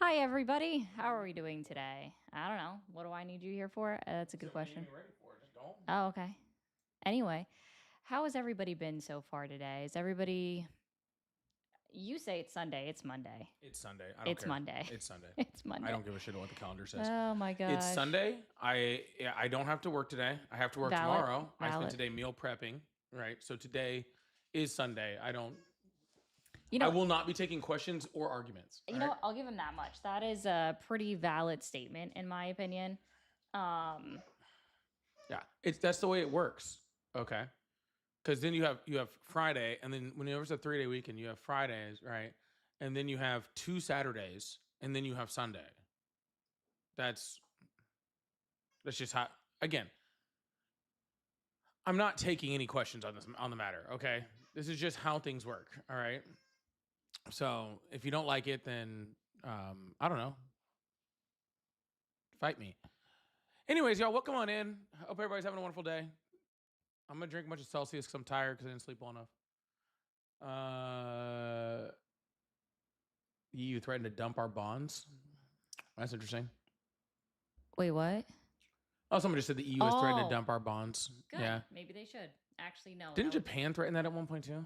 Hi, everybody. How are we doing today? I don't know. What do I need you here for? That's a good Sit me question. ready for it. Just go. Oh, okay. Anyway, how has everybody been so far today? Is everybody. You say it's Sunday, it's Monday. It's Sunday. I don't It's care. Monday. It's Sunday. It's I Monday. don't give a shit what the calendar says. Oh my It's gosh. Sunday. I don't have to work today. I have to work Valid. tomorrow. I spent Valid. today meal prepping. Right. So today is Sunday. I don't. You I know, will not be taking questions or arguments. you all know, right? what? I'll give him that much. That is a pretty valid statement, in my opinion. Um, Yeah. That's the way it works. Okay. Because then you have Friday, and then whenever it's a 3-day weekend, you have Fridays, right? And then you have 2 Saturdays, and then you have Sunday. That's just how. Again, I'm not taking any questions on the matter. Okay, this is just how things work. All right. So if you don't like it, then I don't know. Fight me. Anyways, y'all, welcome on in. Hope everybody's having a wonderful day. I'm gonna drink a bunch of Celsius because I'm tired because I didn't sleep well enough. You threatened to dump our bonds. That's interesting. wait, what? Oh, someone just said the EU has threatened to Oh, dump our bonds. good. Yeah. Maybe they should. Actually, no. Didn't Japan threaten that at one point too?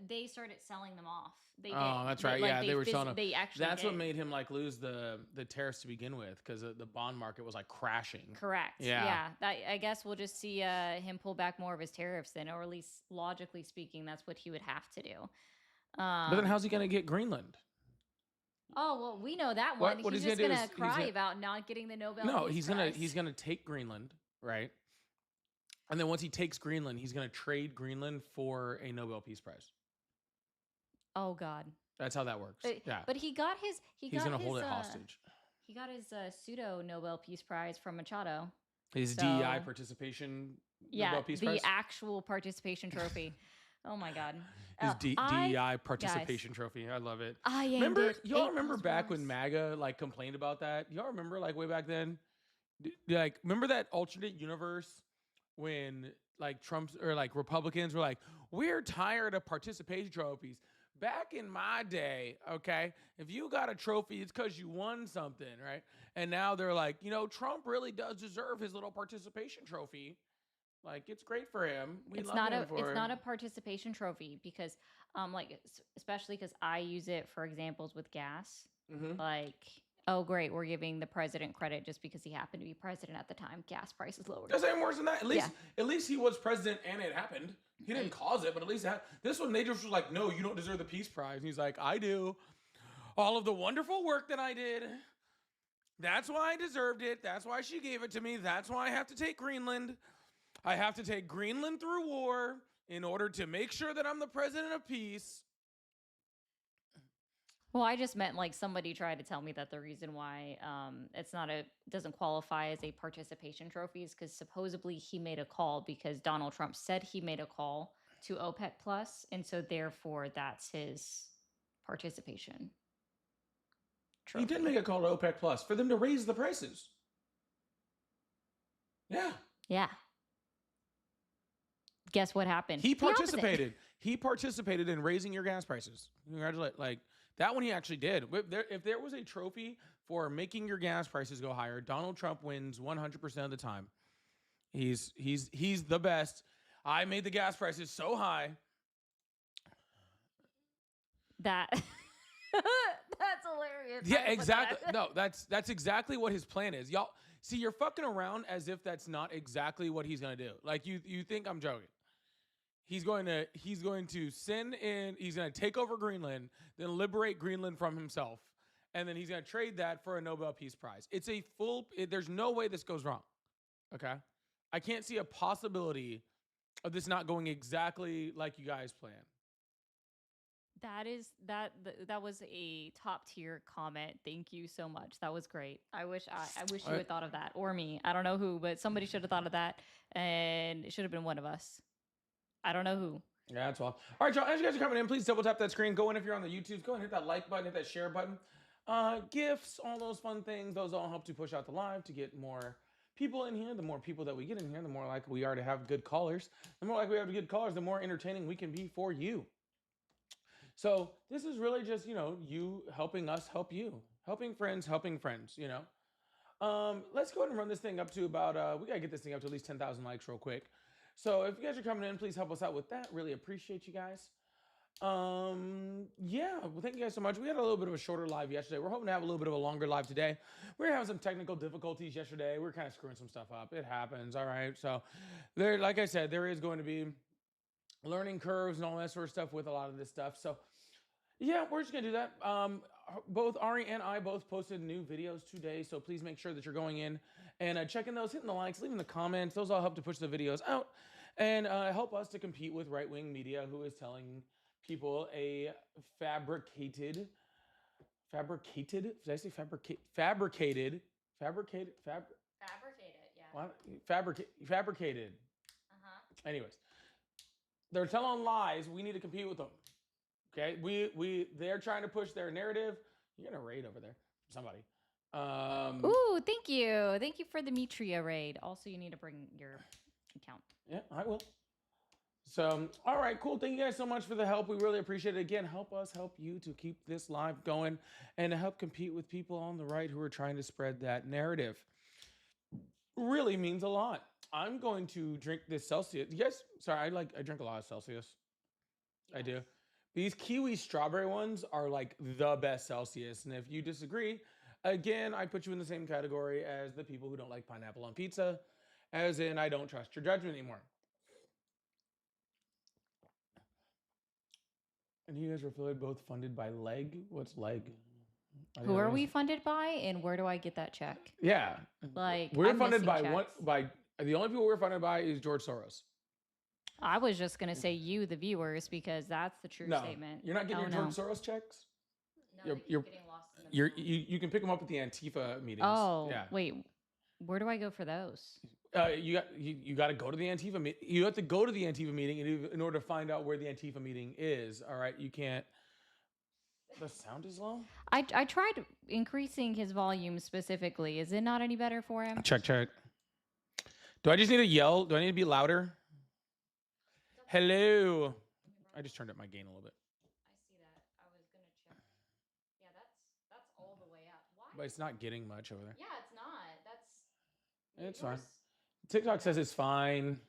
They started selling them off. They did. Oh, that's right. Like, Yeah, they were selling them. They actually. That's did. what made him like lose the tariffs to begin with, because the bond market was like crashing. Correct. Yeah. That, I guess we'll just see him pull back more of his tariffs then, or at least logically speaking, that's what he would have to do. But then how's he gonna get Greenland? Oh well, we know that one. What He's he's just gonna do gonna is cry about not getting the Nobel no, Peace Prize. he's gonna take Greenland, right? And then once he takes Greenland, he's gonna trade Greenland for a Nobel Peace Prize. Oh God. That's how that works. Yeah. But he's gonna hold it hostage. He got his pseudo Nobel Peace Prize from Machado. His DEI participation Nobel Peace Prize? The actual participation trophy. Oh my God. His DEI participation trophy. I love it. Y'all remember back when MAGA like complained about that? Y'all remember like way back then? Like remember that alternate universe when like Trump's or like Republicans were like, we're tired of participation trophies. Back in my day, okay, if you got a trophy, it's because you won something, right? And now they're like, Trump really does deserve his little participation trophy. Like, it's great for him. It's not a participation trophy because, like, especially because I use it for examples with gas. Mm-hmm. Like, oh great, we're giving the president credit just because he happened to be president at the time. Gas prices lowered. That's even worse than that. At least he was president and it happened. He didn't cause it, but at least this one they just was like, no, you don't deserve the Peace Prize. And he's like, I do. All of the wonderful work that I did. That's why I deserved it. That's why she gave it to me. That's why I have to take Greenland. I have to take Greenland through war in order to make sure that I'm the president of peace. Well, I just meant like somebody tried to tell me that the reason why doesn't qualify as a participation trophy is because supposedly he made a call because Donald Trump said he made a call to OPEC Plus, and so therefore that's his participation trophy. He did make a call to OPEC Plus for them to raise the prices. Yeah. Yeah. Guess what happened? He participated. He participated in raising your gas prices. Congratulate. Like that one he actually did. If there was a trophy for making your gas prices go higher, Donald Trump wins 100% of the time. He's the best. I made the gas prices so high. That's hilarious. Yeah, exactly. No, that's exactly what his plan is. Y'all see, you're fucking around as if that's not exactly what he's gonna do. Like you think I'm joking. He's going to send in, he's going to take over Greenland, then liberate Greenland from himself. And then he's going to trade that for a Nobel Peace Prize. It's a there's no way this goes wrong. Okay. I can't see a possibility of this not going exactly like you guys plan. That was a top tier comment. Thank you so much. That was great. I wish you had thought of that, or me. I don't know who, but somebody should have thought of that, and it should have been one of us. I don't know who. Yeah, that's all. All right, y'all. As you guys are coming in, please double tap that screen. Go in if you're on the YouTube. Go and hit that like button, hit that share button. Gifts, all those fun things. Those all help to push out the live to get more people in here. The more people that we get in here, the more likely we are to have good callers. The more likely we have good callers, the more entertaining we can be for you. So this is really just, you helping us help you, helping friends, let's go ahead and run this thing up to about, we got to get this thing up to at least 10,000 likes real quick. So if you guys are coming in, please help us out with that. Really appreciate you guys. Yeah, well, thank you guys so much. We had a little bit of a shorter live yesterday. We're hoping to have a little bit of a longer live today. We were having some technical difficulties yesterday. We were kind of screwing some stuff up. It happens. All right. So there, like I said, there is going to be learning curves and all that sort of stuff with a lot of this stuff. So yeah, we're just gonna do that. Both Ari and I both posted new videos today, so please make sure that you're going in and checking those, hitting the likes, leaving the comments. Those all help to push the videos out and help us to compete with right-wing media who is telling people a fabricated, did I say fabricated, yeah. Fabricated. Anyways, they're telling lies. We need to compete with them. Okay, they're trying to push their narrative. You're gonna raid over there, somebody. Ooh, thank you for the Mitria raid. Also, you need to bring your account. Yeah, I will. So, all right, cool. Thank you guys so much for the help. We really appreciate it. Again, help us help you to keep this live going and to help compete with people on the right who are trying to spread that narrative. Really means a lot. I'm going to drink this Celsius. Yes, sorry, I drink a lot of Celsius. Yes. I do. These kiwi strawberry ones are like the best Celsius. And if you disagree, again, I put you in the same category as the people who don't like pineapple on pizza, as in I don't trust your judgment anymore. And you guys were both funded by Leg. What's Leg? Who are we funded by, and where do I get that check? Yeah, like we're funded by the only people we're funded by is George Soros. I was just gonna say you, the viewers, because that's the true statement. You're not getting your George Soros checks. No, you're getting lost in the you can pick them up at the Antifa meetings. Oh, yeah. Wait, where do I go for those? You got to go to the Antifa meeting. You have to go to the Antifa meeting in order to find out where the Antifa meeting is. All right, you can't. The sound is low. I tried increasing his volume specifically. Is it not any better for him? Check. Do I just need to yell? Do I need to be louder? Hello. I just turned up my gain a little bit. I see that. I was gonna check. Yeah, that's all the way up. Why? But it's not getting much over there. Yeah, it's not. It's fine. TikTok says it's fine.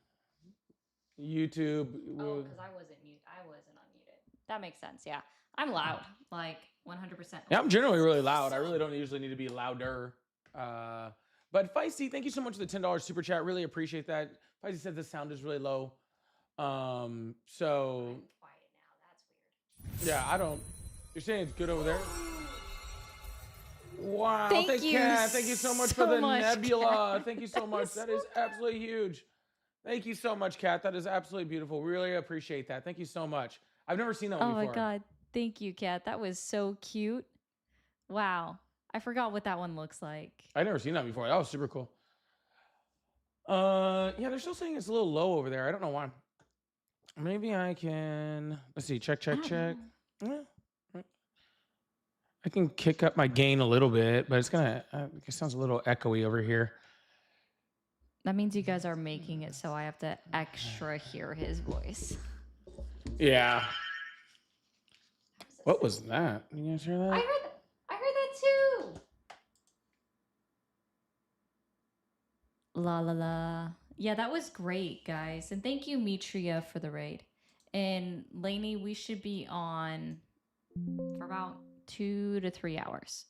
YouTube. Oh, because I wasn't unmuted. That makes sense. Yeah, I'm loud, like 100%. Yeah, I'm generally really loud. I really don't usually need to be louder. But Feisty, thank you so much for the $10 super chat. Really appreciate that. Feisty said the sound is really low. So I'm quiet now. That's weird. Yeah, I don't. You're saying it's good over there? Wow. Thank you. Kat. Thank you so much for the nebula. Kat. Thank you so much. That is absolutely huge. Thank you so much, Kat. That is absolutely beautiful. Really appreciate that. Thank you so much. I've never seen that one before. Oh my God. Thank you, Kat. That was so cute. Wow. I forgot what that one looks like. I've never seen that before. That was super cool. Yeah, they're still saying it's a little low over there. I don't know why. Maybe I can, let's see, check. Yeah. I can kick up my gain a little bit, but it's gonna, it sounds a little echoey over here. That means you guys are making it so I have to extra hear his voice. Yeah. What was that? Did you guys hear that? I heard that too. La la la. Yeah, that was great, guys. And thank you, Mitria, for the raid. And Lainey, we should be on for about 2 to 3 hours.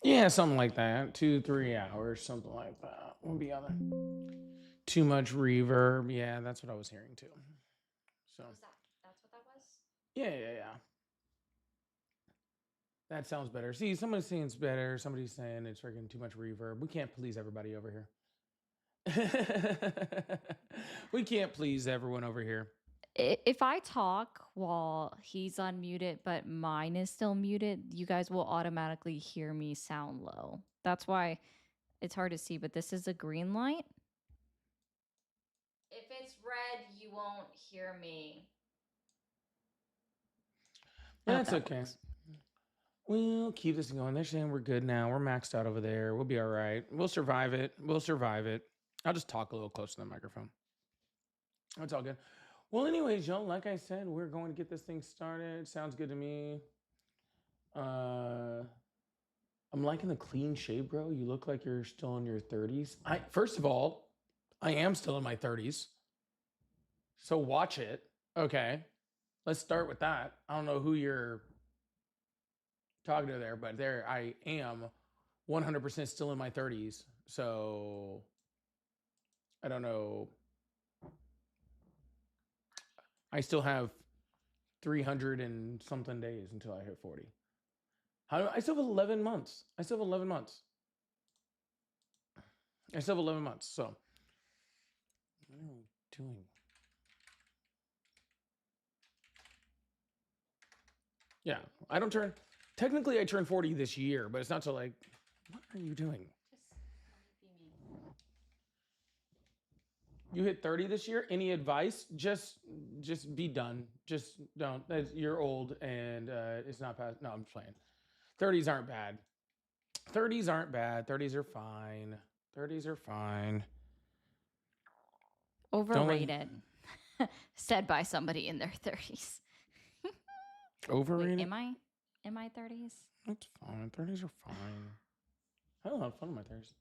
Yeah, something like that. 2-3 hours, something like that. We'll be on there. Too much reverb. Yeah, that's what I was hearing too. So that's what that was? Yeah. That sounds better. See, somebody's saying it's better. Somebody's saying it's freaking too much reverb. We can't please everybody over here. We can't please everyone over here. If I talk while he's unmuted, but mine is still muted, you guys will automatically hear me sound low. That's why it's hard to see, but this is a green light. If it's red, you won't hear me. That's okay. We'll keep this going. They're saying we're good now. We're maxed out over there. We'll be all right. We'll survive it. I'll just talk a little close to the microphone. That's all good. Well, anyways, y'all, like I said, we're going to get this thing started. Sounds good to me. I'm liking the clean shave, bro. You look like you're still in your 30s. First of all, I am still in my 30s. So watch it. Okay. Let's start with that. I don't know who you're talking to there, but there I am 100% still in my 30s. So I don't know. I still have 300 and something days until I hit 40. I still have 11 months. I still have 11 months. So what are we doing? Yeah, I don't turn. Technically, I turned 40 this year, but it's not till like. What are you doing? You hit 30 this year. Any advice? Just be done. Just don't. You're old, and it's not past. No, I'm playing. 30s aren't bad. 30s aren't bad. 30s are fine. 30s are fine. Overrated. Said by somebody in their 30s. Overrated? Wait, am I in my 30s? That's fine. 30s are fine. I don't have fun in my 30s.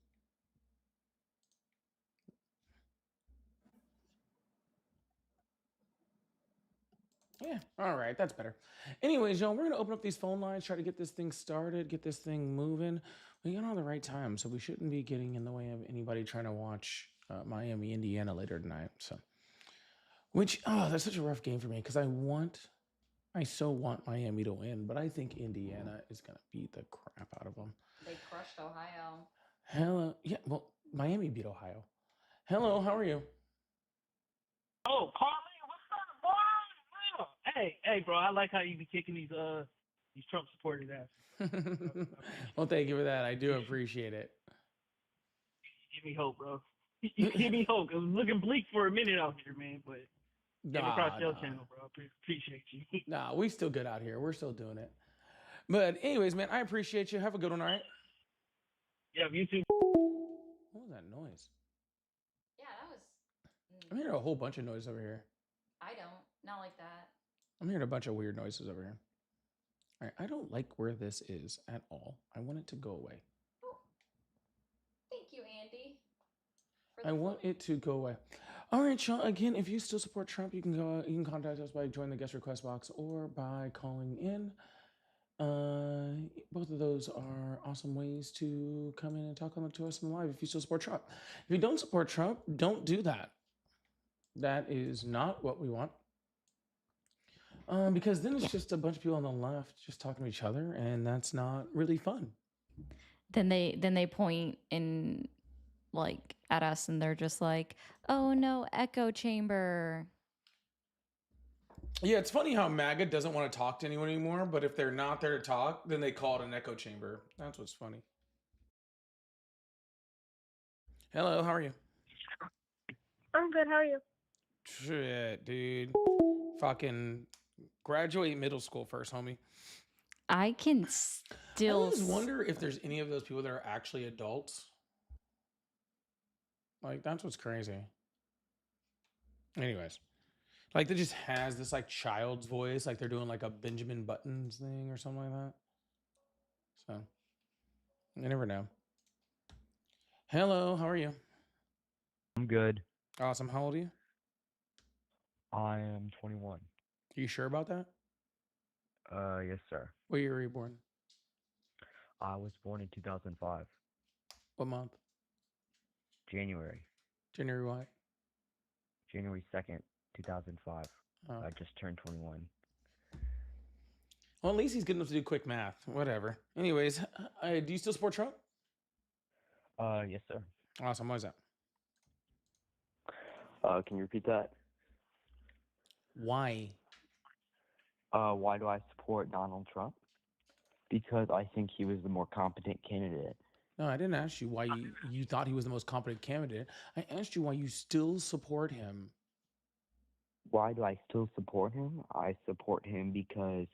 Yeah, all right, that's better. Anyways, y'all, we're gonna open up these phone lines, try to get this thing started, get this thing moving. We got on the right time, so we shouldn't be getting in the way of anybody trying to watch Miami, Indiana later tonight. So, that's such a rough game for me because I so want Miami to win, but I think Indiana is gonna beat the crap out of them. They crushed Ohio. Hello, yeah, well, Miami beat Ohio. Hello, how are you? Oh, Carly, what's up, boy? Hey, bro, I like how you be kicking these Trump supporters ass. Well, thank you for that. I do appreciate it. Give me hope, bro. You give me hope. It was looking bleak for a minute out here, man, but came across your channel, bro. Appreciate you. Nah, we still good out here. We're still doing it. But anyways, man, I appreciate you. Have a good one, all right? Yeah, you too. What was that noise? Yeah, that was. I'm hearing a whole bunch of noise over here. I don't. Not like that. I'm hearing a bunch of weird noises over here. All right, I don't like where this is at all. I want it to go away. Oh. Thank you, Andy. I want it to go away. All right, Sean. Again, if you still support Trump, you can contact us by joining the guest request box or by calling in. Both of those are awesome ways to come in and talk to us in live if you still support Trump. If you don't support Trump, don't do that. That is not what we want. Because then it's just a bunch of people on the left just talking to each other, and that's not really fun. Then they point in like at us and they're just like, oh no, echo chamber. Yeah, it's funny how MAGA doesn't want to talk to anyone anymore, but if they're not there to talk, then they call it an echo chamber. That's what's funny. Hello, how are you? I'm good, how are you? Shit, dude. Fucking graduate middle school first, homie. I can still... I always wonder if there's any of those people that are actually adults. Like, that's what's crazy. Anyways. Like, they just has this, like, child's voice. Like, they're doing, like, a Benjamin Buttons thing or something like that. So, you never know. Hello, how are you? I'm good. Awesome. How old are you? I am 21. Are you sure about that? Yes, sir. What year were you born? I was born in 2005. What month? January. January what? January 2nd, 2005. Oh. I just turned 21. Well, at least he's good enough to do quick math. Whatever. Anyways, do you still support Trump? Yes, sir. Awesome. Why is that? Can you repeat that? Why? Why do I support Donald Trump? Because I think he was the more competent candidate. No, I didn't ask you why you thought he was the most competent candidate. I asked you why you still support him. Why do I still support him? I support him because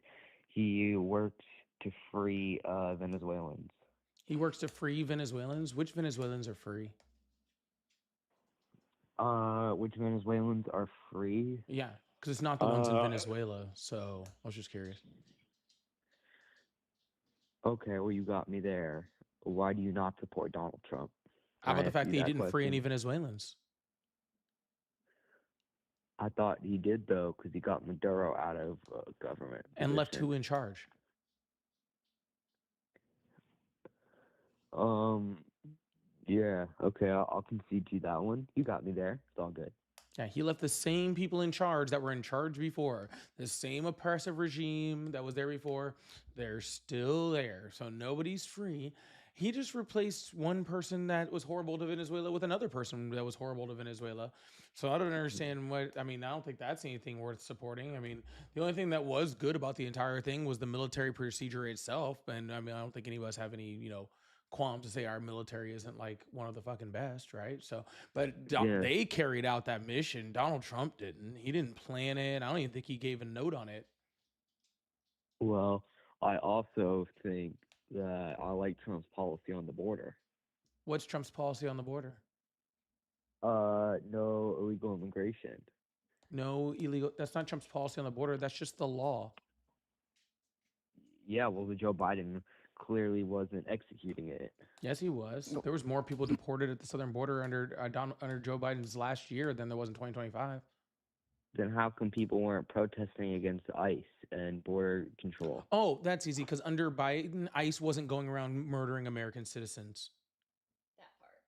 he works to free Venezuelans. He works to free Venezuelans? Which Venezuelans are free? Which Venezuelans are free? Yeah, Because it's not the ones in Venezuela. So I was just curious. Okay, well, you got me there. Why do you not support Donald Trump? How about the fact that he didn't free any Venezuelans? I thought he did, though, because he got Maduro out of government. And left who in charge? Yeah, okay, I'll concede to you that one. You got me there. It's all good. Yeah, he left the same people in charge that were in charge before. The same oppressive regime that was there before. They're still there. So nobody's free. He just replaced one person that was horrible to Venezuela with another person that was horrible to Venezuela. So I don't understand what, I mean, I don't think that's anything worth supporting. I mean, the only thing that was good about the entire thing was the military procedure itself. And I mean, I don't think any of us have any, qualms to say our military isn't like one of the fucking best, right? So, but they carried out that mission. Donald Trump didn't. He didn't plan it. I don't even think he gave a note on it. Well, I also think that I like Trump's policy on the border. What's Trump's policy on the border? No illegal immigration. No illegal. That's not Trump's policy on the border. That's just the law. Yeah, well, Joe Biden clearly wasn't executing it. Yes, he was. There was more people deported at the southern border under Joe Biden's last year than there was in 2025. Then how come people weren't protesting against ICE and border control? Oh, that's easy, because under Biden, ICE wasn't going around murdering American citizens. That part.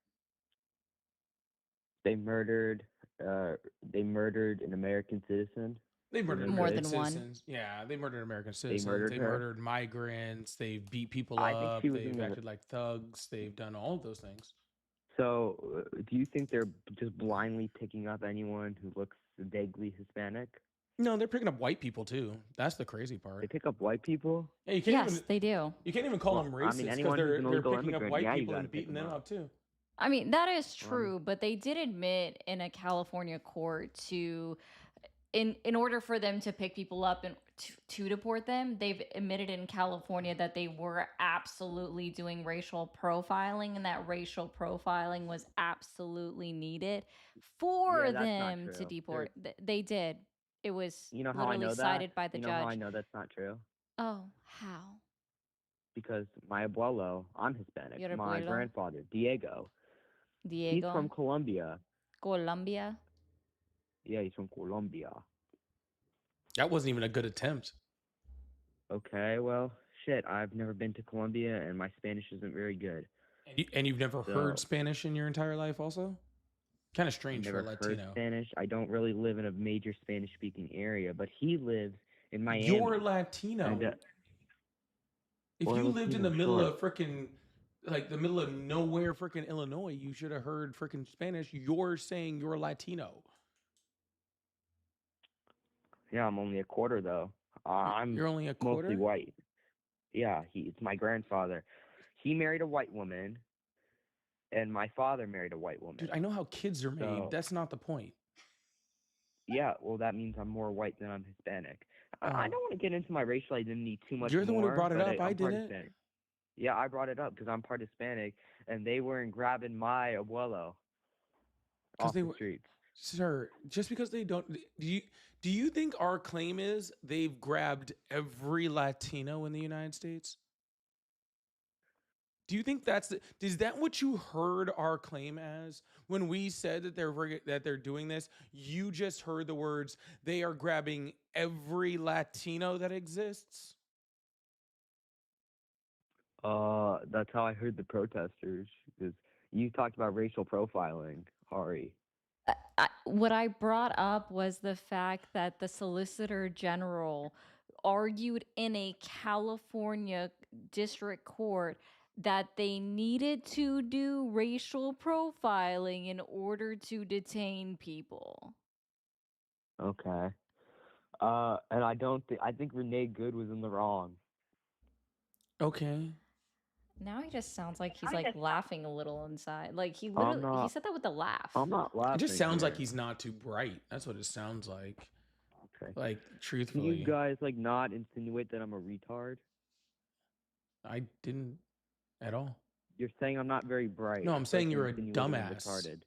They murdered an American citizen. They murdered more American than citizens. one. Yeah, they murdered American citizens. They murdered migrants. They beat people up. They've acted like thugs. They've done all of those things. So, do you think they're just blindly picking up anyone who looks vaguely Hispanic? No, they're picking up white people too. That's the crazy part. They pick up white people? Yeah, yes, they do. You can't even call them racist because they're picking up white people and beating them up too. I mean, that is true, but they did admit in a California court in order for them to pick people up and to deport them, they've admitted in California that they were absolutely doing racial profiling, and that racial profiling was absolutely needed for them to deport. They did. It was literally cited by the judge. You know how I know that's not true? Oh, how? Because my abuelo, I'm Hispanic. My grandfather, Diego. He's from Colombia. Colombia? Yeah, he's from Colombia. That wasn't even a good attempt. Okay, well, shit. I've never been to Colombia, and my Spanish isn't very good. And you've never heard Spanish in your entire life also? Kind of strange for a Latino. Heard Spanish. I don't really live in a major Spanish-speaking area, but he lives in Miami. You're Latino. And, if you lived in the middle of freaking... like the middle of nowhere, freaking Illinois, you should have heard freaking Spanish. You're saying you're Latino. Yeah, I'm only a quarter though. You're only a quarter? Mostly white. Yeah, it's my grandfather. He married a white woman, and my father married a white woman. Dude, I know how kids are made. That's not the point. Yeah, well, that means I'm more white than I'm Hispanic. I don't want to get into my racial identity too much. You're the one who brought it up. I didn't. Yeah, I brought it up because I'm part Hispanic, and they weren't grabbing my abuelo off the streets. Sir, just because they don't, do you think our claim is they've grabbed every Latino in the United States? Do you think is that what you heard our claim as when we said that they're doing this? You just heard the words, they are grabbing every Latino that exists? That's how I heard the protesters, because you talked about racial profiling, Hari. What I brought up was the fact that the Solicitor General argued in a California district court that they needed to do racial profiling in order to detain people. Okay. And I think Renee Good was in the wrong. Okay. Now he just sounds like he's like laughing a little inside. Like he literally he said that with a laugh. I'm not laughing. It just sounds like he's not too bright. That's what it sounds like. Okay. Like, truthfully. Can you guys like not insinuate that I'm a retard? I didn't at all. You're saying I'm not very bright. No, I'm saying you're a dumbass. Retarded.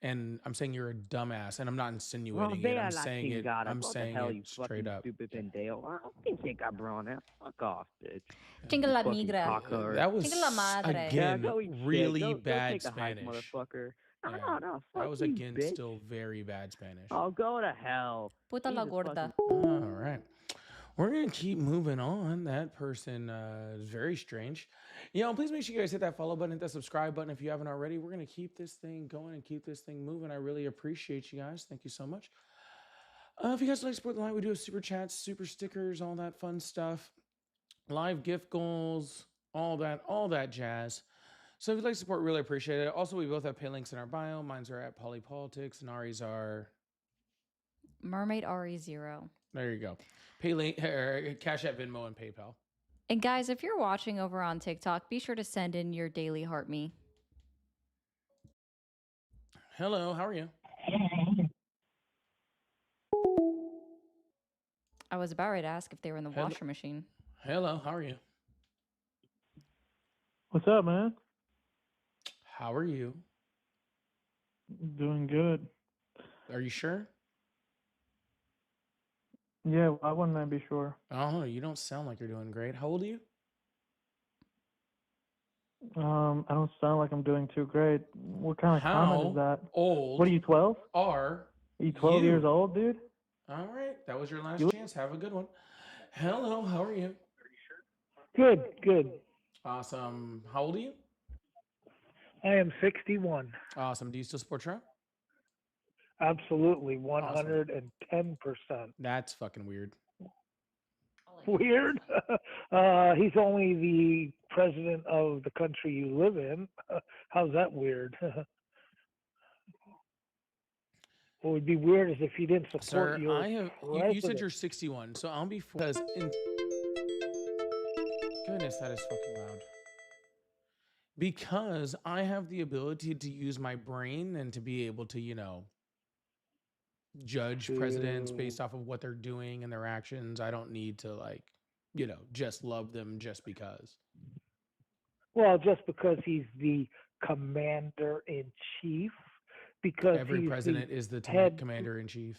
And I'm saying you're a dumbass, and I'm not Well, insinuating it. they I'm are like saying King it. God. I'm What the saying hell, it you straight fucking up. stupid pendejo? I don't think they cabrón. Fuck off, bitch. Chinga la Fucking migra. cockard. That Chinga la was madre. Yeah, again go eat really shit. Go bad take a hike, Spanish. motherfucker. No, Yeah, no, that fuck was you, again bitch. still very bad Spanish. Oh, go to hell. Puta la Jesus gorda. fucking. All right. We're going to keep moving on. That person is very strange. Please make sure you guys hit that follow button, hit that subscribe button if you haven't already. We're going to keep this thing going and keep this thing moving. I really appreciate you guys. Thank you so much. If you guys like to support the line, we do have super chats, super stickers, all that fun stuff, live gift goals, all that jazz. So if you'd like to support, really appreciate it. Also, we both have pay links in our bio. Mine's are at Polypolitics, and Ari's are Mermaid RE0. There you go. Pay link, Cash App, Venmo, and PayPal. And guys, if you're watching over on TikTok, be sure to send in your daily heart me. Hello, how are you? I was about ready to ask if they were in the washer machine. Hello, how are you? What's up, man? How are you? Doing good. Are you sure? Yeah, why wouldn't I be sure? Oh, you don't sound like you're doing great. How old are you? I don't sound like I'm doing too great. What kind of comment is that? Old What are you, 12? Are you 12 years old, dude? All right, that was your last chance. Have a good one. Hello, how are you? Good, good. Awesome. How old are you? I am 61. Awesome. Do you still support Trump? Absolutely, 110%. That's fucking weird. Weird? He's only the president of the country you live in. How's that weird? What would be weird is if you didn't support Sir, your you said you're 61, so I'll be goodness, that is fucking loud. Because I have the ability to use my brain and to be able to, judge presidents based off of what they're doing and their actions. I don't need to just love them just because. Well, just because he's the commander in chief. Because every president is the commander in chief.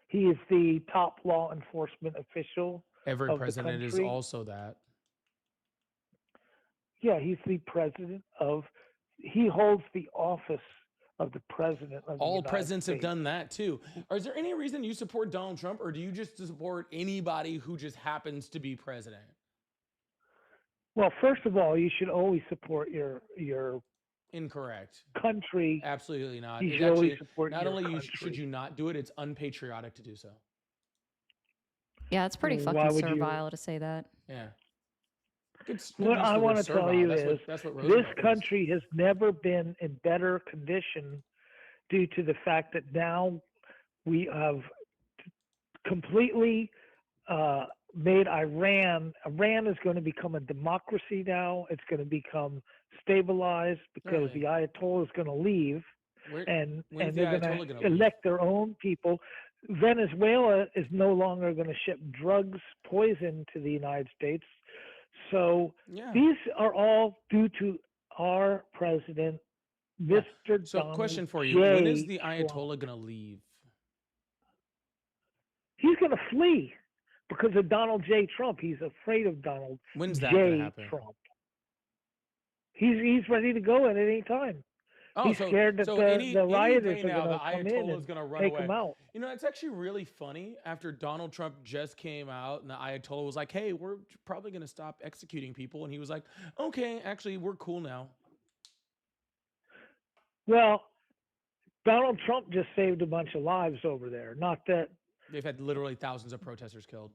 He is the top law enforcement official. Every president is also that. Yeah, he's the president he holds the office of the president of the All United presidents States. have done that too. Is there any reason you support Donald Trump, or do you just support anybody who just happens to be president? Well, first of all, you should always support your Incorrect. Country. Absolutely not. You should always support not your only country. should you not do it, it's unpatriotic to do so. Yeah, it's pretty fucking servile to say that. Yeah. What I want to tell you is this country has never been in better condition due to the fact that now we have completely made Iran is going to become a democracy now. It's going to become stabilized because the Ayatollah is going to leave, and they're going to elect their own people. Venezuela is no longer going to ship drugs, poison to the United States. So these are all due to our president, Mr. So, Donald question for you: J. when is the Trump. Ayatollah going to leave? He's going to flee because of Donald J. Trump. He's afraid of Donald When's that going to happen? Trump. He's ready to go at any time. He's scared that the rioters are going to come in and take him out. It's actually really funny. After Donald Trump just came out and the Ayatollah was like, hey, we're probably going to stop executing people. And he was like, okay, actually, we're cool now. Well, Donald Trump just saved a bunch of lives over there. Not that. They've had literally thousands of protesters killed.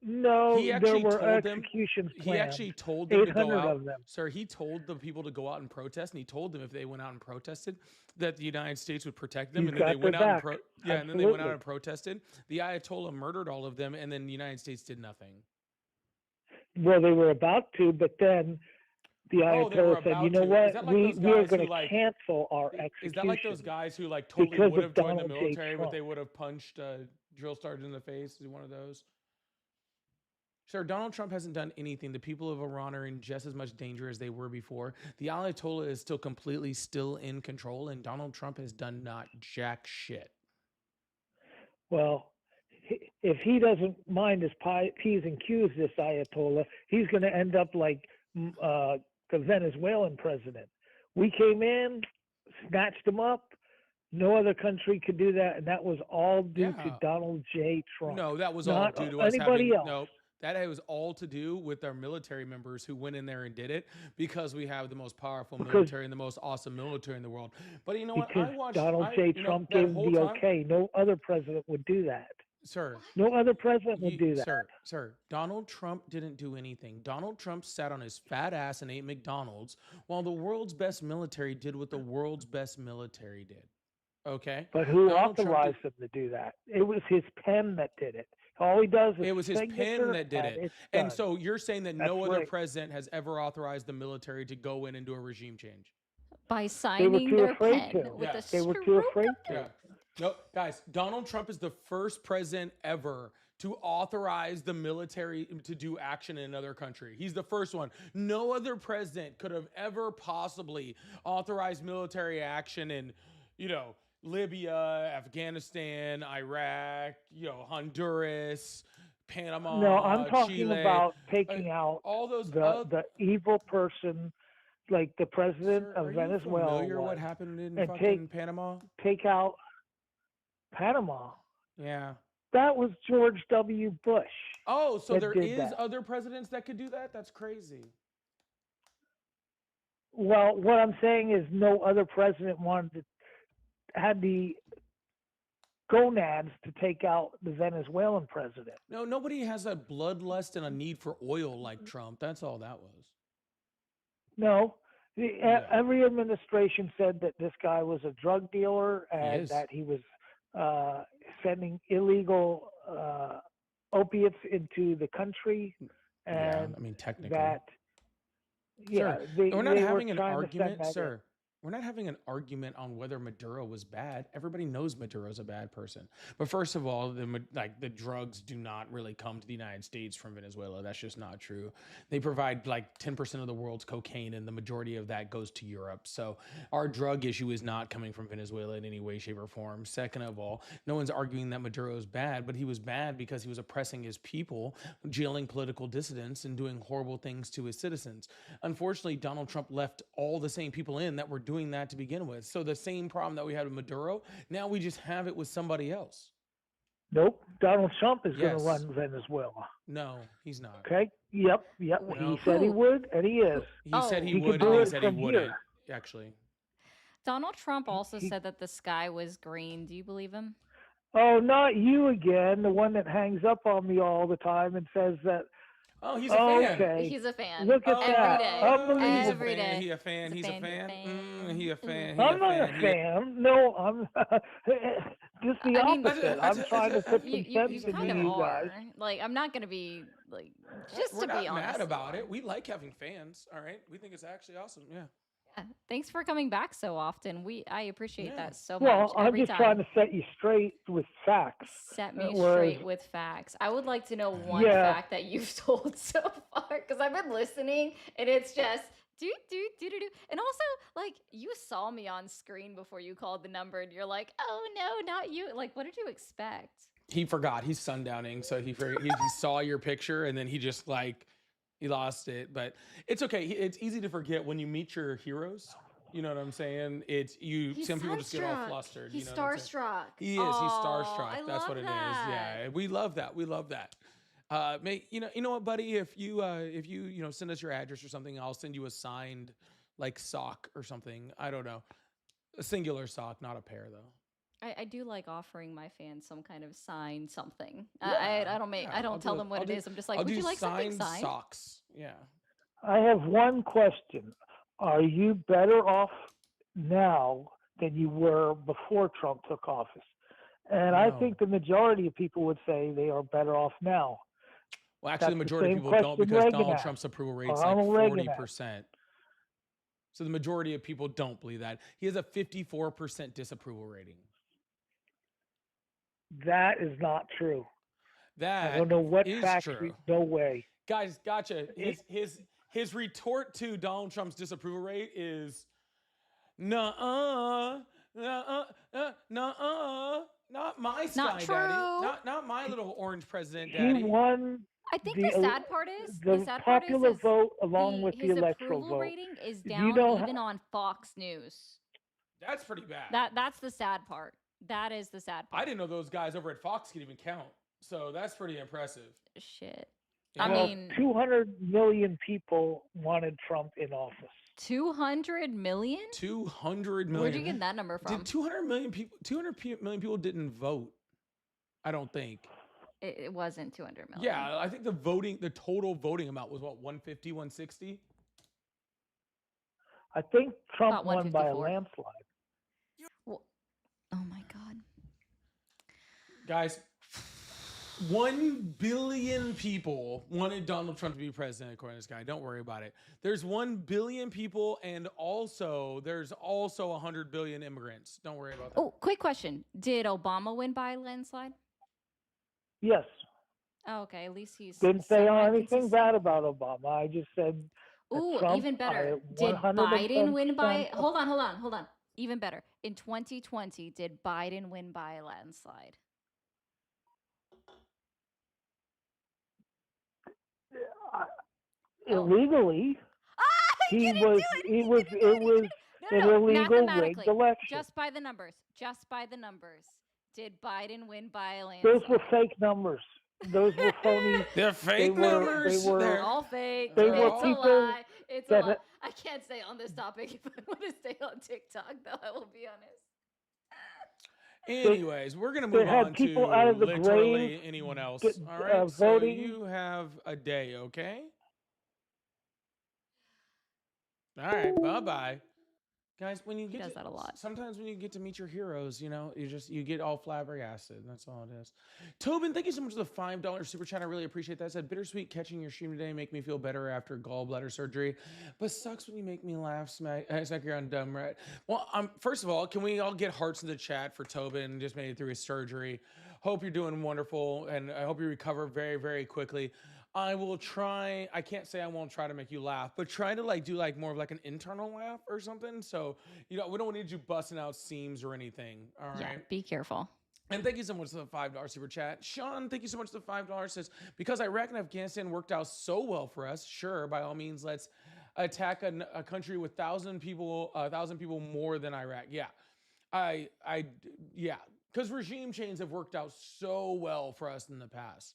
No, there were executions planned. He actually told them to go out. Of them. Sir, he told the people to go out and protest, and he told them if they went out and protested, that the United States would protect them. And then they went out and then they went out and protested. The Ayatollah murdered all of them, and then the United States did nothing. Well, they were about to, but then the Ayatollah said, "You know what? We are going to cancel our execution." Is that like those guys who totally would have joined the military, but they would have punched a drill sergeant in the face? Is one of those? Sir, Donald Trump hasn't done anything. The people of Iran are in just as much danger as they were before. The Ayatollah is still completely still in control, and Donald Trump has done not jack shit. Well, if he doesn't mind his P's and Q's, this Ayatollah, he's going to end up like the Venezuelan president. We came in, snatched him up. No other country could do that, and that was all due to Donald J. Trump. No, that was all due to us having no. That was all to do with our military members who went in there and did it because we have the most powerful military and the most awesome military in the world. But you know what? Because Donald J. Trump gave the okay. No other president would do that. Sir. No other president would do that. Sir, Donald Trump didn't do anything. Donald Trump sat on his fat ass and ate McDonald's while the world's best military did what the world's best military did. Okay? But who authorized him to do that? It was his pen that did it. All he does is it was his pen that did it. And so you're saying that no other president has ever authorized the military to go in and do a regime change? By signing their pen with a They were too afraid to. Yeah. No, guys, Donald Trump is the first president ever to authorize the military to do action in another country. He's the first one. No other president could have ever possibly authorized military action in, Libya, Afghanistan, Iraq, Honduras, Panama. No, I'm talking Chile, about taking out all those the evil person, like the president of Venezuela. Are you familiar what happened in fucking Panama? Take out Panama. Yeah. That was George W. Bush. Oh, so there is other presidents that could do that? That's crazy. Well, what I'm saying is no other president had the gonads to take out the Venezuelan president. No, nobody has a bloodlust and a need for oil like Trump. That's all that was. No. Every administration said that this guy was a drug dealer and that he was sending illegal opiates into the country. And technically. We're not having an argument, sir. We're not having an argument on whether Maduro was bad. Everybody knows Maduro's a bad person. But first of all, the drugs do not really come to the United States from Venezuela. That's just not true. They provide 10% of the world's cocaine, and the majority of that goes to Europe. So our drug issue is not coming from Venezuela in any way, shape, or form. Second of all, no one's arguing that Maduro is bad, but he was bad because he was oppressing his people, jailing political dissidents, and doing horrible things to his citizens. Unfortunately, Donald Trump left all the same people in that were doing that to begin with. So the same problem that we had with Maduro, now we just have it with somebody else. Nope. Donald Trump is going to run Venezuela. No, he's not. Okay. Yep. No. He said he would, and he is. He said he would, and he said he wouldn't. Actually. Donald Trump also said that the sky was green. Do you believe him? Oh, not you again. The one that hangs up on me all the time and says that. Oh, he's a fan. Okay. He's a fan. Look at that. Every day. He a fan. He's a fan. He a fan. I'm not a fan. No, I'm just the opposite. I'm trying to put some sense into you guys. I'm not going to be just We're to be honest. We're not mad about it. We like having fans. All right. We think it's actually awesome. Yeah. Thanks for coming back so often. I appreciate that so much. Well, I'm just trying to set you straight with facts. Set me straight with facts. I would like to know one fact that you've told so far, because I've been listening and it's just do. And also, you saw me on screen before you called the number and you're like, oh no, not you. What did you expect? He forgot. He's sundowning, so he saw your picture and then he just he lost it, but it's okay. It's easy to forget when you meet your heroes. You know what I'm saying? Some people just get all flustered. He's starstruck. He is. He's starstruck. That's what it is. Yeah, we love that. We love that. You know what, buddy? If you send us your address or something, I'll send you a signed sock or something. I don't know, a singular sock, not a pair though. I do like offering my fans some kind of signed something. I don't tell them what it is. I'm just like, would you like something signed? Socks. Yeah. I have one question. Are you better off now than you were before Trump took office? And I think the majority of people would say they are better off now. Well, actually, the majority of people don't, because Donald Trump's approval rate is 40%. So the majority of people don't believe that. He has a 54% disapproval rating. That is not true. That I don't know what is factory. true. No way. Guys, gotcha. His retort to Donald Trump's disapproval rate is, nuh-uh, nuh-uh, nuh-uh, not my sky daddy, not my little orange president daddy. He won. I think the sad part is the popular vote along with the electoral vote. His approval rating is down even on Fox News. That's pretty bad. That's the sad part. That is the sad part. I didn't know those guys over at Fox could even count. So that's pretty impressive. Shit. Yeah. I mean, 200 million people wanted Trump in office. 200 million? 200 million. Where'd you get that number from? 200 million people didn't vote. I don't think. It wasn't 200 million. Yeah, I think the total voting amount was what, 150, 160? I think Trump won by a landslide. Well, oh my God. Guys, 1 billion people wanted Donald Trump to be president, according to this guy. Don't worry about it. There's 1 billion people, and there's also 100 billion immigrants. Don't worry about that. Oh, quick question. Did Obama win by a landslide? Yes. Oh, okay. At least he's didn't say anything bad about Obama. I just said. Ooh, Trump, even better. Did Biden win by? Hold on. Even better. In 2020, did Biden win by a landslide? Illegally. It was an illegal rigged election. Just by the numbers. Did Biden win by a landslide? Those were fake numbers. Those were phony. They're fake numbers. They're all fake. They were it's people a lie. It's a lie. I can't stay on this topic if I want to stay on TikTok, though. I will be honest. Anyways, we're gonna move on to out of the literally grave, anyone else. All right, so voting. you have a day, okay? All right, bye-bye. Guys, when you get that a lot. Sometimes when you get to meet your heroes, you get all flabbergasted. That's all it is. Tobin, thank you so much for the $5 super chat. I really appreciate that. Said bittersweet catching your stream today make me feel better after gallbladder surgery, but sucks when you make me laugh. Smack you're on dumb, right? Well, first of all, can we all get hearts in the chat for Tobin? Just made it through his surgery. Hope you're doing wonderful, and I hope you recover very, very quickly. I will try. I can't say I won't try to make you laugh, but try to do more of an internal laugh or something. So, we don't need you busting out seams or anything. All right. Yeah, be careful. And thank you so much for the $5 super chat. Sean, thank you so much for the $5. Says, because Iraq and Afghanistan worked out so well for us, sure, by all means, let's attack a country with 1,000 people more than Iraq. Yeah. Yeah. Because regime change have worked out so well for us in the past.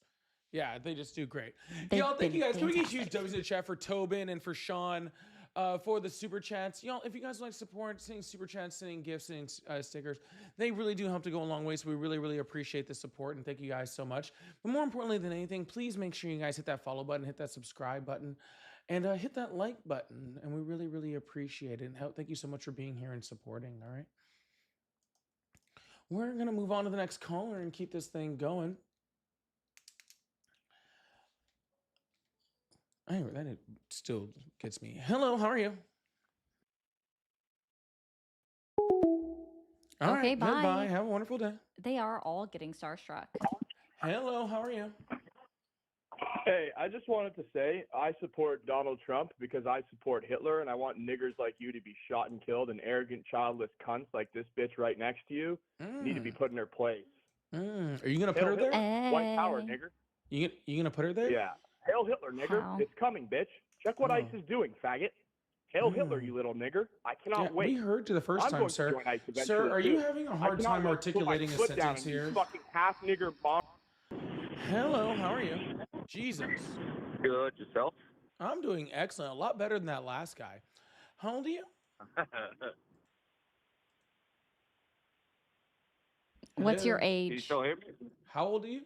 Yeah, they just do great. Y'all, thank you guys. Can we get huge W's in the chat for Tobin and for Sean for the super chats? Y'all, if you guys like support, sending super chats, sending gifts, sending stickers, they really do help to go a long way. So we really, really appreciate the support and thank you guys so much. But more importantly than anything, please make sure you guys hit that follow button, hit that subscribe button, and hit that like button. And we really, really appreciate it. And thank you so much for being here and supporting. All right. We're going to move on to the next caller and keep this thing going. Anyway, that still gets me. Hello, how are you? All okay, right, bye. Goodbye. Have a wonderful day. They are all getting starstruck. Hello, how are you? Hey, I just wanted to say I support Donald Trump because I support Hitler, and I want niggers like you to be shot and killed, and arrogant, childless cunts like this bitch right next to you need to be put in her place. Are you going to put her there? White power, nigger. You going to put her there? Yeah. Hail Hitler, nigger. How? It's coming, bitch. Check what ICE is doing, faggot. Hail Hitler, you little nigger. I cannot wait. We heard you the first I'm time, going sir. to join ICE eventually, Sir, are you too. having a hard time articulating a sentence here? You fucking half nigger bomb. Hello, how are you? Jesus. Good, yourself? I'm doing excellent. A lot better than that last guy. How old are you? What's your age? Can you still hear me? How old are you?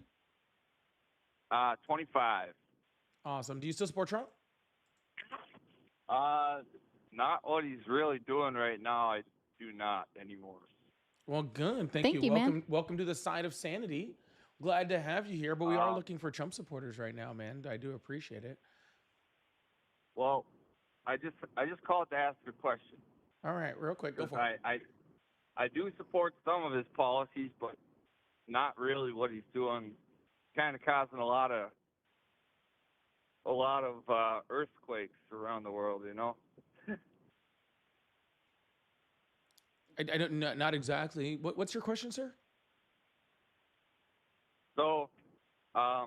25. Awesome. Do you still support Trump? Not what he's really doing right now. I do not anymore. Well, good. Thank you. Welcome to the side of sanity. Glad to have you here, but we are looking for Trump supporters right now, man. I do appreciate it. Well, I just called to ask a question. All right, real quick, go for it. I do support some of his policies, but not really what he's doing kind of causing a lot of earthquakes around the world, you know. I don't not exactly. What's your question, sir? So, I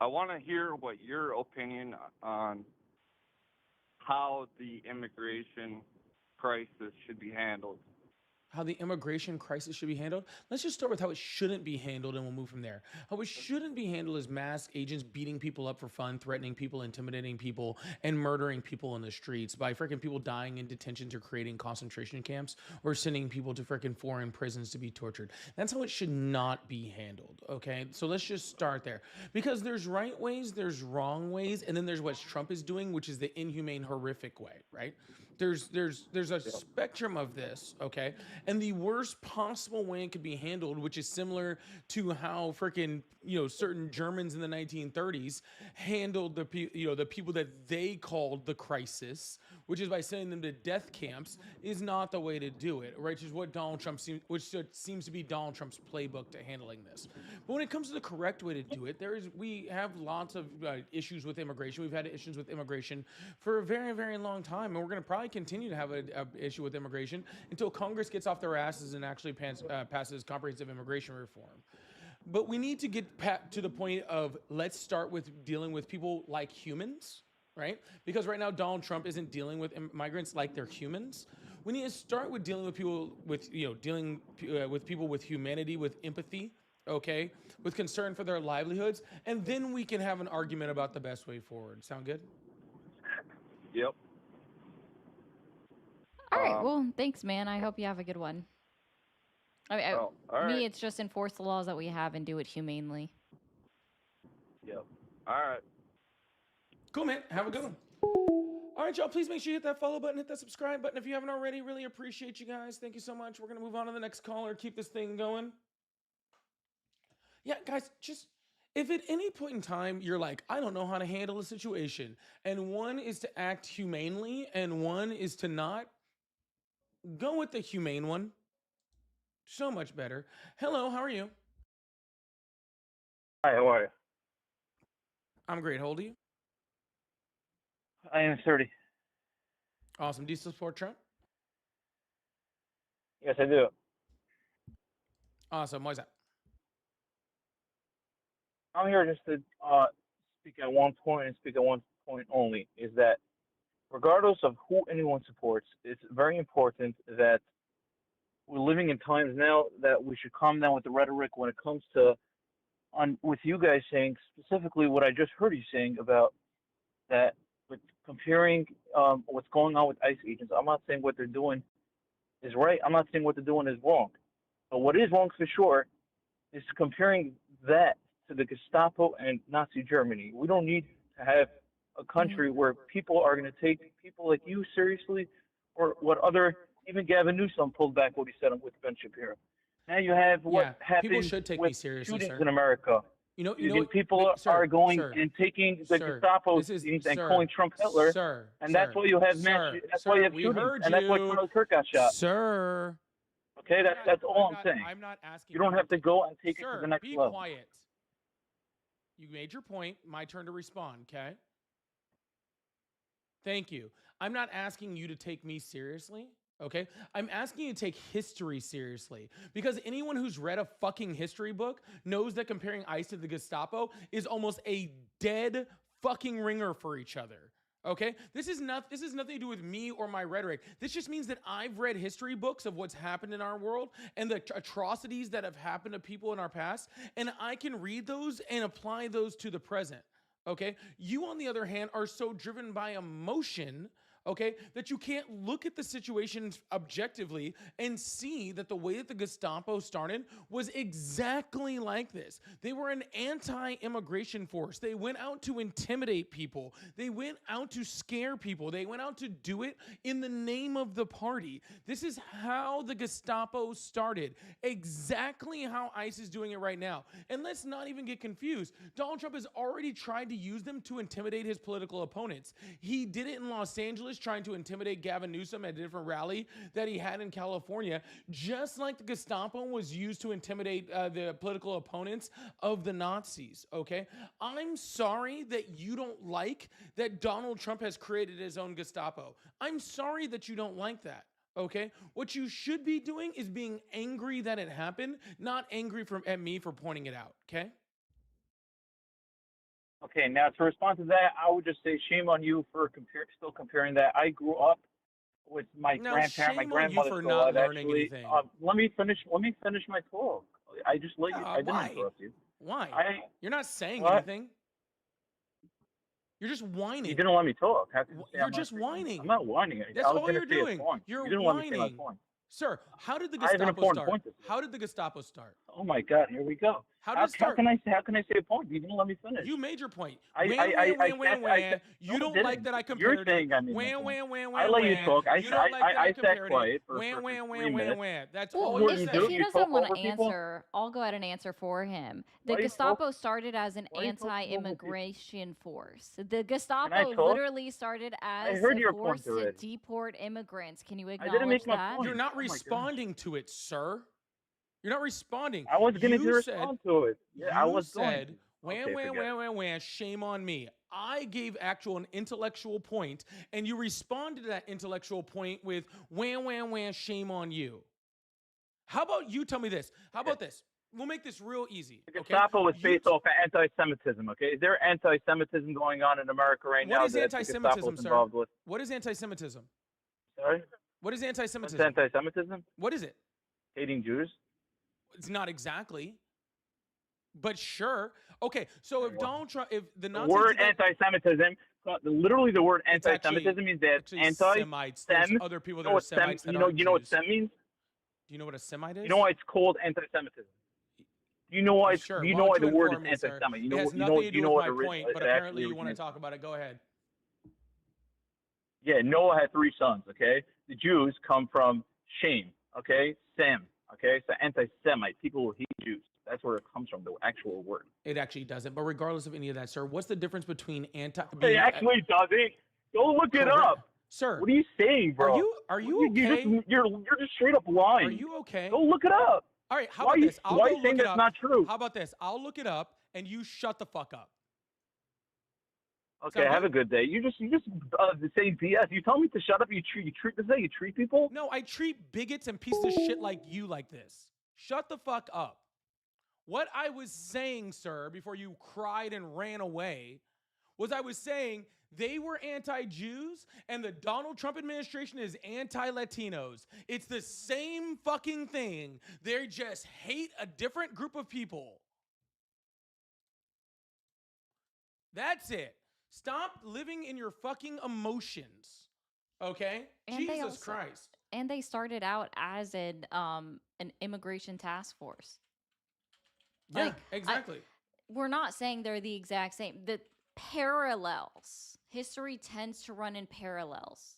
want to hear what your opinion on how the immigration crisis should be handled. How the immigration crisis should be handled. Let's just start with how it shouldn't be handled, and we'll move from there. How it shouldn't be handled is masked agents beating people up for fun, threatening people, intimidating people, and murdering people in the streets by freaking people dying in detentions or creating concentration camps or sending people to freaking foreign prisons to be tortured. That's how it should not be handled, okay? So let's just start there. Because there's right ways, there's wrong ways, and then there's what Trump is doing, which is the inhumane, horrific way, right? There's a spectrum of this, okay? And the worst possible way it could be handled, which is similar to how freaking, certain Germans in the 1930s handled the people that they called the crisis, which is by sending them to death camps, is not the way to do it, right? Which is what seems to be Donald Trump's playbook to handling this. But when it comes to the correct way to do it, we have lots of issues with immigration. We've had issues with immigration for a very, very long time, and we're going to probably continue to have an issue with immigration until Congress gets off their asses and actually passes comprehensive immigration reform. But we need to get to the point of let's start with dealing with people like humans, right? Because right now Donald Trump isn't dealing with migrants like they're humans. We need to start with dealing with people with people with humanity, with empathy, okay, with concern for their livelihoods, and then we can have an argument about the best way forward. Sound good? Yep. All right. Well, thanks, man. I hope you have a good one. I mean, all right. it's just enforce the laws that we have and do it humanely. Yep. All right. Cool, man. Have a good one. All right, y'all. Please make sure you hit that follow button, hit that subscribe button if you haven't already. Really appreciate you guys. Thank you so much. We're going to move on to the next caller. Keep this thing going. Yeah, guys, just if at any point in time you're like, I don't know how to handle a situation, and one is to act humanely and one is to not, go with the humane one. So much better. Hello, how are you? Hi, how are you? I'm great. How old are you? I am 30. Awesome. Do you support Trump? Yes, I do. Awesome. Why is that? I'm here just to speak at one point and speak at one point only, is that regardless of who anyone supports, it's very important that we're living in times now that we should calm down with the rhetoric when it comes to, with you guys saying specifically what I just heard you saying about that, with comparing what's going on with ICE agents. I'm not saying what they're doing is right. I'm not saying what they're doing is wrong. But what is wrong for sure is comparing that to the Gestapo and Nazi Germany. We don't need to have a country where people are going to take people like you seriously, or what even Gavin Newsom pulled back what he said with Ben Shapiro. Now you have what happened people should take with me seriously, shootings sir. in America. People are going and taking the Gestapo and calling Trump Hitler, that's why you have that's why you have shootings, and that's why Charlie Kirk got shot. Sir. Okay, that's all I'm saying. I'm not asking. You don't have to go and take it to the next level. Be quiet. You made your point. My turn to respond, okay? Thank you. I'm not asking you to take me seriously, okay? I'm asking you to take history seriously, because anyone who's read a fucking history book knows that comparing ICE to the Gestapo is almost a dead fucking ringer for each other. Okay, this is nothing to do with me or my rhetoric. This just means that I've read history books of what's happened in our world and the atrocities that have happened to people in our past, and I can read those and apply those to the present. Okay, you on the other hand are so driven by emotion, okay, that you can't look at the situation objectively and see that the way that the Gestapo started was exactly like this. They were an anti-immigration force. They went out to intimidate people. They went out to scare people. They went out to do it in the name of the party. This is how the Gestapo started. Exactly how ICE is doing it right now. And let's not even get confused. Donald Trump has already tried to use them to intimidate his political opponents. He did it in Los Angeles was trying to intimidate Gavin Newsom at a different rally that he had in California, just like the Gestapo was used to intimidate the political opponents of the Nazis, okay? I'm sorry that you don't like that Donald Trump has created his own Gestapo. I'm sorry that you don't like that. Okay, what you should be doing is being angry that it happened, not angry at me for pointing it out. Okay. Okay, now to respond to that, I would just say shame on you for still comparing that. I grew up with my grandparent, my grandmother for not learning anything. Let me finish my talk. I just let you. I didn't interrupt you. Why? You're not saying anything. You're just whining. You didn't let me talk. You're just whining. I'm not whining. That's all you're doing. You're whining. Sir, how did the Gestapo start? How did the Gestapo start? Oh my God, here we go. How did it start? How can I say a point? You didn't let me finish. You made your point. You don't like that I compared it. You're saying I made I let you talk. I sat quiet for 3 minutes. That's all you said. If he doesn't want to answer, I'll go ahead and answer for him. The Gestapo started as an anti-immigration force. The Gestapo literally started as a force to deport immigrants. Can you acknowledge that? You're not responding to it, sir. You're not responding. I was going to respond to it. Yeah, I was said, wham, shame on me. I gave an intellectual point, and you responded to that intellectual point with wham, shame on you. How about you tell me this? How about this? We'll make this real easy. The Gestapo was based off of anti-Semitism, okay? Is there anti-Semitism going on in America right now? What is anti-Semitism, sir? What is anti-Semitism? Sorry? What is anti-Semitism? What's anti-Semitism? What is it? Hating Jews? It's not exactly, but sure. Okay, so if Donald Trump, if the Nazis word anti-Semitism, literally the word anti-Semitism means that Semites. There's other people that are Semites. You know what Sem means? Do you know what a Semite is? You know why it's called anti-Semitism? You know why? Sure. You know why the word is anti-Semitic? It has nothing to do with my point, but apparently you want to talk about it. Go ahead. Yeah, Noah had 3 sons. Okay, the Jews come from Shem. Okay, Sem. Okay, so anti-Semite, people who hate Jews. That's where it comes from, the actual word. It actually doesn't. But regardless of any of that, sir, what's the difference between It actually doesn't. Go look it up, sir. What are you saying, bro? Are you okay? You're just straight up lying. Are you okay? Go look it up. All right. How about this? Why are you saying that's not true? How about this? I'll look it up, and you shut the fuck up. Okay, have a good day. You just say BS. You tell me to shut up. You treat people. No, I treat bigots and pieces of shit like you like this. Shut the fuck up. What I was saying, sir, before you cried and ran away, was I was saying they were anti-Jews and the Donald Trump administration is anti-Latinos. It's the same fucking thing. They just hate a different group of people. That's it. Stop living in your fucking emotions, okay? And Jesus Christ. And they started out as an immigration task force. Yeah, exactly. We're not saying they're the exact same. The parallels. History tends to run in parallels.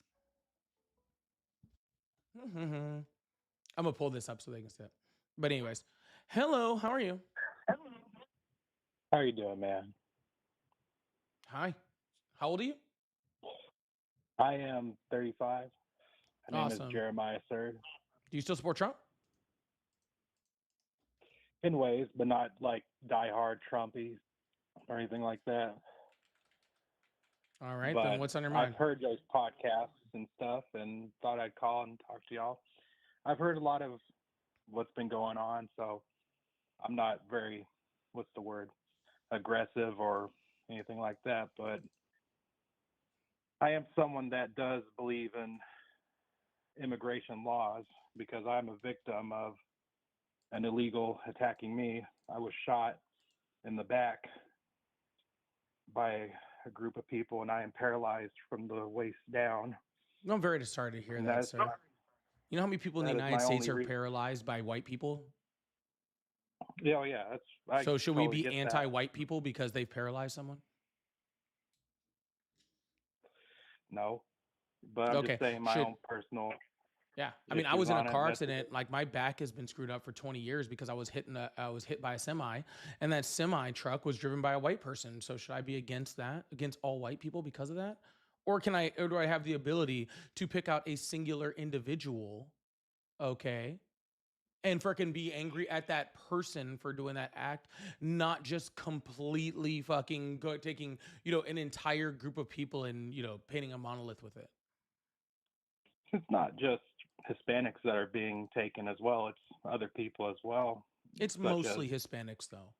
I'm going to pull this up so they can see it. But anyways, hello, how are you? How are you doing, man? Hi. How old are you? I am 35. My name is Awesome. Jeremiah Surd. Do you still support Trump? In ways, but not like diehard Trumpies or anything like that. All right, But then what's on your mind? I've heard those podcasts and stuff and thought I'd call and talk to y'all. I've heard a lot of what's been going on, so I'm not very, what's the word, aggressive or anything like that, but I am someone that does believe in immigration laws because I'm a victim of an illegal attacking me. I was shot in the back by a group of people and I am paralyzed from the waist down. I'm very sorry to hear that, sir. You know how many people in the United States are paralyzed by white people? Yeah, yeah. So should we be anti-white people because they've paralyzed someone? No, but I'm just saying my own personal. Yeah, I mean, I was in a car accident. Like my back has been screwed up for 20 years because I was hit by a semi, and that semi truck was driven by a white person. So should I be against that, against all white people because of that, Or do I have the ability to pick out a singular individual, okay, and freaking be angry at that person for doing that act, not just completely fucking taking, an entire group of people and, painting a monolith with it? It's not just Hispanics that are being taken as well. It's other people as well. It's mostly Hispanics, though.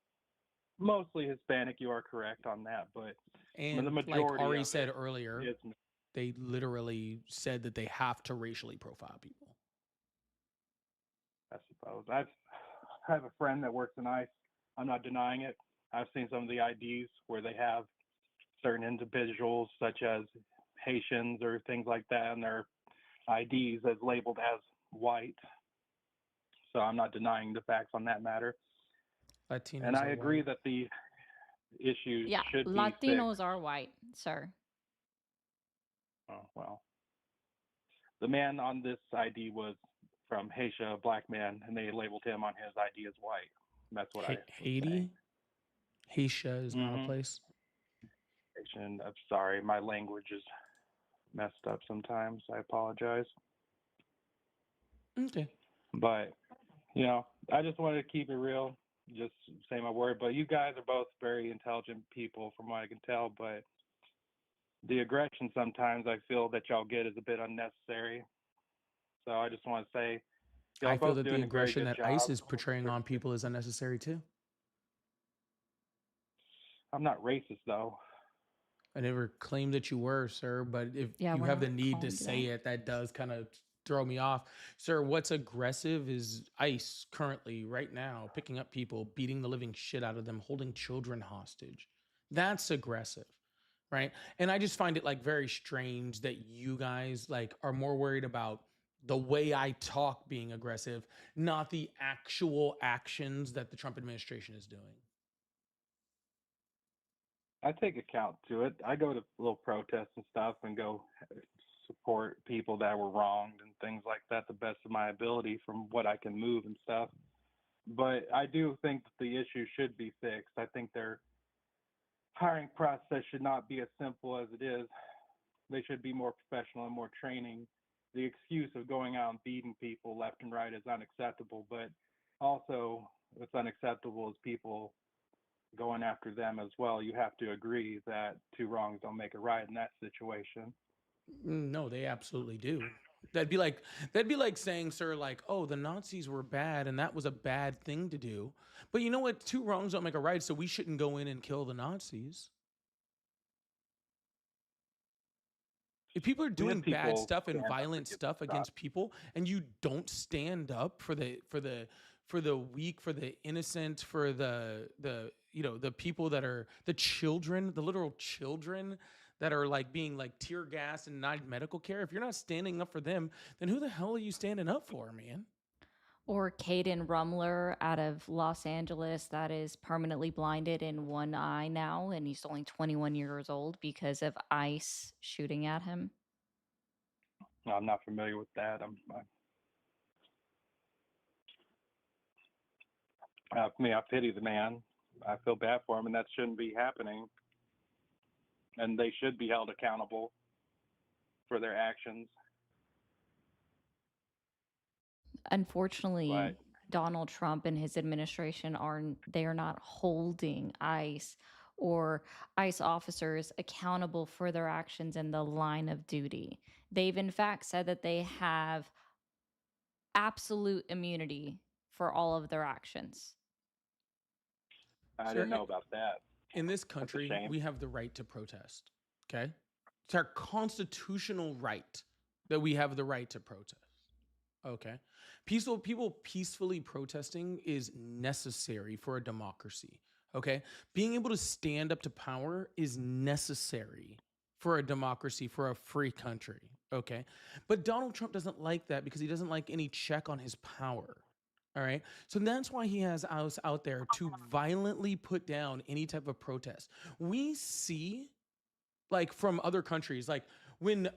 Mostly Hispanic. You are correct on that, but and the majority, like Ari said earlier, they literally said that they have to racially profile people. I suppose. I have a friend that works in ICE. I'm not denying it. I've seen some of the IDs where they have certain individuals, such as Haitians or things like that, and their IDs as labeled as white. So I'm not denying the facts on that matter. Latinos and I agree that the issues should be Latinos fixed. are white, sir. Oh, well. The man on this ID was from Haiti, a black man, and they labeled him on his ID as white. That's what Haiti? Haiti is not a place. Haitian. I'm sorry, my language is messed up sometimes. I apologize. Okay. But, I just wanted to keep it real, just say my word. But you guys are both very intelligent people from what I can tell, but the aggression sometimes I feel that y'all get is a bit unnecessary. So I just want to say, I feel that the aggression that ICE is portraying on people is unnecessary too. I'm not racist, though. I never claimed that you were, sir, but if you have the need to say it, that does kind of throw me off. Sir, what's aggressive is ICE currently, right now, picking up people, beating the living shit out of them, holding children hostage. That's aggressive, right? And I just find it like very strange that you guys like are more worried about the way I talk being aggressive, not the actual actions that the Trump administration is doing. I take account to it. I go to little protests and stuff and go support people that were wronged and things like that the best of my ability from what I can move and stuff. But I do think that the issue should be fixed. I think their hiring process should not be as simple as it is. They should be more professional and more training. The excuse of going out and beating people left and right is unacceptable, but also what's unacceptable is people going after them as well. You have to agree that two wrongs don't make a right in that situation. No, they absolutely do. That'd be like saying, sir, like, oh, the Nazis were bad and that was a bad thing to do. But you know what? Two wrongs don't make a right, so we shouldn't go in and kill the Nazis. If people are doing bad stuff and violent stuff against people, and you don't stand up for the weak, for the innocent, for the people that are the children, the literal children that are like being like tear gas and not medical care, if you're not standing up for them, then who the hell are you standing up for, man? Or Caden Rumler out of Los Angeles that is permanently blinded in one eye now, and he's only 21 years old because of ICE shooting at him. I'm not familiar with that. I pity the man. I feel bad for him, and that shouldn't be happening. And they should be held accountable for their actions. Unfortunately, Donald Trump and his administration are not holding ICE or ICE officers accountable for their actions in the line of duty. They've in fact said that they have absolute immunity for all of their actions. I didn't know about that. In this country, we have the right to protest. Okay? It's our constitutional right that we have the right to protest. Okay? People peacefully protesting is necessary for a democracy. Okay? Being able to stand up to power is necessary for a democracy, for a free country. Okay? But Donald Trump doesn't like that because he doesn't like any check on his power. All right. So that's why he has us out there to violently put down any type of protest. We see, like, from other countries, like, when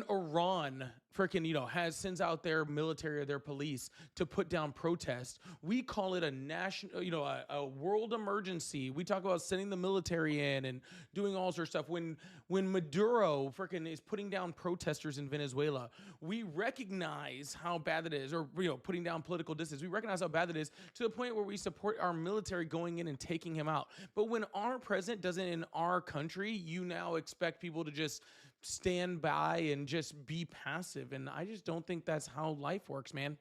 Iran freaking sends out their military or their police to put down protests, we call it a national a world emergency. We talk about sending the military in and doing all sorts of stuff. When Maduro freaking is putting down protesters in Venezuela, we recognize how bad that is, or putting down political distance. We recognize how bad that is to the point where we support our military going in and taking him out. But when our president does it in our country, you now expect people to just stand by and just be passive. And I just don't think that's how life works, man.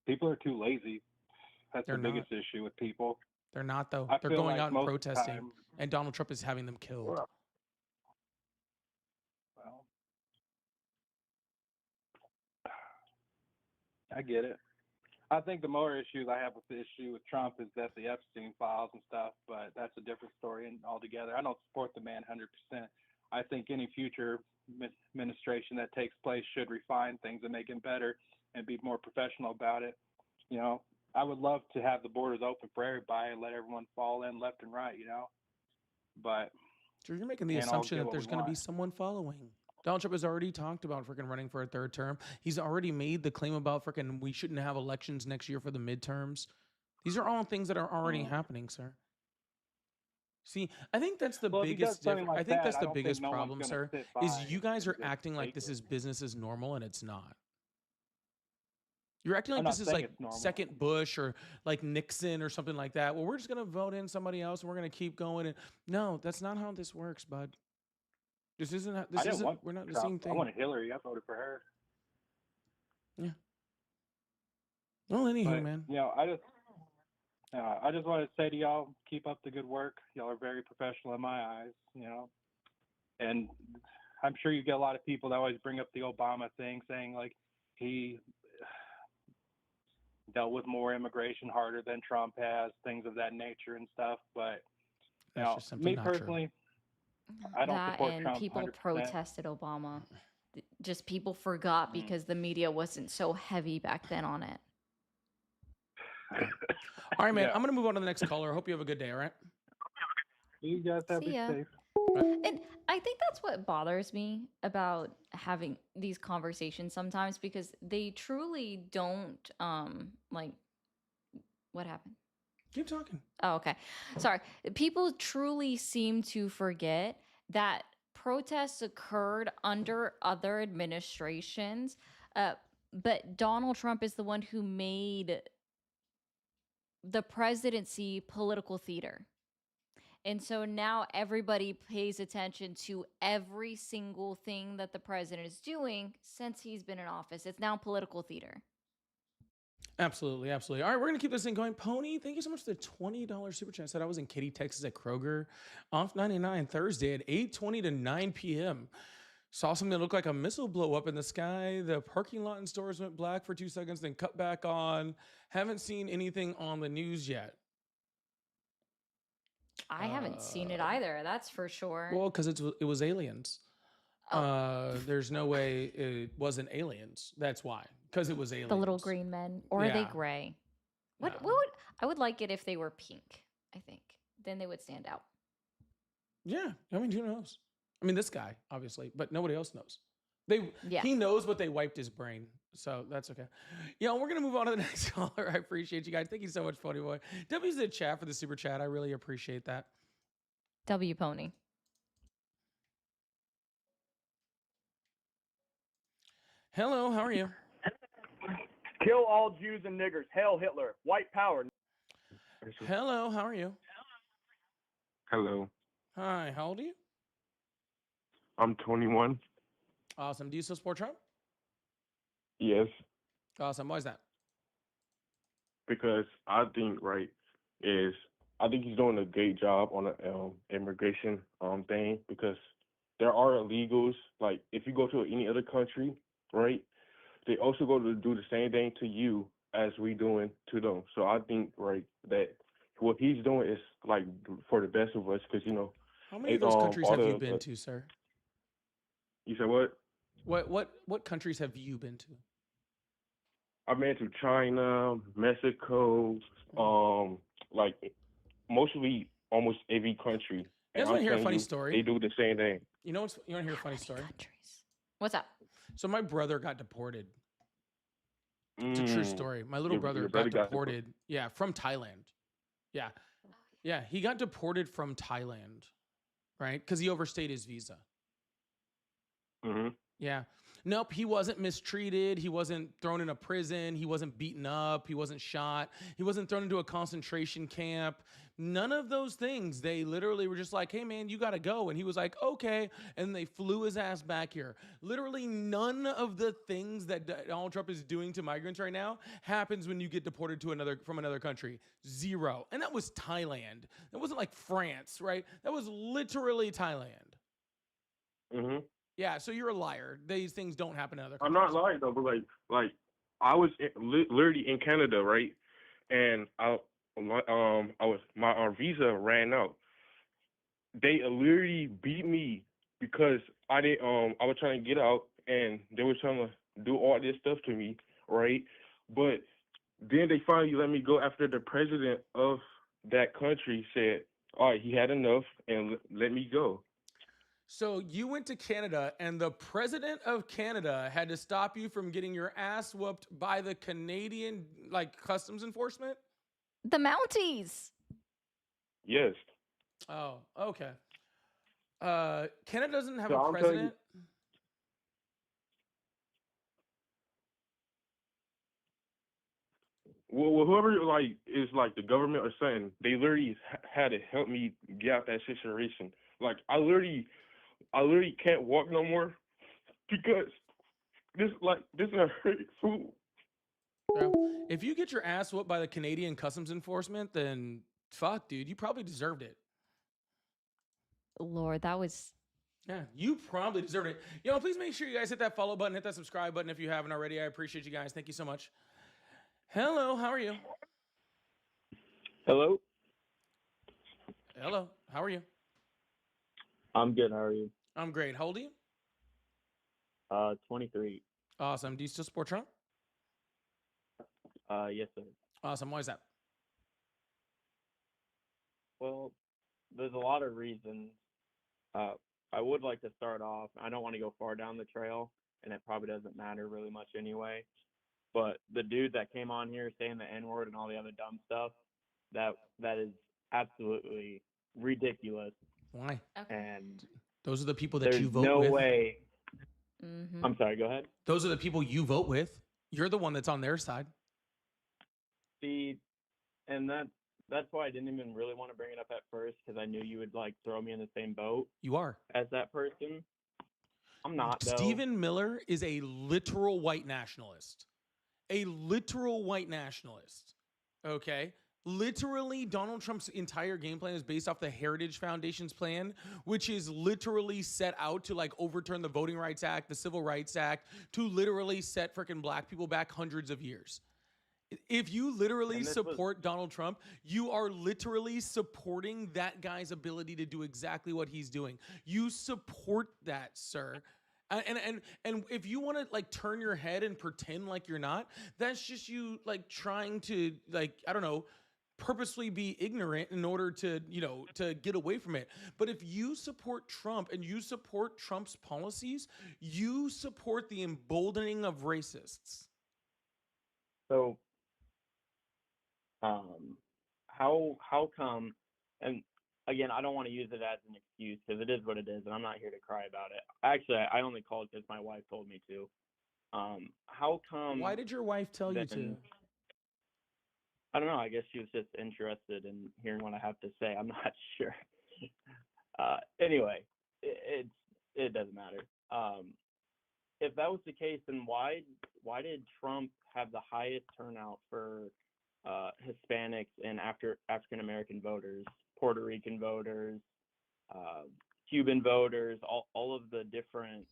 People are too lazy. That's the biggest issue with people. They're not, though. They're going out and protesting, and Donald Trump is having them killed. Well, I get it. I think the more issues I have with the issue with Trump is that the Epstein files and stuff, but that's a different story altogether. I don't support the man 100%. I think any future administration that takes place should refine things and make it better and be more professional about it. I would love to have the borders open for everybody and let everyone fall in left and right, But so you're making the assumption that there's going to be someone following. Donald Trump has already talked about freaking running for a third term. He's already made the claim about freaking we shouldn't have elections next year for the midterms. These are all things that are already happening, sir. See, I think that's the biggest difference. I think that's the biggest problem, sir, is you guys are acting like this is business as normal, and it's not. You're acting like this is like second Bush or like Nixon or something like that. Well, we're just going to vote in somebody else and we're going to keep going. And no, that's not how this works, bud. We're not the same thing. I wanted Hillary. I voted for her. Yeah. Well, anywho, man. I just want to say to y'all, keep up the good work. Y'all are very professional in my eyes, And I'm sure you get a lot of people that always bring up the Obama thing, saying like he dealt with more immigration harder than Trump has, things of that nature and stuff. But me personally, I don't support Trump. People 100%. protested Obama. Just people forgot because the media wasn't so heavy back then on it. All right, man. I'm gonna move on to the next caller. I hope you have a good day. All right. You guys have See ya. safe. And I think that's what bothers me about having these conversations sometimes, because they truly don't like what happened. Keep talking. Oh, okay. Sorry. People truly seem to forget that protests occurred under other administrations, but Donald Trump is the one who made the presidency political theater. And so now everybody pays attention to every single thing that the president is doing since he's been in office. It's now political theater. Absolutely, absolutely. All right, we're going to keep this thing going. Pony, thank you so much for the $20 super chat. I said I was in Katy, Texas at Kroger off 99 Thursday at 8:20 to 9 p.m. Saw something that looked like a missile blow up in the sky. The parking lot in stores went black for 2 seconds, then cut back on. Haven't seen anything on the news yet. I haven't seen it either. That's for sure. Well, because it was aliens. There's no way it wasn't aliens. That's why. Because it was aliens. The little green men. Or are they gray? What would I would like it if they were pink, I think. Then they would stand out. Yeah. I mean, who knows? I mean, this guy, obviously, but nobody else knows. He knows, but they wiped his brain. So that's okay. Yeah, we're going to move on to the next caller. I appreciate you guys. Thank you so much, Pony Boy. W's in the chat for the super chat. I really appreciate that. W Pony. Hello, how are you? Kill all Jews and niggers. Hail Hitler. White power. Hello, how are you? Hello. Hi, how old are you? I'm 21. Awesome. Do you still support Trump? Yes. Awesome. Why is that? Because I think I think he's doing a great job on the immigration thing, because there are illegals. Like if you go to any other country, right, they also go to do the same thing to you as we doing to them. So I think that what he's doing is like for the best of us, because How many of those countries have you been to, sir? You said what? What countries have you been to? I've been to China, Mexico, like mostly almost every country. You guys want to hear a funny story? They do the same thing. You know what's? You want to hear a funny story? What's up? So my brother got deported. It's a true story. My little brother got deported. Yeah, from Thailand. Yeah, yeah, he got deported from Thailand, right? Because he overstayed his visa. Yeah. Nope, he wasn't mistreated. He wasn't thrown in a prison. He wasn't beaten up. He wasn't shot. He wasn't thrown into a concentration camp. None of those things. They literally were just like, hey, man, you got to go. And he was like, okay. And they flew his ass back here. Literally none of the things that Donald Trump is doing to migrants right now happens when you get deported to from another country. Zero. And that was Thailand. That wasn't like France, right? That was literally Thailand. Yeah, so you're a liar. These things don't happen in other countries. I'm not lying though, but like I was literally in Canada, right? And my visa ran out. They literally beat me because I was trying to get out, and they were trying to do all this stuff to me, right? But then they finally let me go after the president of that country said, all right, he had enough and let me go. So you went to Canada, and the president of Canada had to stop you from getting your ass whooped by the Canadian, customs enforcement? The Mounties. Yes. Oh, okay. Canada doesn't have a president. Well, whoever is the government or something, they literally had to help me get out that situation. Like I literally can't walk no more because this is a hurting food. If you get your ass whooped by the Canadian customs enforcement, then fuck, dude, you probably deserved it. Lord, that was... Yeah, you probably deserved it. Please make sure you guys hit that follow button, hit that subscribe button if you haven't already. I appreciate you guys. Thank you so much. Hello, how are you? Hello. Hello, how are you? I'm good. How are you? I'm great. How old are you? 23. Awesome. Do you still support Trump? Yes, sir. Awesome. Why is that? Well, there's a lot of reasons. I would like to start off. I don't want to go far down the trail, and it probably doesn't matter really much anyway. But the dude that came on here saying the N-word and all the other dumb stuff, that is absolutely ridiculous. Why? Okay. And those are the people that you vote with. with. No way. Mm-hmm. I'm sorry, go ahead. Those are the people you vote with. You're the one that's on their side. See, and that's why I didn't even really want to bring it up at first, because I knew you would throw me in the same boat. You are. As that person. I'm not, though. Stephen Miller is a literal white nationalist. A literal white nationalist. Okay? Literally, Donald Trump's entire game plan is based off the Heritage Foundation's plan, which is literally set out to overturn the Voting Rights Act, the Civil Rights Act, to literally set freaking black people back hundreds of years. If you literally support Donald Trump, you are literally supporting that guy's ability to do exactly what he's doing. You support that, sir. And if you want to turn your head and pretend like you're not, that's just you trying to I don't know, purposely be ignorant in order to to get away from it. But if you support Trump and you support Trump's policies, you support the emboldening of racists. So how come, and again, I don't want to use it as an excuse because it is what it is, and I'm not here to cry about it. Actually, I only called because my wife told me to. How come? Why did your wife tell you to? I don't know. I guess she was just interested in hearing what I have to say. I'm not sure. Anyway, it doesn't matter. If that was the case, then why did Trump have the highest turnout for Hispanics and African American voters, Puerto Rican voters, Cuban voters, all of the different.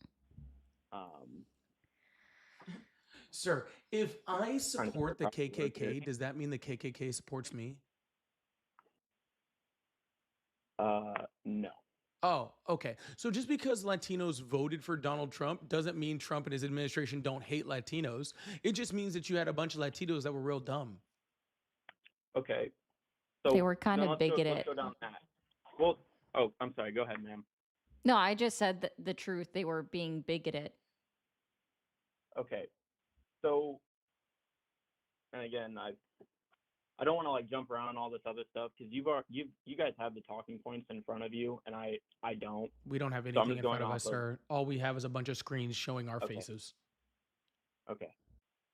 Sir, if I support the KKK, does that mean the KKK supports me? No. Oh, okay. So just because Latinos voted for Donald Trump doesn't mean Trump and his administration don't hate Latinos. It just means that you had a bunch of Latinos that were real dumb. Okay. So they were kind of bigoted. Let's go down that. Well, I'm sorry. Go ahead, ma'am. No, I just said the truth. They were being bigoted. Okay. So, and again, I don't want to like jump around all this other stuff because you guys have the talking points in front of you, and I don't. We don't have So anything in front of us, sir. All we have is a bunch of screens showing our faces. Okay.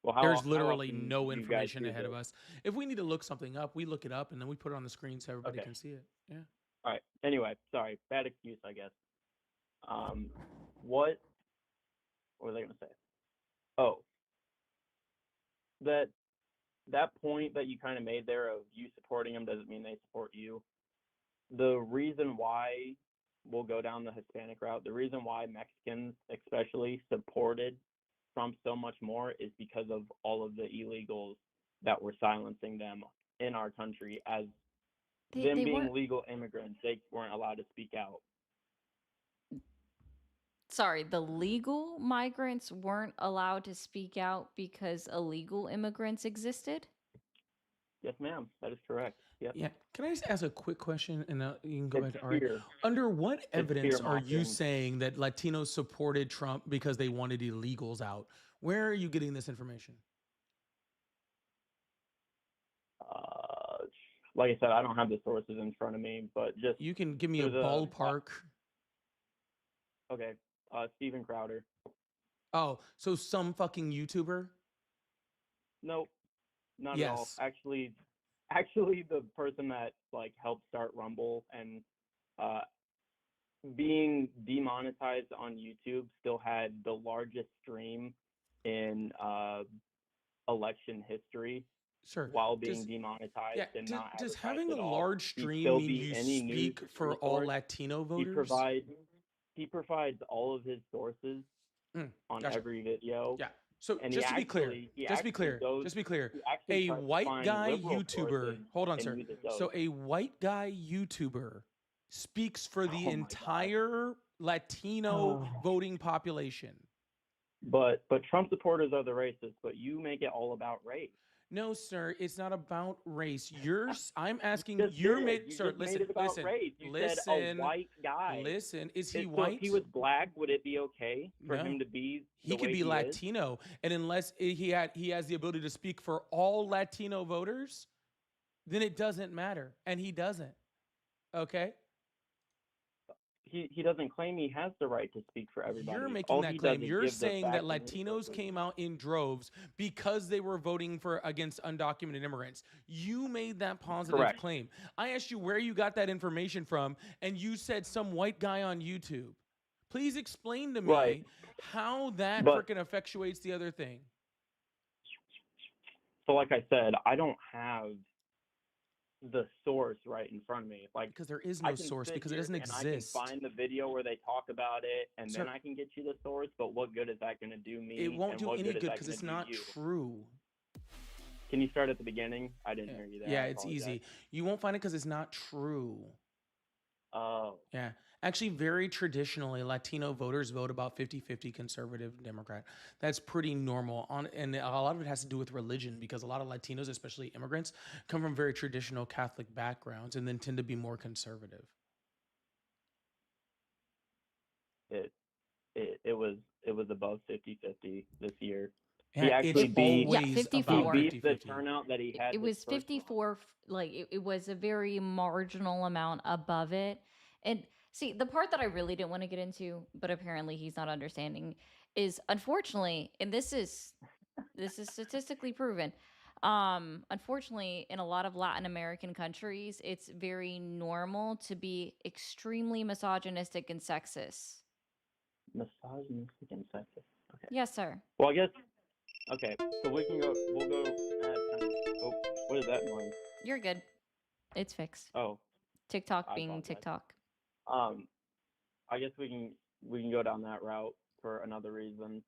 Well, there's literally no information ahead of us. If we need to look something up, we look it up and then we put it on the screen so everybody can see it. Yeah. All right. Anyway, sorry, bad excuse, I guess. What was I gonna say? Oh, that point that you kind of made there of you supporting them doesn't mean they support you. The reason why we'll go down the Hispanic route, the reason why Mexicans especially supported Trump so much more is because of all of the illegals that were silencing them in our country as them being legal immigrants. They weren't allowed to speak out. Sorry, the legal migrants weren't allowed to speak out because illegal immigrants existed? Yes, ma'am. That is correct. Yep. Yeah. Can I just ask a quick question and you can go back to Ari? Under what evidence are you saying that Latinos supported Trump because they wanted illegals out? Where are you getting this information? Like I said, I don't have the sources in front of me, but just you can give me a ballpark. Okay. Steven Crowder. Oh, so some fucking YouTuber? Nope. Not at all. Actually, the person that like helped start Rumble and being demonetized on YouTube still had the largest stream in election history. Sure. While being demonetized and not does having a large stream mean you speak for all Latino voters? He provides all of his sources on every video. Yeah. So just to be clear, a white guy YouTuber, hold on, sir. So a white guy YouTuber speaks for the entire Latino voting population. But Trump supporters are the racists, but you make it all about race. No, sir, it's not about race. I'm asking sir, listen. Said a white guy. Listen, is he white? If he was black, would it be okay for him to be he could be Latino, and unless he has the ability to speak for all Latino voters, then it doesn't matter, and he doesn't. Okay? He doesn't claim he has the right to speak for everybody. You're making that claim. You're saying that Latinos came out in droves because they were voting against undocumented immigrants. You made that positive claim. I asked you where you got that information from, and you said some white guy on YouTube. Please explain to me how that freaking effectuates the other thing. So like I said, I don't have the source right in front of me, like because there is no source because it doesn't exist. I can find the video where they talk about it, and then I can get you the source. But what good is that going to do me? It won't do any good because it's not true. Can you start at the beginning? I didn't hear you there. Yeah, it's easy. You won't find it because it's not true. Oh. Yeah. Actually, very traditionally, Latino voters vote about 50-50 conservative Democrat. That's pretty normal. And a lot of it has to do with religion because a lot of Latinos, especially immigrants, come from very traditional Catholic backgrounds and then tend to be more conservative. It was above 50-50 this year. Yeah, he actually beat 54. He beat the turnout that he had. It was 54. Like it was a very marginal amount above it. And see, the part that I really didn't want to get into, but apparently he's not understanding, is unfortunately, and this is statistically proven. Unfortunately, in a lot of Latin American countries, it's very normal to be extremely misogynistic and sexist. Misogynistic and sexist. Okay. Yes, sir. Well, I guess. Okay, so we'll go what is that noise? You're good. It's fixed. Oh. TikTok being TikTok. I guess we can go down that route for another reason.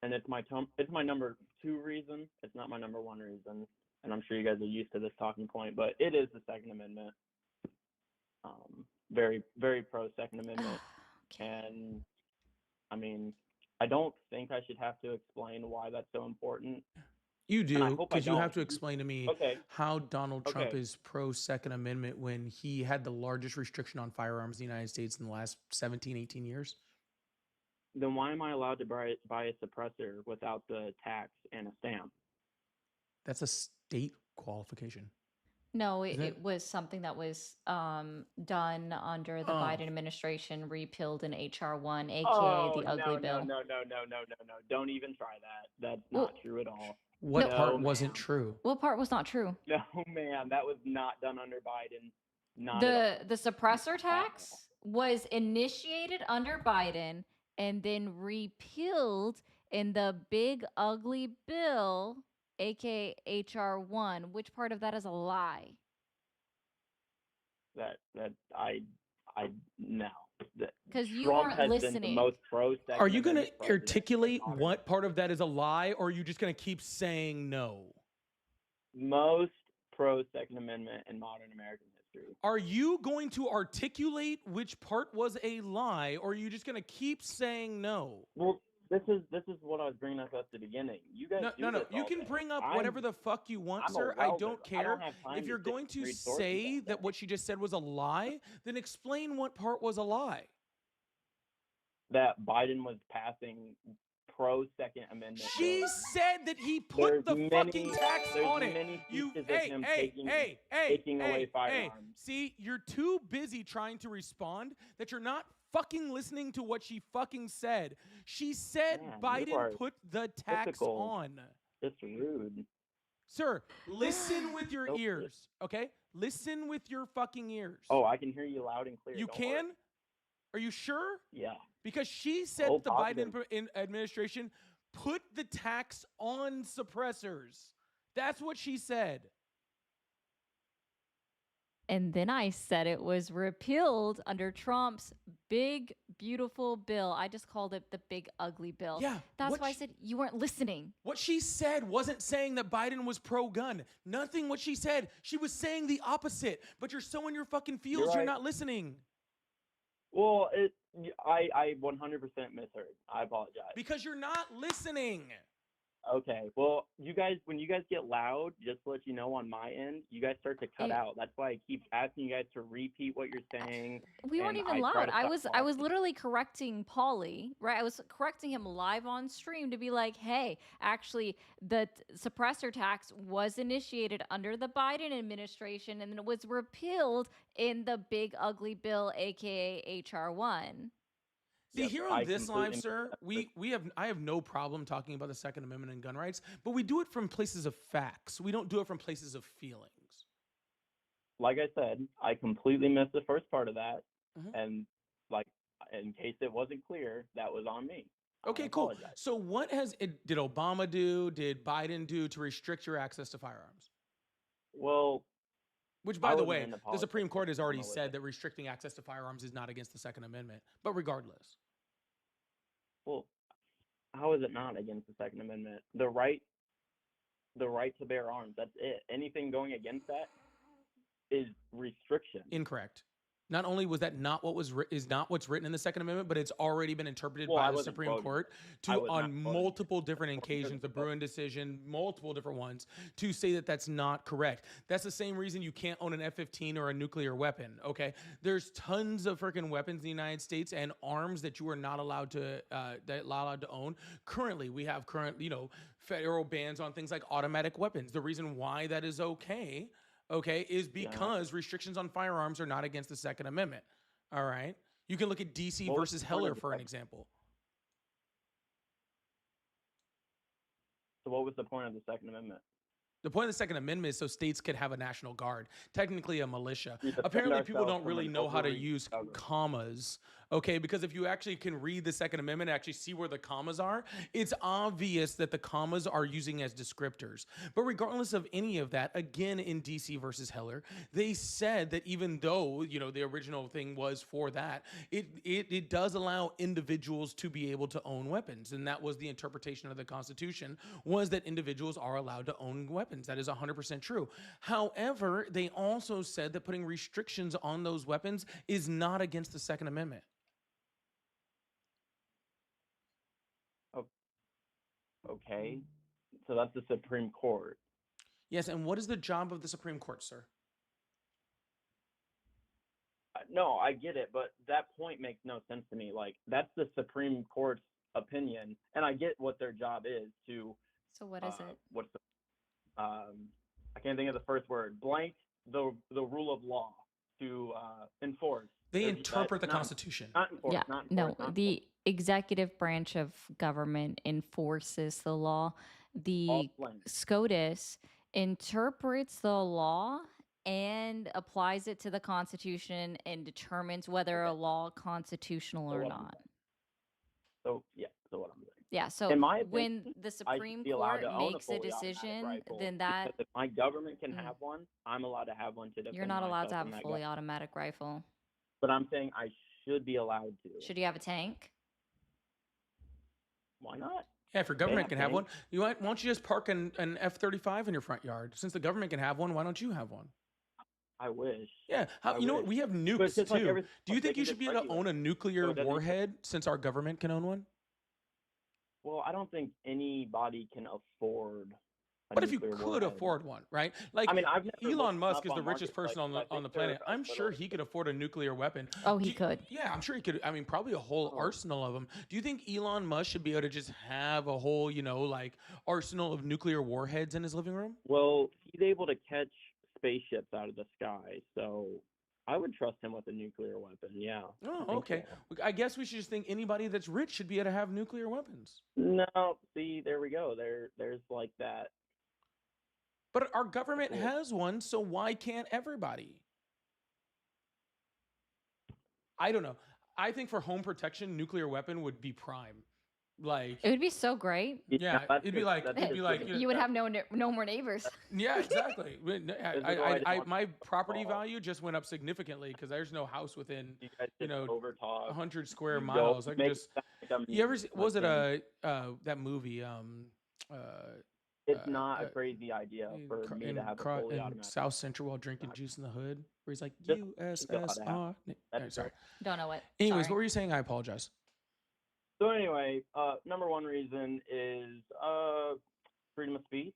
And it's my number 2 reason. It's not my number 1 reason. And I'm sure you guys are used to this talking point, but it is the Second Amendment. Very, very pro Second Amendment. Okay. And I mean, I don't think I should have to explain why that's so important. You and I do, hope I because you don't. have to explain to me Okay. how Donald Trump Okay. is pro Second Amendment when he had the largest restriction on firearms in the United States in the last 17, 18 years. Then why am I allowed to buy a suppressor without the tax and a stamp? That's a state qualification. No, Isn't it? it was something that was done under the Oh, Biden administration, repealed in HR 1, aka Oh, the ugly no, bill. no. Don't even try that. That's Well, not true at all. what no, part No, wasn't ma'am. true? what part was not true? No, ma'am. That was not done under Biden. Not at all. The suppressor tax was initiated under Biden and then repealed in the big ugly bill, aka HR 1. Which part of that is a lie? That no. Because you Trump weren't has been the listening. most pro Second Are you going to Amendment president in articulate modern what part of that is a lie, or are you just going to keep saying no? most pro Second Amendment in modern American history. Are you going to articulate which part was a lie, or are you just going to keep saying no? Well, this is what I was bringing up at the beginning. You guys do No. this You all can day. bring up I'm- whatever the fuck you want, I'm a sir. I welder. don't I care. don't have time If to you're sit going and to read sources say all that day. what she just said was a lie, then explain what part was a lie. That Biden was passing pro Second Amendment. She bills. said that he put the fucking tax there's on it. many You, speeches of him taking away firearms. See, you're too busy trying to respond that you're not fucking listening to what she fucking said. She said Man, you Biden are put the tax typical. on. It's rude. Sir, listen with your So ears, okay? Listen with your fucking ears. Oh, I can hear you loud and clear. You don't can? worry. Are you sure? Yeah. Because she said Oh, the positive. Biden administration put the tax on suppressors. That's what she said. And then I said it was repealed under Trump's big, beautiful bill. I just called it the big, ugly bill. Yeah, That's what why I sh- said you weren't listening. What she said wasn't saying that Biden was pro-gun. Nothing what she said. She was saying the opposite. But you're so in your fucking feels, you're right. not listening. Well, I 100% misheard. I apologize. Because you're not listening. Okay. Well, when you guys get loud, just to let you know on my end, you guys start to cut Hey. out. That's why I keep asking you guys to repeat what you're saying. We weren't and even I try loud. to I stop was talking. literally correcting Paulie, right? I was correcting him live on stream to be like, hey, actually, the suppressor tax was initiated under the Biden administration and then it was repealed in the big ugly bill, aka HR 1. See, Yep, here I on this live, completely sir, misunderstood. I have no problem talking about the Second Amendment and gun rights, but we do it from places of facts. We don't do it from places of feelings. Like I said, I completely missed the first part of that, Mhm. and like in case it wasn't clear, that was on me. I Okay, cool. apologize. So what did Obama do, did Biden do to restrict your access to firearms? Well, Which, I by the wasn't way, into the politics Supreme Court when has already Obama was said in. that restricting access to firearms is not against the Second Amendment. But regardless. Well, how is it not against the Second Amendment? The right to bear arms. That's it. Anything going against that is restriction. Incorrect. Not only was that not what is not what's written in the Second Amendment, but it's already been interpreted Well, I by the wasn't Supreme quoting Court I to was not on quoting multiple different occasions, the Bruin decision, multiple different ones, to say that that's not correct. That's the same reason you can't own an F-15 or a nuclear weapon. Okay, there's tons of freaking weapons in the United States and arms that you are not allowed to own. Currently, we have federal bans on things like automatic weapons. The reason why that is okay, is because restrictions on firearms are not against the Second Amendment. All right. You can look at DC What was versus the point Heller of the for an Second- example. So what was the point of the Second Amendment? The point of the Second Amendment is so states could have a national guard, technically a militia. We defend Apparently, people ourselves don't from really an know how to overreach use government. commas, because if you actually can read the Second Amendment and actually see where the commas are, it's obvious that the commas are using as descriptors. But regardless of any of that, again, in DC versus Heller, they said that even though, the original thing was for that, it does allow individuals to be able to own weapons. And that was the interpretation of the Constitution, was that individuals are allowed to own weapons. That is 100% true. However, they also said that putting restrictions on those weapons is not against the Second Amendment. Okay. So that's the Supreme Court. Yes, and what is the job of the Supreme Court, sir? No, I get it, but that point makes no sense to me. Like, that's the Supreme Court's opinion, and I get what their job is to. So what is it? What's the? I can't think of the first word. Blank the rule of law to enforce. They interpret the Constitution. Not enforce. Yeah, Not no, enforce, not the executive branch of government enforces the law. The SCOTUS interprets the law and applies it to the Constitution and determines whether a law constitutional or not. So yeah, so what I'm saying. Yeah, so In my when opinion, the I Supreme should be allowed Court to own makes a fully automatic decision, rifle, then that because if my government can Mm. have one, I'm allowed to have one to defend you're not allowed to myself have from a that fully government. automatic rifle. But I'm saying I should be allowed to. Should you have a tank? Why not? Yeah, if your government have can have one, tanks. why don't you just park an F-35 in your front yard? Since the government can have one, why don't you have one? I wish. Yeah, I you know what? wish. We have But nukes it's just like too. everything Do you else, they think can you should just be able to regulate own a it. nuclear So it doesn't- warhead since our government can own one? Well, I don't think anybody can afford a What if you nuclear could warhead. afford one, right? Like I mean, I've never Elon looked Musk up is the on richest person marketplace, on but I the think they're planet. I'm a sure little. he could afford a nuclear weapon. Oh, Do he you- could. Yeah, I'm sure he could. I mean, probably a whole Oh. arsenal of them. Do you think Elon Musk should be able to just have a whole, like arsenal of nuclear warheads in his living room? Well, he's able to catch spaceships out of the sky, so I would trust him with a nuclear weapon. Yeah. I Oh, think okay. so. I guess we should just think anybody that's rich should be able to have nuclear weapons. No, see, there we go. There's like that. But our government Cool. has one, so why can't everybody? I don't know. I think for home protection, nuclear weapon would be prime. Like, It would be so great. yeah, that's it'd be just- like, that's it'd be just like, ridiculous. You would have no more neighbors. yeah, exactly. My property Oh. value just went up significantly because there's no house within, You guys just over talk. 100 square You miles. don't I can make just. it sound like You ever? I'm What was it fucking- that movie? It's not a crazy idea for me to have a fully in automatic. South Central while drinking juice in the hood, where he's like Just USSR. That's Sorry. Don't know it. Anyways, Sorry. what were you saying? I apologize. So anyway, number one reason is freedom of speech.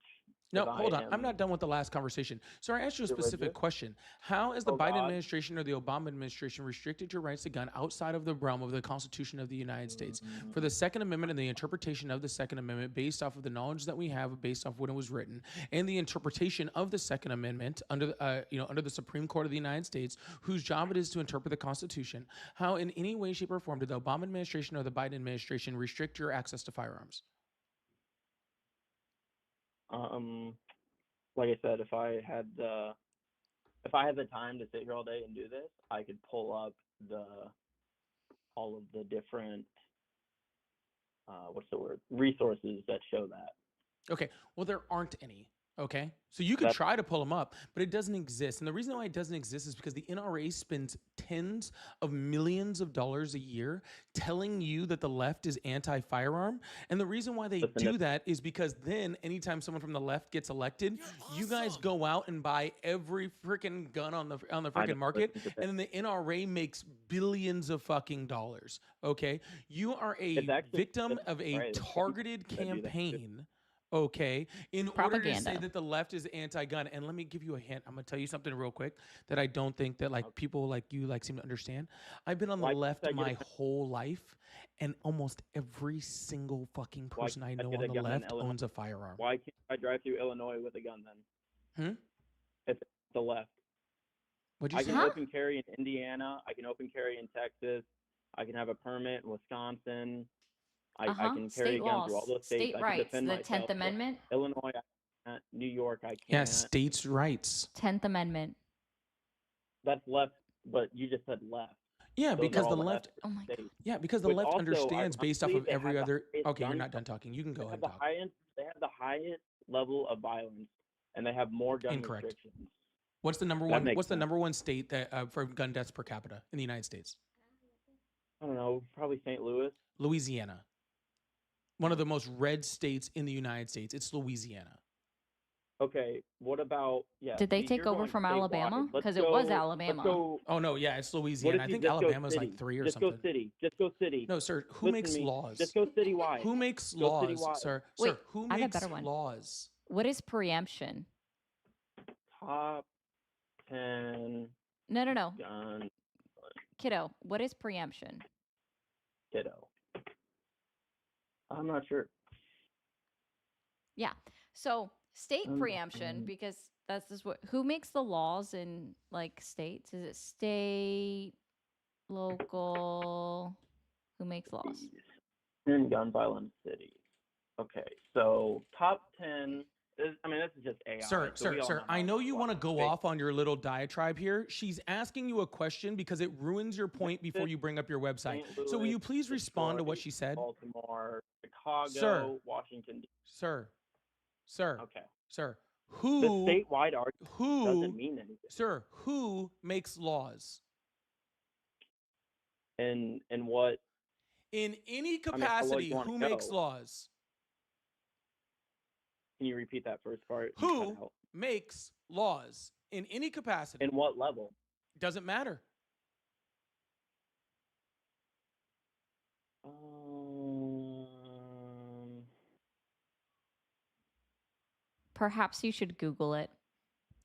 No, 'cause hold I on. I'm am not done with the last conversation. So I asked you a specific religious. question. How has the Oh, Biden God. administration or the Obama administration restricted your rights to gun outside of the realm of the Constitution of the United States? For the Second Amendment and the interpretation of the Second Amendment based off of the knowledge that we have based off when it was written, and the interpretation of the Second Amendment under the Supreme Court of the United States, whose job it is to interpret the Constitution, how in any way, shape, or form did the Obama administration or the Biden administration restrict your access to firearms? Like I said, if I had the time to sit here all day and do this, I could pull up all of the different resources that show that. Okay. Well, there aren't any. Okay. So you could That's- try to pull them up, but it doesn't exist. And the reason why it doesn't exist is because the NRA spends tens of millions of dollars a year telling you that the left is anti-firearm. And the reason why they do that is because then anytime someone from the left gets elected, you guys go out and buy every freaking gun on the freaking don't market. listen to that. And then the NRA makes billions of fucking dollars. Okay. You are a It's actually victim just of a right. targeted That do that too. campaign. Okay, in order to say Propaganda. that the left is anti-gun, and let me give you a hint. I'm gonna tell you something real quick that I don't think that people like you seem to understand. I've been on the Why can't left I get a my gun? whole life, and almost every single fucking Why person I can't I know get on a the gun in left Illinois? owns a firearm. Why can't I drive through Illinois with a gun then? Hmm? It's the left. What'd I you say? can open carry in Indiana. I can open carry in Texas. I can have a permit in Wisconsin. I can carry State a gun laws, through all those states. state I can rights, defend the myself. 10th Amendment. Illinois, I can't. New York, I can't. Yeah, states' rights. 10th Amendment. That's left, but you just said left. Yeah, Those are because all the left. Oh my God. states. Yeah, because the Which left also, understands based off of ironically, they every have the other. highest Okay, you're gun not done talking. You can go They ahead have and the talk. highest. They have the highest level of violence, and they have more gun Incorrect. restrictions. What's the number That one? makes What's the sense. number one state that for gun deaths per capita in the United States? I don't know. Probably St. Louis. Louisiana. One of the most red states in the United States. It's Louisiana. Okay, what about yeah? Did they See, take you're over going from statewide. Alabama? Let's Because it was go. Let's Alabama. go. Oh no, yeah, it's What Louisiana. if I you think just go Alabama's like city? 3 or Just go something. city. Just go city. No, sir. Who Listen makes to me. laws? Just go citywide. Who makes Go laws, citywide. sir? Wait, Sir, who I have a makes better one. laws? What is preemption? Top 10 No. gun Kiddo, what is preemption? kiddo. I'm not sure. Yeah. So state preemption, because that's just what who makes the laws in like states? Is it state, local? Who makes laws? In gun violence cities. Okay, so top 10. I mean, this is just AI. Sir, I know you want to go off on your little diatribe here. She's asking you a question because it ruins your point before you bring up your website. So will you please respond to what she said? Baltimore, Chicago, Sir. Washington, D.C. Sir. Okay. Sir. The statewide argument doesn't mean anything. Sir, who makes laws? And what? In any capacity, who makes laws? Can you repeat that first part? Who makes laws in any capacity? In what level? Doesn't matter. Perhaps you should Google it.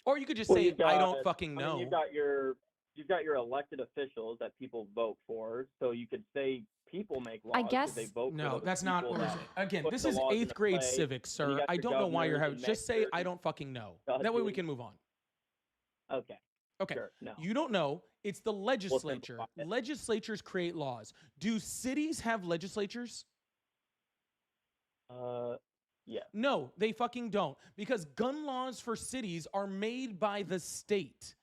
Or you could just say, I don't fucking know. I mean, you've got your elected officials that people vote for, so you could say people make laws. I guess they vote no, for that's not. Again, this is 8th grade civics, sir. I don't know why you're having. Just say I don't fucking know. That way we can move on. Okay. Okay. Sure, no. You don't know. It's the legislature. Legislatures create laws. Do cities have legislatures? Yeah. No, they fucking don't. Because gun laws for cities are made by the state.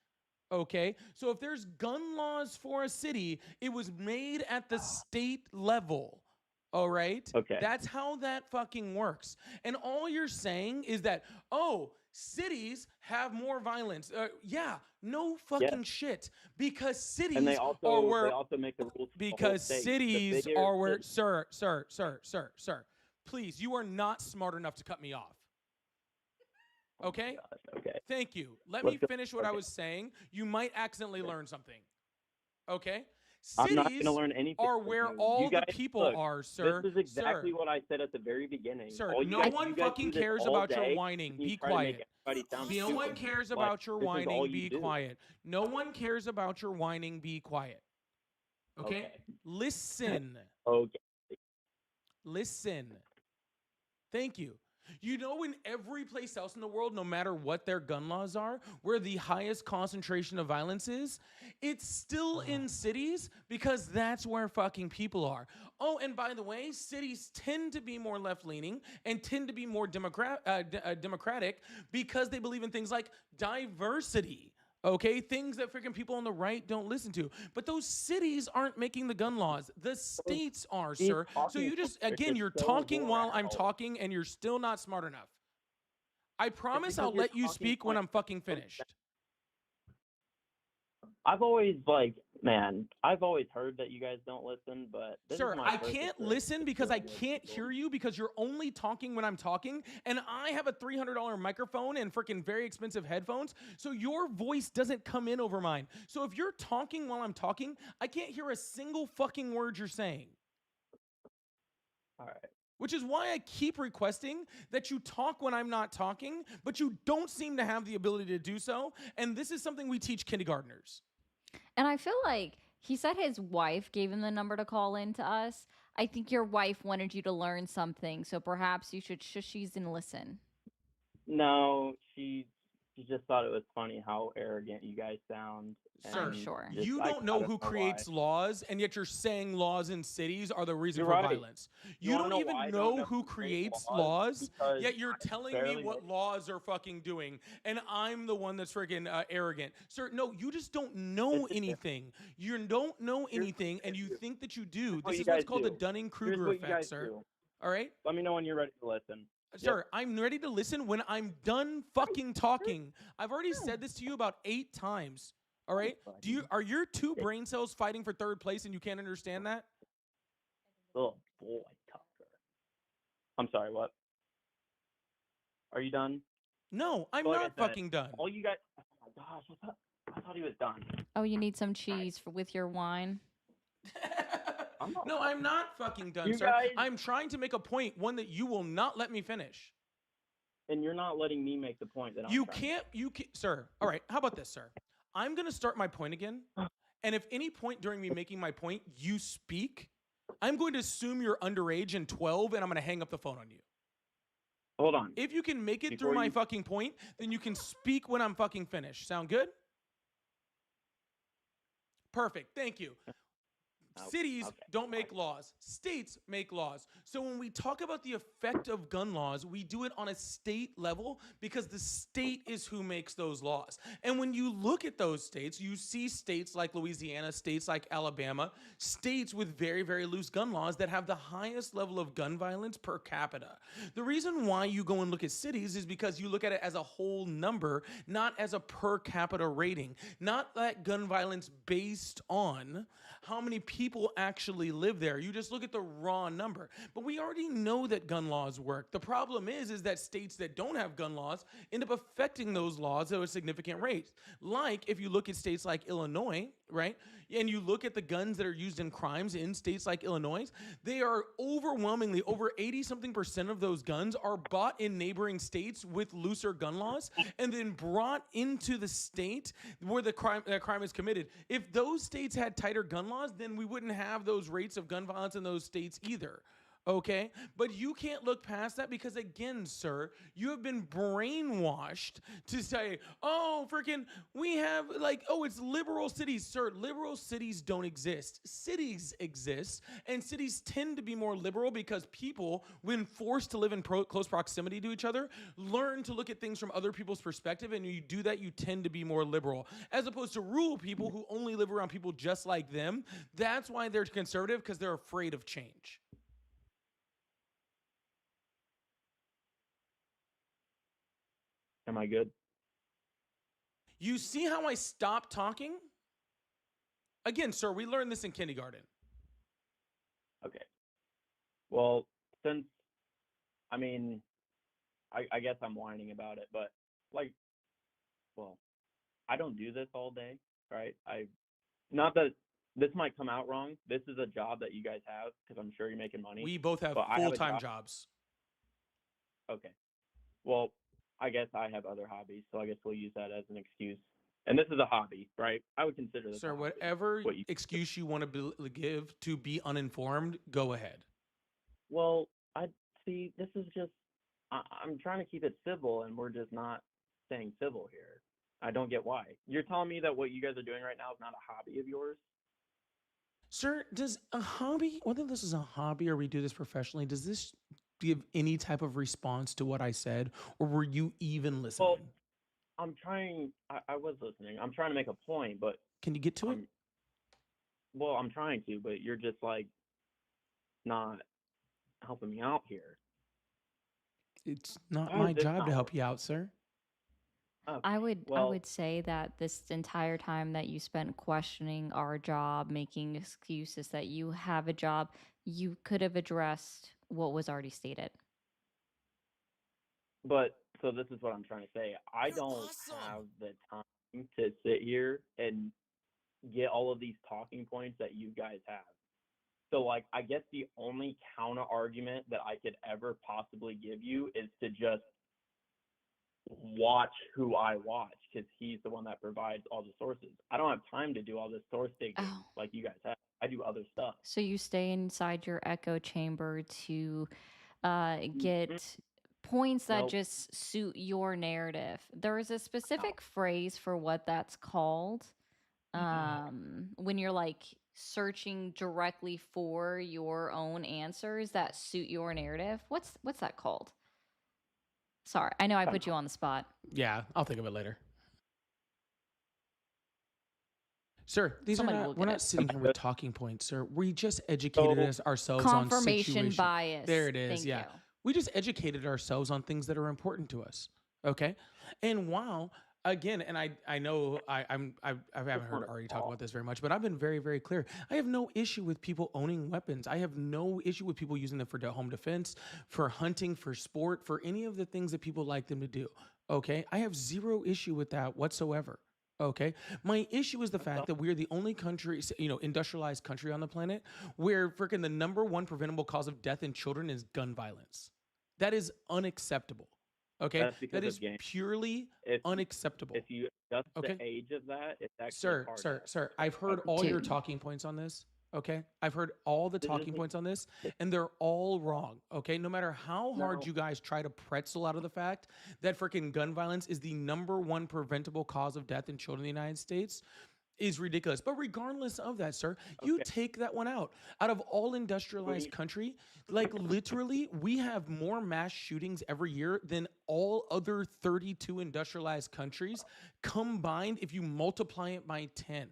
Okay? So if there's gun laws for a city, it was made at the state level. All right? Okay. That's how that fucking works. And all you're saying is that, oh, cities have more violence. Yeah, no fucking shit. Because cities and they also, are where... They also make the rules because cities are where... Sir. Please, you are not smart enough to cut me off. Okay? Oh gosh, okay. Thank you. Let me finish what I was saying. You might accidentally learn something. Okay? Cities I'm not going to learn anything. Are where all the people are, sir. This is exactly what I said at the very beginning. Sir, no one fucking cares about your whining. Be quiet. No one cares about your whining. Be quiet. No one cares about your whining. Be quiet. Okay? Listen. Okay. Listen. Thank you. You know, in every place else in the world, no matter what their gun laws are, where the highest concentration of violence is, it's still in cities because that's where fucking people are. Oh, and by the way, cities tend to be more left-leaning and tend to be more democratic because they believe in things like diversity. Okay, things that freaking people on the right don't listen to. But those cities aren't making the gun laws. The states are, sir. So you just, again, you're talking while I'm talking and you're still not smart enough. I promise I'll let you speak when I'm fucking finished. I've always heard that you guys don't listen, but sir, I can't listen because I can't hear you because you're only talking when I'm talking, and I have a $300 microphone and freaking very expensive headphones, so your voice doesn't come in over mine. So if you're talking while I'm talking, I can't hear a single fucking word you're saying. All right. Which is why I keep requesting that you talk when I'm not talking, but you don't seem to have the ability to do so, and this is something we teach kindergartners. And I feel like he said his wife gave him the number to call in to us. I think your wife wanted you to learn something, so perhaps you should shushies and listen. No, she just thought it was funny how arrogant you guys sound. Sir, sure. You don't know who creates laws, and yet you're saying laws in cities are the reason for violence. You don't even know who creates laws, yet you're telling me what laws are fucking doing, and I'm the one that's freaking arrogant. Sir, no, you just don't know anything. You don't know anything, and you think that you do. This is what's called the Dunning-Kruger effect, sir. All right? Let me know when you're ready to listen. Sir, I'm ready to listen when I'm done fucking talking. I've already said this to you about 8 times. All right? Are your 2 brain cells fighting for 3rd place and you can't understand that? Oh boy, Tucker. I'm sorry, what? Are you done? No, I'm Like I not said, fucking done. all you guys. Oh my gosh, I thought he was done. Oh, you need some cheese with your wine? No, I'm not fucking done, You sir. guys- I'm trying to make a point, one that you will not let me finish. And you're not letting me make the point that You can't, sir. All right, how about this, sir? I'm going to start my point again. And if any point during me making my point, you speak, I'm going to assume you're underage and 12, and I'm going to hang up the phone on you. Hold on. If you can make it Before through my you- fucking point, then you can speak when I'm fucking finished. Sound good? Perfect. Thank you. Cities don't make laws. States make laws. So when we talk about the effect of gun laws, we do it on a state level because the state is who makes those laws. And when you look at those states, you see states like Louisiana, states like Alabama, states with very, very loose gun laws that have the highest level of gun violence per capita. The reason why you go and look at cities is because you look at it as a whole number, not as a per capita rating, not that gun violence based on how many people actually live there. You just look at the raw number. But we already know that gun laws work. The problem is that states that don't have gun laws end up affecting those laws at a significant rate. Like if you look at states like Illinois, right? And you look at the guns that are used in crimes in states like Illinois, they are overwhelmingly, over 80-something% of those guns are bought in neighboring states with looser gun laws and then brought into the state where the crime is committed. If those states had tighter gun laws, then we wouldn't have those rates of gun violence in those states either. Okay? But you can't look past that because, again, sir, you have been brainwashed to say, oh, freaking, we have, like, oh, it's liberal cities. Sir, liberal cities don't exist. Cities exist, and cities tend to be more liberal because people, when forced to live in close proximity to each other, learn to look at things from other people's perspective, and when you do that, you tend to be more liberal. As opposed to rural people who only live around people just like them, that's why they're conservative, because they're afraid of change. Am I good? You see how I stopped talking? Again, sir, we learned this in kindergarten. Okay. Well, since, I mean, I guess I'm whining about it, but like, well, I don't do this all day, right? Not that this might come out wrong. This is a job that you guys have because I'm sure you're making money. We both have but I have a full-time job. jobs. Okay. Well, I guess I have other hobbies, so I guess we'll use that as an excuse. And this is a hobby, right? I would consider this. Sir, a hobby. whatever excuse you want to give to be uninformed, go ahead. Well, I see. This is just. I'm trying to keep it civil, and we're just not staying civil here. I don't get why. You're telling me that what you guys are doing right now is not a hobby of yours? Sir, does a hobby, whether this is a hobby or we do this professionally, does this give any type of response to what I said, or were you even listening? Well, I'm trying. I was listening. I'm trying to make a point, but can you get to it? Well, I'm trying to, but you're just like not helping me out here. It's not my job to help you out, sir. Okay. I would say that this entire time that you spent questioning our job, making excuses that you have a job, you could have addressed what was already stated. But so this is what I'm trying to say. I don't have the time to sit here and get all of these talking points that you guys have. So like, I guess the only counter argument that I could ever possibly give you is to just watch who I watch, because he's the one that provides all the sources. I don't have time to do all this source digging like you guys have. I do other stuff. So you stay inside your echo chamber to get points that Nope. just suit your narrative. There is a specific phrase for what that's called. When you're like searching directly for your own answers that suit your narrative. What's that called? Sorry, I know I put you on the spot. Yeah, I'll think of it later. Sir, we're not sitting here with talking points, sir. We just educated ourselves on Confirmation bias. There it is. Thank yeah. you. We just educated ourselves on things that are important to us. Okay. And while again, and I know I haven't heard Ari talk about this very much, but I've been very, very clear. I have no issue with people owning weapons. I have no issue with people using them for home defense, for hunting, for sport, for any of the things that people like them to do. Okay, I have zero issue with that whatsoever. Okay, my issue is the fact that we're the only country, industrialized country on the planet where freaking the number one preventable cause of death in children is gun violence. That is unacceptable. Okay, that is purely unacceptable. If you adjust okay, the age of that, it's actually sir, I've heard all your talking points on this. Okay, I've heard all the talking points on this, and they're all wrong. Okay, no matter how hard you guys try to pretzel out of the fact that freaking gun violence is the number one preventable cause of death in children in the United States is ridiculous. But regardless of that, sir, you take that one out. Out of all industrialized country, like literally, we have more mass shootings every year than all other 32 industrialized countries combined if you multiply it by 10.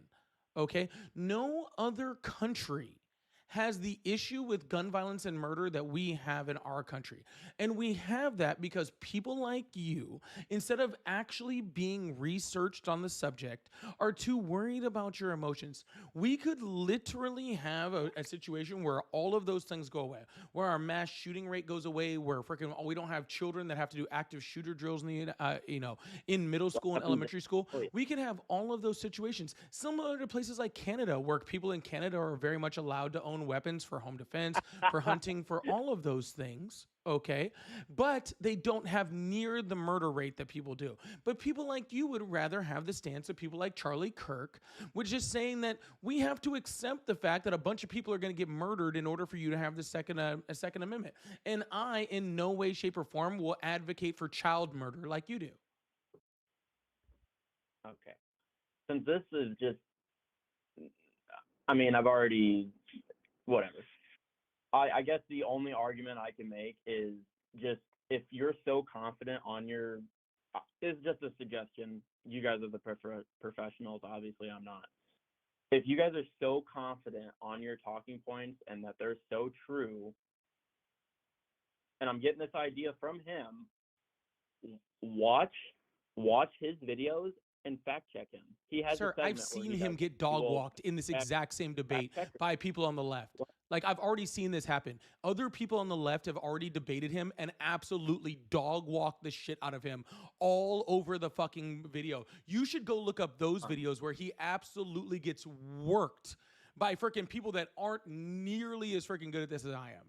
Okay, no other country has the issue with gun violence and murder that we have in our country. And we have that because people like you, instead of actually being researched on the subject, are too worried about your emotions. We could literally have a situation where all of those things go away, where our mass shooting rate goes away, where freaking we don't have children that have to do active shooter drills in the, in middle school and elementary school. We can have all of those situations, similar to places like Canada, where people in Canada are very much allowed to own weapons for home defense, for hunting, for all of those things. Okay, but they don't have near the murder rate that people do. But people like you would rather have the stance of people like Charlie Kirk, which is saying that we have to accept the fact that a bunch of people are going to get murdered in order for you to have the Second Amendment. And I, in no way, shape, or form, will advocate for child murder like you do. Okay. Since this is just, I mean, I've already, whatever. I guess the only argument I can make is just if you're so confident on your, it's just a suggestion. You guys are the professionals. Obviously, I'm not. If you guys are so confident on your talking points and that they're so true, and I'm getting this idea from him, watch his videos and fact check him. He has. Sir, I've seen him get dog walked in this exact same debate by people on the left. Like, I've already seen this happen. Other people on the left have already debated him and absolutely dog walked the shit out of him all over the fucking video. You should go look up those videos where he absolutely gets worked by freaking people that aren't nearly as freaking good at this as I am.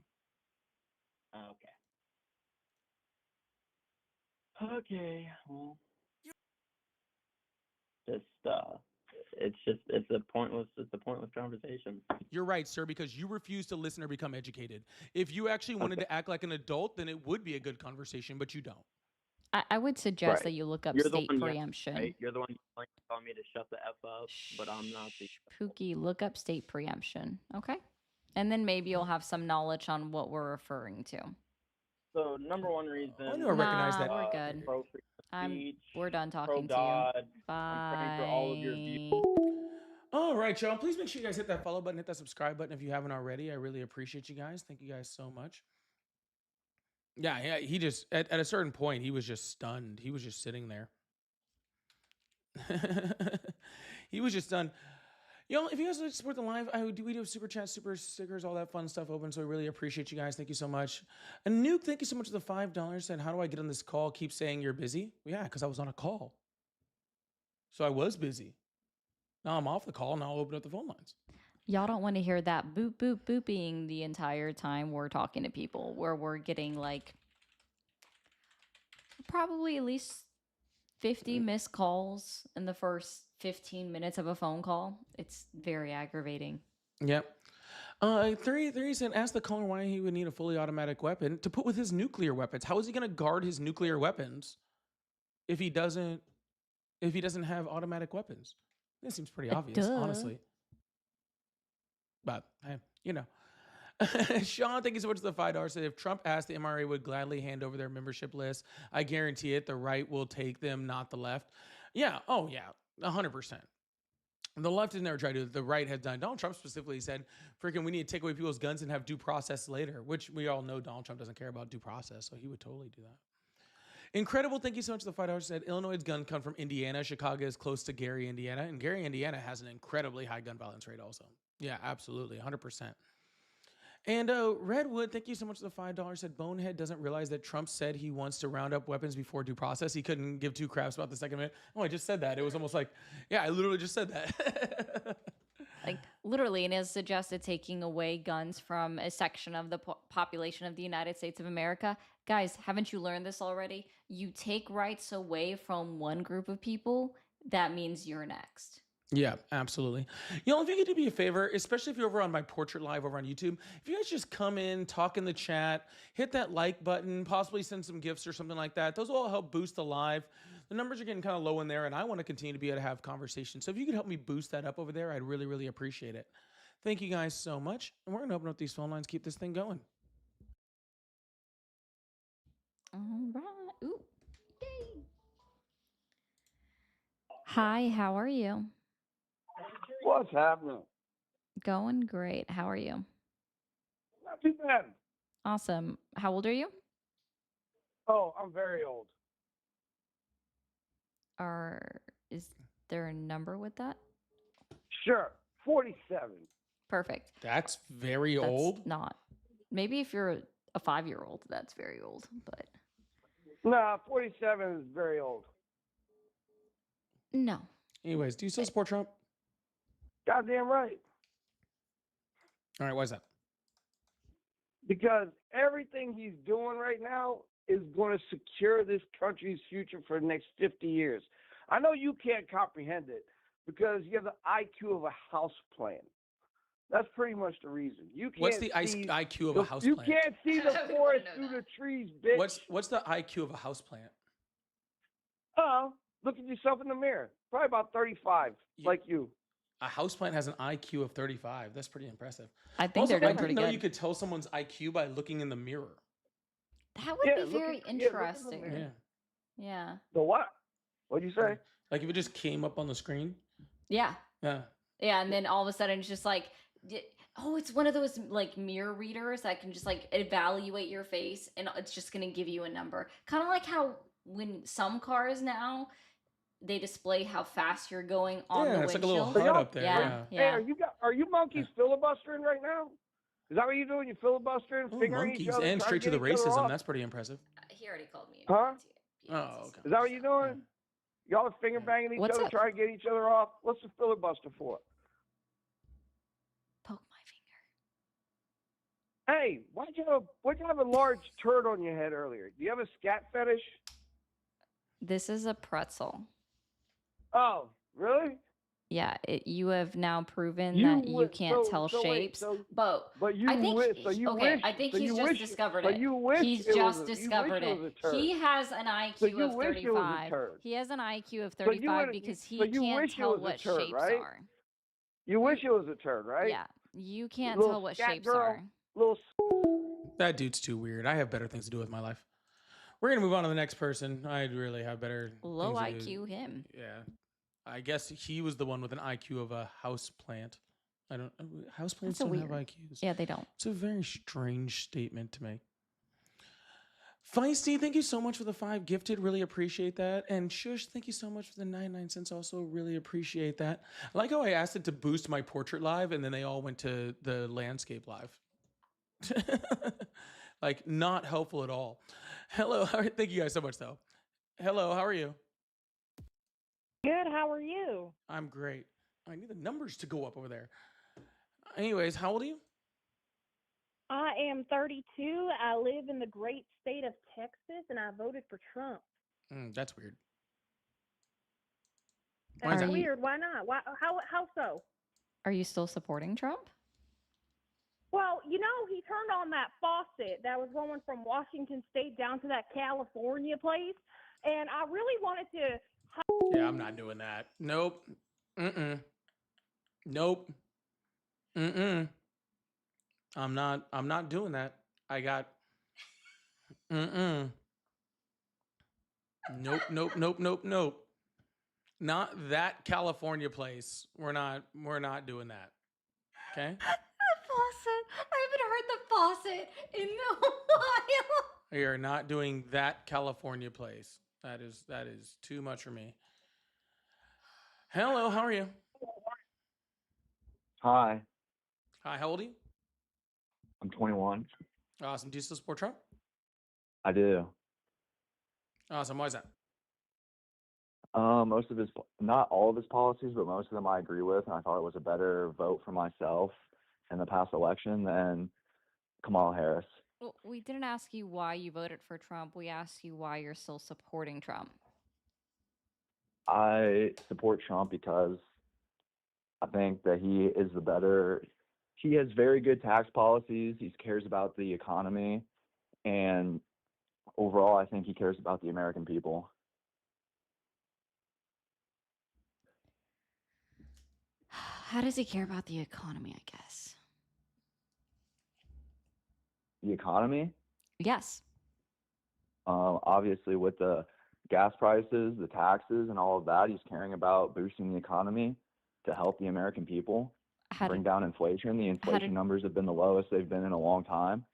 Okay. Okay. Well, it's a pointless conversation. You're right, sir, because you refuse to listen or become educated. If you actually wanted to act like an adult, then it would be a good conversation, but you don't. I would suggest that you look up state preemption. Right? You're the one telling me to shut the F up, but I'm not the Pookie, look up state preemption, okay? And then maybe you'll have some knowledge on what we're referring to. So, number one reason. I knew I recognized that. We're good. We're done talking to you. Bye. For all of your views. All right, y'all. Please make sure you guys hit that follow button, hit that subscribe button if you haven't already. I really appreciate you guys. Thank you guys so much. Yeah, he just, at a certain point, he was just stunned. He was just sitting there. He was just stunned. Y'all, if you guys like to support the live, we do have super chats, super stickers, all that fun stuff open. So I really appreciate you guys. Thank you so much. And Nuke, thank you so much for the $5. Said, how do I get on this call? Keep saying you're busy. Yeah, because I was on a call. So I was busy. Now I'm off the call. Now I'll open up the phone lines. Y'all don't want to hear that boop, boop, booping the entire time we're talking to people, where we're getting like probably at least 50 missed calls in the first 15 minutes of a phone call. It's very aggravating. Yep. 3 said, ask the caller why he would need a fully automatic weapon to put with his nuclear weapons. How is he going to guard his nuclear weapons if he doesn't have automatic weapons? That seems pretty obvious, honestly. But hey, you know. Sean, thank you so much for the $5. Said if Trump asked, the MRA would gladly hand over their membership list. I guarantee it. The right will take them, not the left. Yeah. Oh, yeah. 100%. The left has never tried to do it. The right has done. Donald Trump specifically said, freaking, we need to take away people's guns and have due process later, which we all know Donald Trump doesn't care about due process, so he would totally do that. Incredible. Thank you so much for the $5. Said Illinois' gun come from Indiana. Chicago is close to Gary, Indiana. And Gary, Indiana has an incredibly high gun violence rate also. Yeah, absolutely. 100%. And Redwood, thank you so much for the $5. Said Bonehead doesn't realize that Trump said he wants to round up weapons before due process. He couldn't give two craps about the Second Amendment. Oh, I just said that. It was almost like, yeah, I literally just said that. Like literally, and has suggested taking away guns from a section of the population of the United States of America. Guys, haven't you learned this already? You take rights away from one group of people, that means you're next. Yeah, absolutely. Y'all, if you could do me a favor, especially if you're over on my Portrait Live over on YouTube, if you guys just come in, talk in the chat, hit that like button, possibly send some gifts or something like that. Those will all help boost the live. The numbers are getting kind of low in there, and I want to continue to be able to have conversations. So if you could help me boost that up over there, I'd really, really appreciate it. Thank you guys so much. And we're going to open up these phone lines, keep this thing going. All right. Ooh. Yay. Hi, how are you? What's happening? Going great. How are you? Not too bad. Awesome. How old are you? Oh, I'm very old. Is there a number with that? Sure. 47. Perfect. That's very old. Not. Maybe if you're a 5-year-old, that's very old, but Nah, 47 is very old. no. Anyways, do you still support Trump? Goddamn right. All right, why is that? Because everything he's doing right now is going to secure this country's future for the next 50 years. I know you can't comprehend it because you have the IQ of a house plant. That's pretty much the reason. You can't. What's the IQ of a house You plant? can't see the forest through the trees, bitch. What's the IQ of a house plant? Oh, look at yourself in the mirror. Probably about 35, like you. A houseplant has an IQ of 35. That's pretty impressive. I think they're doing pretty I didn't know good. you could tell someone's IQ by looking in the mirror. That would be very interesting. Yeah. Yeah. The what? What'd you say? Like if it just came up on the screen. Yeah. Yeah. Yeah, and then all of a sudden it's just like, oh, it's one of those like mirror readers that can just like evaluate your face and it's just going to give you a number. Kind of like how when some cars now they display how fast you're going on the windshield. It's like a little HUD up there. Yeah. Hey, are you monkeys filibustering right now? Is that what you're doing? You filibustering, fingering each monkeys other, and trying straight to the get each other racism. off? That's pretty impressive. He already called me. Huh? Oh, okay. Is that what you're doing? Y'all are finger banging each What's other, up? trying to get each other off? What's the filibuster for? Poke my Hey, why'd you have a large turd on your head earlier? Do you have a scat fetish? This is a pretzel. Oh, really? Yeah, you have now proven that you can't tell shapes. But you I think wish. So you okay, wish. I think so he's you just wish, discovered so it. You wish He's it just was a, discovered you wish it. was a turd. He has an IQ So you of wish it was a 35. turd. He has an IQ of So you 35 would- because he so you can't wish it tell was a what turd, shapes right? are. You wish it was a turd, right? Yeah, you can't Little tell what scat shapes girl, are. Little. That dude's too weird. I have better things to do with my life. We're gonna move on to the next person. I really have better Low things to do. IQ him. Yeah, I guess he was the one with an IQ of a house plant. I don't. House plants That's a don't have weird. IQs. Yeah, they don't. It's a very strange statement to make. Feisty, thank you so much for the 5 gifted. Really appreciate that. And Shush, thank you so much for the 99 cents. Also, really appreciate that. I like how I asked it to boost my portrait live, and then they all went to the landscape live. Like, not helpful at all. Hello. Thank you guys so much, though. Hello. How are you? Good. How are you? I'm great. I need the numbers to go up over there. Anyways, how old are you? I am 32. I live in the great state of Texas, and I voted for Trump. That's weird. Why is That's that? weird. Why not? Why? How so? Are you still supporting Trump? Well, you know, he turned on that faucet that was going from Washington State down to that California place, and I really wanted to. Yeah, I'm not doing that. Nope. Nope. I'm not doing that. I got Nope. Nope. Not that California place. We're not doing that. Okay? The faucet. I haven't heard the faucet in a while. We are not doing that California place. That is too much for me. Hello, how are you? Hi. Hi, how old are you? I'm 21. Awesome. Do you still support Trump? I do. Awesome. Why is that? Most of his, not all of his policies, but most of them I agree with, and I thought it was a better vote for myself in the past election than Kamala Harris. Well, we didn't ask you why you voted for Trump. We asked you why you're still supporting Trump. I support Trump because I think that he is the better. He has very good tax policies. He cares about the economy, and overall, I think he cares about the American people. How does he care about the economy, I guess? The economy? Yes. Obviously, with the gas prices, the taxes, and all of that, he's caring about boosting the economy to help the American people, bring down inflation. The inflation numbers have been the lowest they've been in a long time.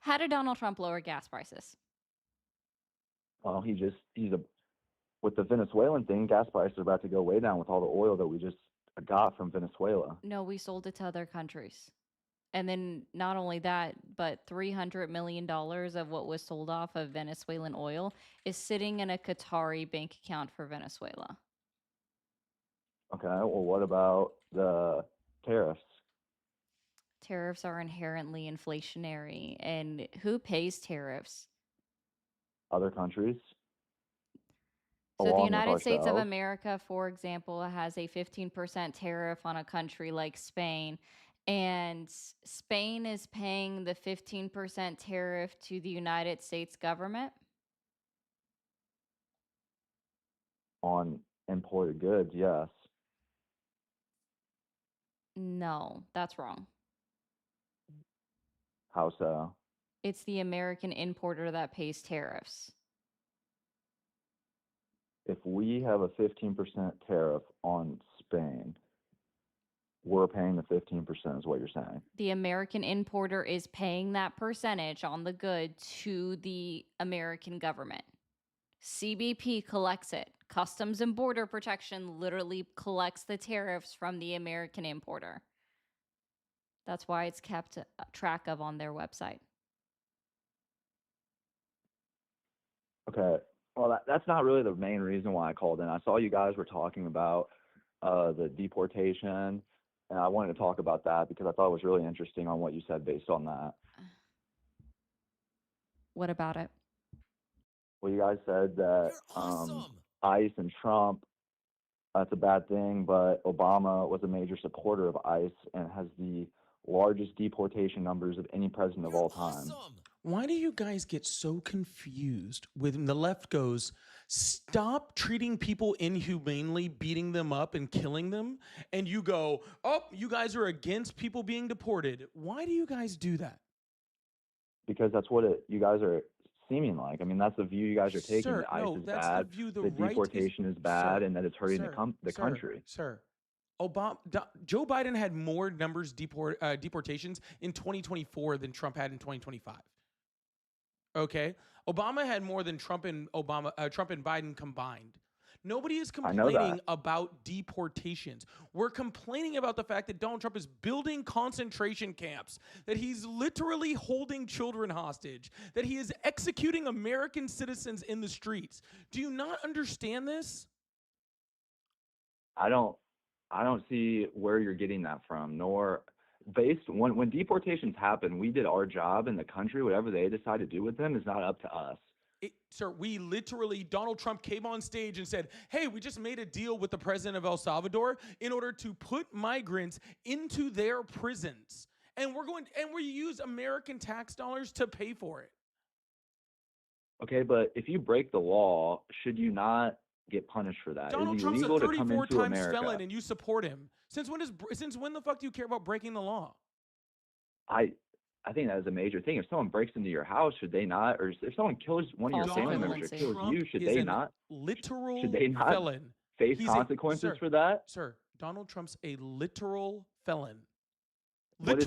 How did Donald Trump lower gas prices? Well, with the Venezuelan thing, gas prices are about to go way down with all the oil that we just got from Venezuela. No, we sold it to other countries. And then not only that, but $300 million of what was sold off of Venezuelan oil is sitting in a Qatari bank account for Venezuela. Okay, well, what about the tariffs? Tariffs are inherently inflationary. And who pays tariffs? Other countries. So the United States of America, for example, has a 15% tariff on a country like Spain. And Spain is paying the 15% tariff to the United States government? On imported goods, yes. No, that's wrong. How so? It's the American importer that pays tariffs. If we have a 15% tariff on Spain, we're paying the 15% is what you're saying. The American importer is paying that percentage on the good to the American government. CBP collects it. Customs and Border Protection literally collects the tariffs from the American importer. That's why it's kept track of on their website. Okay. Well, that's not really the main reason why I called in. I saw you guys were talking about the deportation, and I wanted to talk about that because I thought it was really interesting on what you said based on that. What about it? Well, you guys said that ICE and Trump, that's a bad thing, but Obama was a major supporter of ICE and has the largest deportation numbers of any president of all time. Why do you guys get so confused when the left goes, stop treating people inhumanely, beating them up and killing them, and you go, oh, you guys are against people being deported? Why do you guys do that? Because that's what you guys are seeming like. I mean, that's the view you guys are taking. Sir, that ICE no, is that's bad, the view the that right deportation is bad, sir, and that it's hurting sir, the country. Sir, Joe Biden had more deportations in 2024 than Trump had in 2025. Okay, Obama had more than Trump and Biden combined. Nobody is complaining about deportations. We're complaining about the fact that Donald Trump is building concentration camps, that he's literally holding children hostage, that he is executing American citizens in the streets. Do you not understand this? I don't see where you're getting that from, nor based when deportations happen, we did our job in the country. Whatever they decide to do with them is not up to us. Sir, Donald Trump came on stage and said, hey, we just made a deal with the president of El Salvador in order to put migrants into their prisons. And we use American tax dollars to pay for it. Okay, but if you break the law, should you not get punished for that? Donald Is it Trump's a illegal to come 34 into times America? felon and you support him. Since when the fuck do you care about breaking the law? I think that is a major thing. If someone breaks into your house, should they not? Or if someone kills one of your family members or kills you, should they not? Literal Should they not felon. face consequences for that? Sir, Donald Trump's a literal felon. What has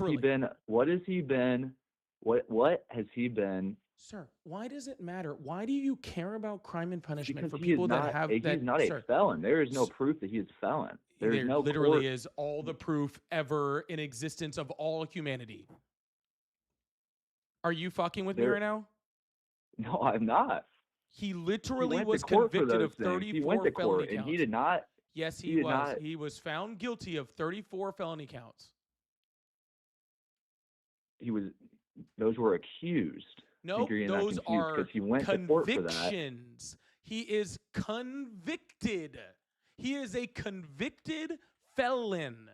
he been Sir, why does it matter? Why do you care about crime and punishment Because for people that have he's that? not a Sir, felon. There is no proof that he is a felon. There is no literally court. is all the proof ever in existence of all humanity. Are you fucking with me right now? No, I'm not. He literally went was to court for convicted those of things. 34 He went to felony court, and counts. he did not. Yes, he did was. not. He was found guilty of 34 felony counts. Those were accused. No, those are because he went to court for that. convictions. He is convicted. He is a convicted felon.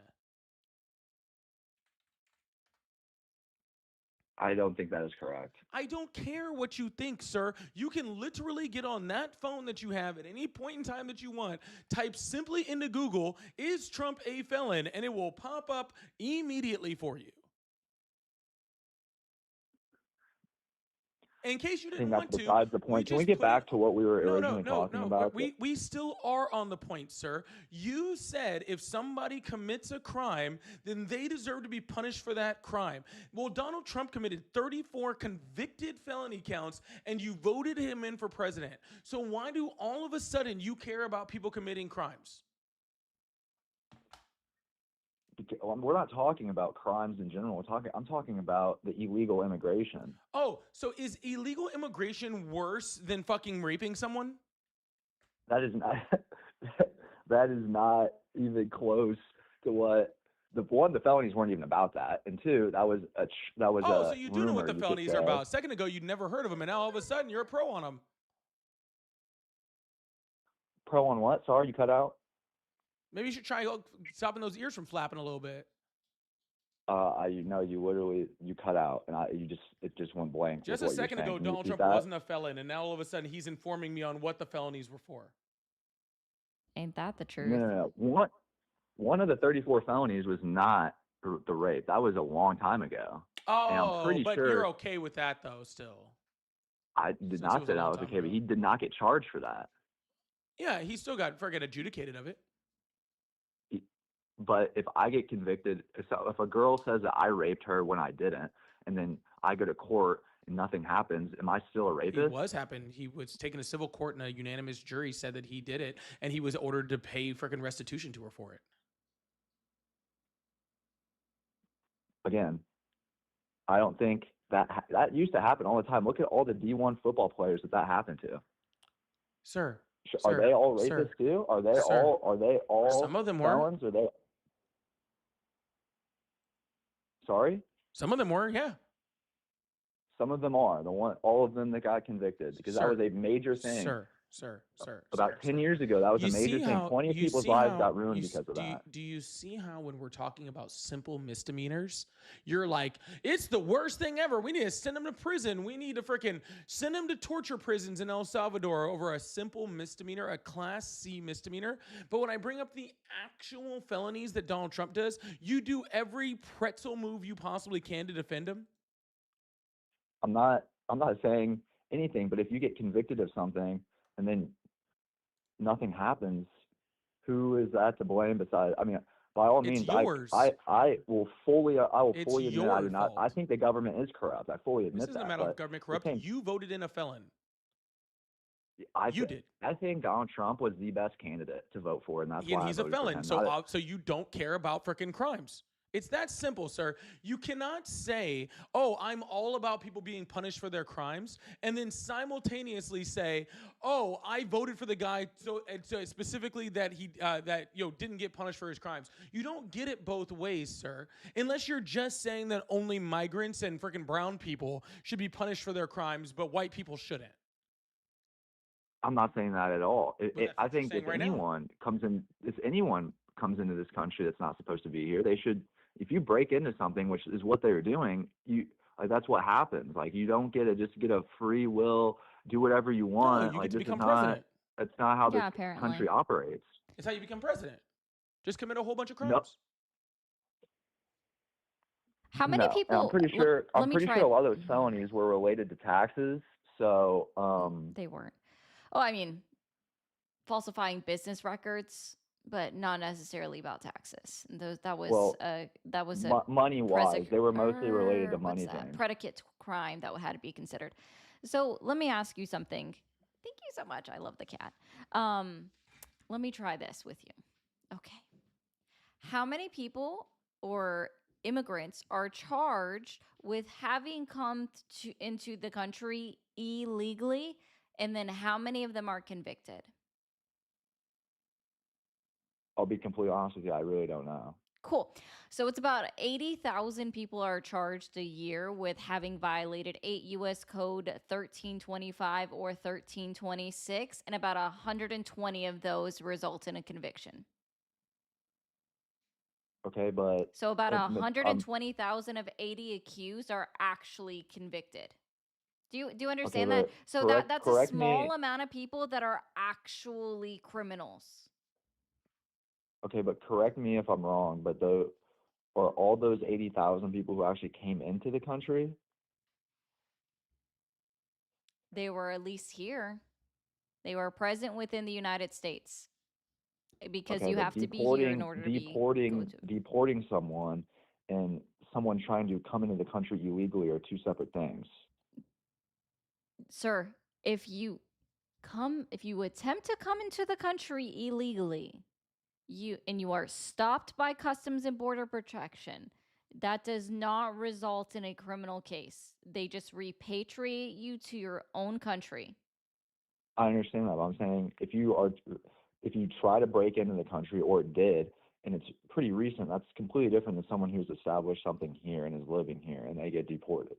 I don't think that is correct. I don't care what you think, sir. You can literally get on that phone that you have at any point in time that you want, type simply into Google, "Is Trump a felon?" and it will pop up immediately for you. In case you didn't want to, besides the point. Can we get back to what we were originally talking about? We still are on the point, sir. You said if somebody commits a crime, then they deserve to be punished for that crime. Well, Donald Trump committed 34 convicted felony counts, and you voted him in for president. So why do all of a sudden you care about people committing crimes? We're not talking about crimes in general. I'm talking about the illegal immigration. Oh, so is illegal immigration worse than fucking raping someone? That is not. That is not even close to what the felonies weren't even about that, and two, that was so you do know what the felonies are about. A second ago, you'd never heard of them, and now all of a sudden you're a pro on them. Pro on what? Sorry, you cut out. Maybe you should try stopping those ears from flapping a little bit. You cut out, and it just went blank. Just a second ago, Donald Trump wasn't a felon, and now all of a sudden he's informing me on what the felonies were for. Ain't that the truth? No. One of the 34 felonies was not the rape. That was a long time ago. Oh, but you're okay with that though, still. I did not say that was okay, but he did not get charged for that. Yeah, he still got adjudicated of it. But if I get convicted, if a girl says that I raped her when I didn't, and then I go to court and nothing happens, am I still a rapist? He was taken to civil court, and a unanimous jury said that he did it, and he was ordered to pay freaking restitution to her for it. Again, I don't think that used to happen all the time. Look at all the D1 football players that happened to. Sir, are they all rapists too? Are they all? Some of them felons? were. Are they? Sorry? Some of them were, yeah. Some of them are. All of them that got convicted, because that was a major thing. Sir. About 10 years ago, that was a major thing. 20 people's lives got ruined because of that. Do you see how when we're talking about simple misdemeanors, you're like, it's the worst thing ever. We need to send them to prison. We need to freaking send them to torture prisons in El Salvador over a simple misdemeanor, a Class C misdemeanor. But when I bring up the actual felonies that Donald Trump does, you do every pretzel move you possibly can to defend him. I'm not saying anything, but if you get convicted of something and then nothing happens, who is that to blame besides? I mean, by all means, I will fully admit I do not. I think the government is corrupt. I fully admit that. This isn't a matter of government corrupt. You voted in a felon. You did. I think Donald Trump was the best candidate to vote for, and that's why he's a felon. So you don't care about freaking crimes. It's that simple, sir. You cannot say, "Oh, I'm all about people being punished for their crimes," and then simultaneously say, "Oh, I voted for the guy so specifically that he didn't get punished for his crimes." You don't get it both ways, sir. Unless you're just saying that only migrants and freaking brown people should be punished for their crimes, but white people shouldn't. I'm not saying that at all. I think if anyone comes into this country that's not supposed to be here, they should. If you break into something, which is what they're doing, that's what happens. Like, you don't get a free will, do whatever you want. No, you get to become president. That's not how this country operates. It's how you become president. Just commit a whole bunch of crimes. No. How many people? I'm pretty sure. A lot of those felonies were related to taxes. So they weren't. Oh, I mean, falsifying business records. but not necessarily about taxes. That was Well, a money-wise, they were mostly related to what's money that? things. Predicate crime that had to be considered. So let me ask you something. Thank you so much. I love the cat. Let me try this with you. Okay. How many people or immigrants are charged with having come into the country illegally, and then how many of them are convicted? I'll be completely honest with you, I really don't know. Cool. So it's about 80,000 people are charged a year with having violated 8 U.S. Code 1325 or 1326, and about 120 of those result in a conviction. Okay, but So about 120,000 of 80 accused are actually convicted. Do you understand that? but So that's a correct me. small amount of people that are actually criminals. Okay, but correct me if I'm wrong, but are all those 80,000 people who actually came into the country? They were at least here. They were present within the United States. Because Okay, you but have to be here in order to be deporting someone and someone trying to come into the country illegally are two separate things. Sir, if you attempt to come into the country illegally, you are stopped by Customs and Border Protection, that does not result in a criminal case. They just repatriate you to your own country. I understand that, but I'm saying if you try to break into the country or did, and it's pretty recent, that's completely different than someone who's established something here and is living here and they get deported.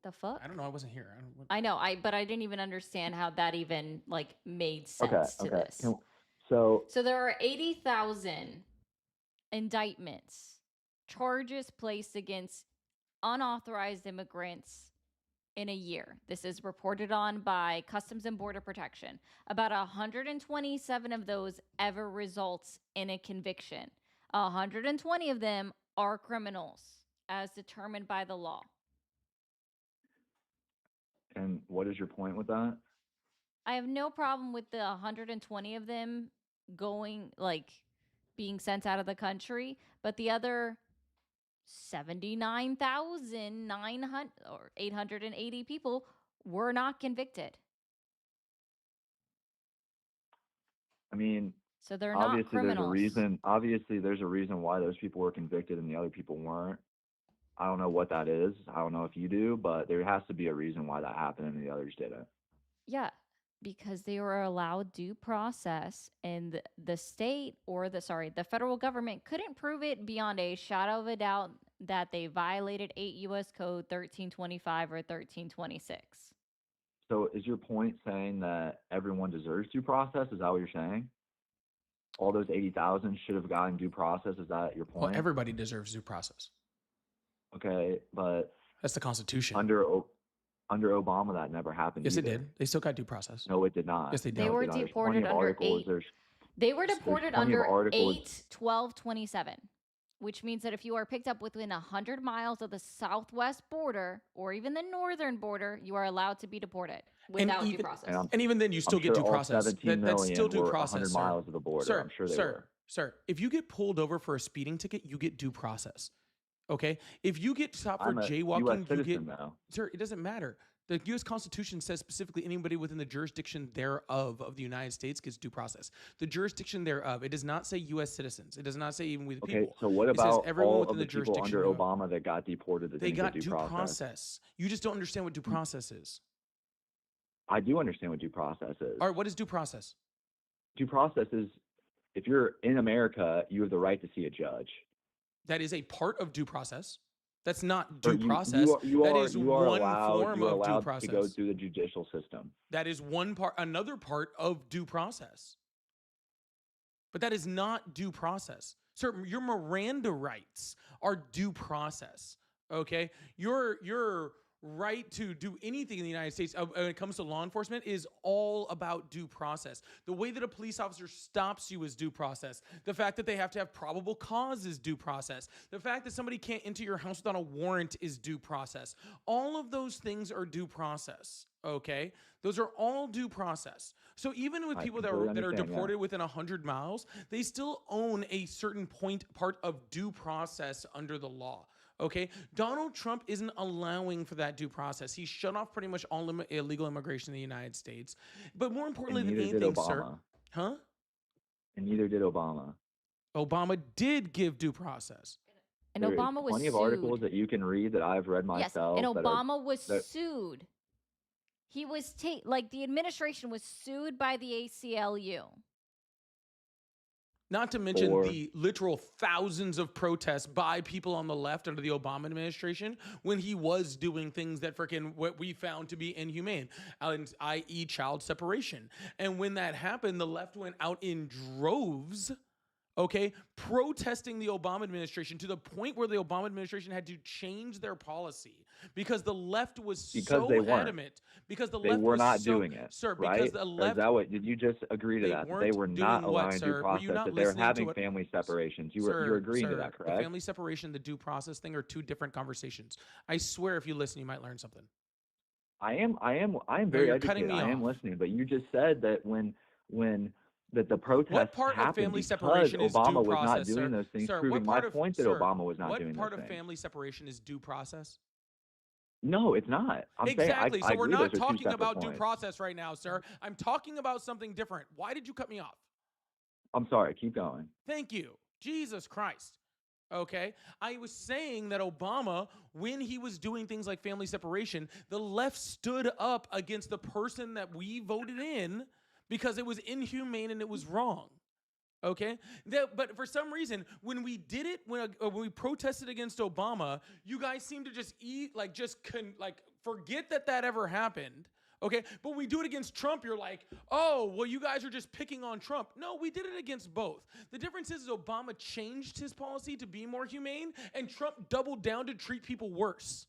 The fuck? I don't know. I wasn't here. I know. But I didn't even understand how that even made Okay, sense to okay. this. So So there are 80,000 indictments, charges placed against unauthorized immigrants in a year. This is reported on by Customs and Border Protection. About 127 of those ever results in a conviction. 120 of them are criminals as determined by the law. and what is your point with that? I have no problem with the 120 of them being sent out of the country, but the other 79,900 or 880 people were not convicted. I mean, So they're not obviously there's a criminals. reason. Obviously there's a reason why those people were convicted and the other people weren't. I don't know what that is. I don't know if you do, but there has to be a reason why that happened and the others didn't. Yeah, because they were allowed due process, and the state or the federal government couldn't prove it beyond a shadow of a doubt that they violated 8 U.S. Code 1325 or 1326. So is your point saying that everyone deserves due process? Is that what you're saying? All those 80,000 should have gotten due process? Is that your point? Well, everybody deserves due process. Okay, but that's the Constitution. Under Obama, that never happened. Yes, either. it did. They still got due process. No, it did not. Yes, they did. They were deported under 8. They were deported under 8/12/27, which means that if you are picked up within 100 miles of the southwest border or even the northern border, you are allowed to be deported without due process. And even then, you still get due process. 17 That's still million due were process. 100 miles of the border. Sir, I'm sure they were. Sir, if you get pulled over for a speeding ticket, you get due process. Okay? If you get stopped for I'm a jaywalking, US citizen you get now. Sir, it doesn't matter. The U.S. Constitution says specifically anybody within the jurisdiction thereof of the United States gets due process. The jurisdiction thereof. It does not say U.S. citizens. It does not say even we the Okay, people. so what It says about everyone all within of the the people jurisdiction under of- Obama that got deported that They didn't got get due process. You just don't understand what due process is. I do understand what due process is. All right, what is due process? Due process is if you're in America, you have the right to see a judge. That is a part of due process. That's not Or due process. That is you are one allowed, form you are of due allowed process. to go through the judicial system. That is one part, another part of due process. But that is not due process. Sir, your Miranda rights are due process. Okay? Your right to do anything in the United States when it comes to law enforcement is all about due process. The way that a police officer stops you is due process. The fact that they have to have probable cause is due process. The fact that somebody can't enter your house without a warrant is due process. All of those things are due process. Okay, those are all due process. So even with I people that completely are understand, yeah. deported within 100 miles, they still own a certain part of due process under the law. Okay, Donald Trump isn't allowing for that due process. He shut off pretty much all illegal immigration in the United States. But more importantly And than neither did anything, sir, Obama. huh? And neither did Obama. Obama did give due process. And There is Obama was plenty of articles sued. that you can read that I've read Yes, myself. and that are- Obama was that- sued. He was like the administration was sued by the ACLU. Not to mention Or- the literal thousands of protests by people on the left under the Obama administration when he was doing things that freaking what we found to be inhumane, i.e. child separation. And when that happened, the left went out in droves, okay, protesting the Obama administration to the point where the Obama administration had to change their policy because the left was Because so they weren't. adamant. Because the They left were was not so, doing it, sir. right? Because the Or left. is that what? Did you just agree to They that? That weren't they were not doing what, allowing sir? due Were you process. not That they were listening to having what- family separations. You're agreeing to that, The correct? family separation, the due process thing are two different conversations. I swear, if you listen, you might learn something. I am very you're cutting educated. me I am off. listening, but you just said that when that the protests What part of happened family because separation is Obama due was not process, doing sir? those things, Sir, proving what my part of point that sir, Obama was not what doing part those of things. family separation is due process? No, it's not. I'm Exactly. saying I So we're agree not those are two talking separate about due points. process right now, sir. I'm talking about something different. Why did you cut me off? I'm sorry. Keep going. Thank you. Jesus Christ. Okay. I was saying that Obama, when he was doing things like family separation, the left stood up against the person that we voted in because it was inhumane and it was wrong. Okay. But for some reason, when we did it, when we protested against Obama, you guys seem to just forget that ever happened. Okay. But when we do it against Trump, you're like, oh, well, you guys are just picking on Trump. No, we did it against both. The difference is Obama changed his policy to be more humane and Trump doubled down to treat people worse.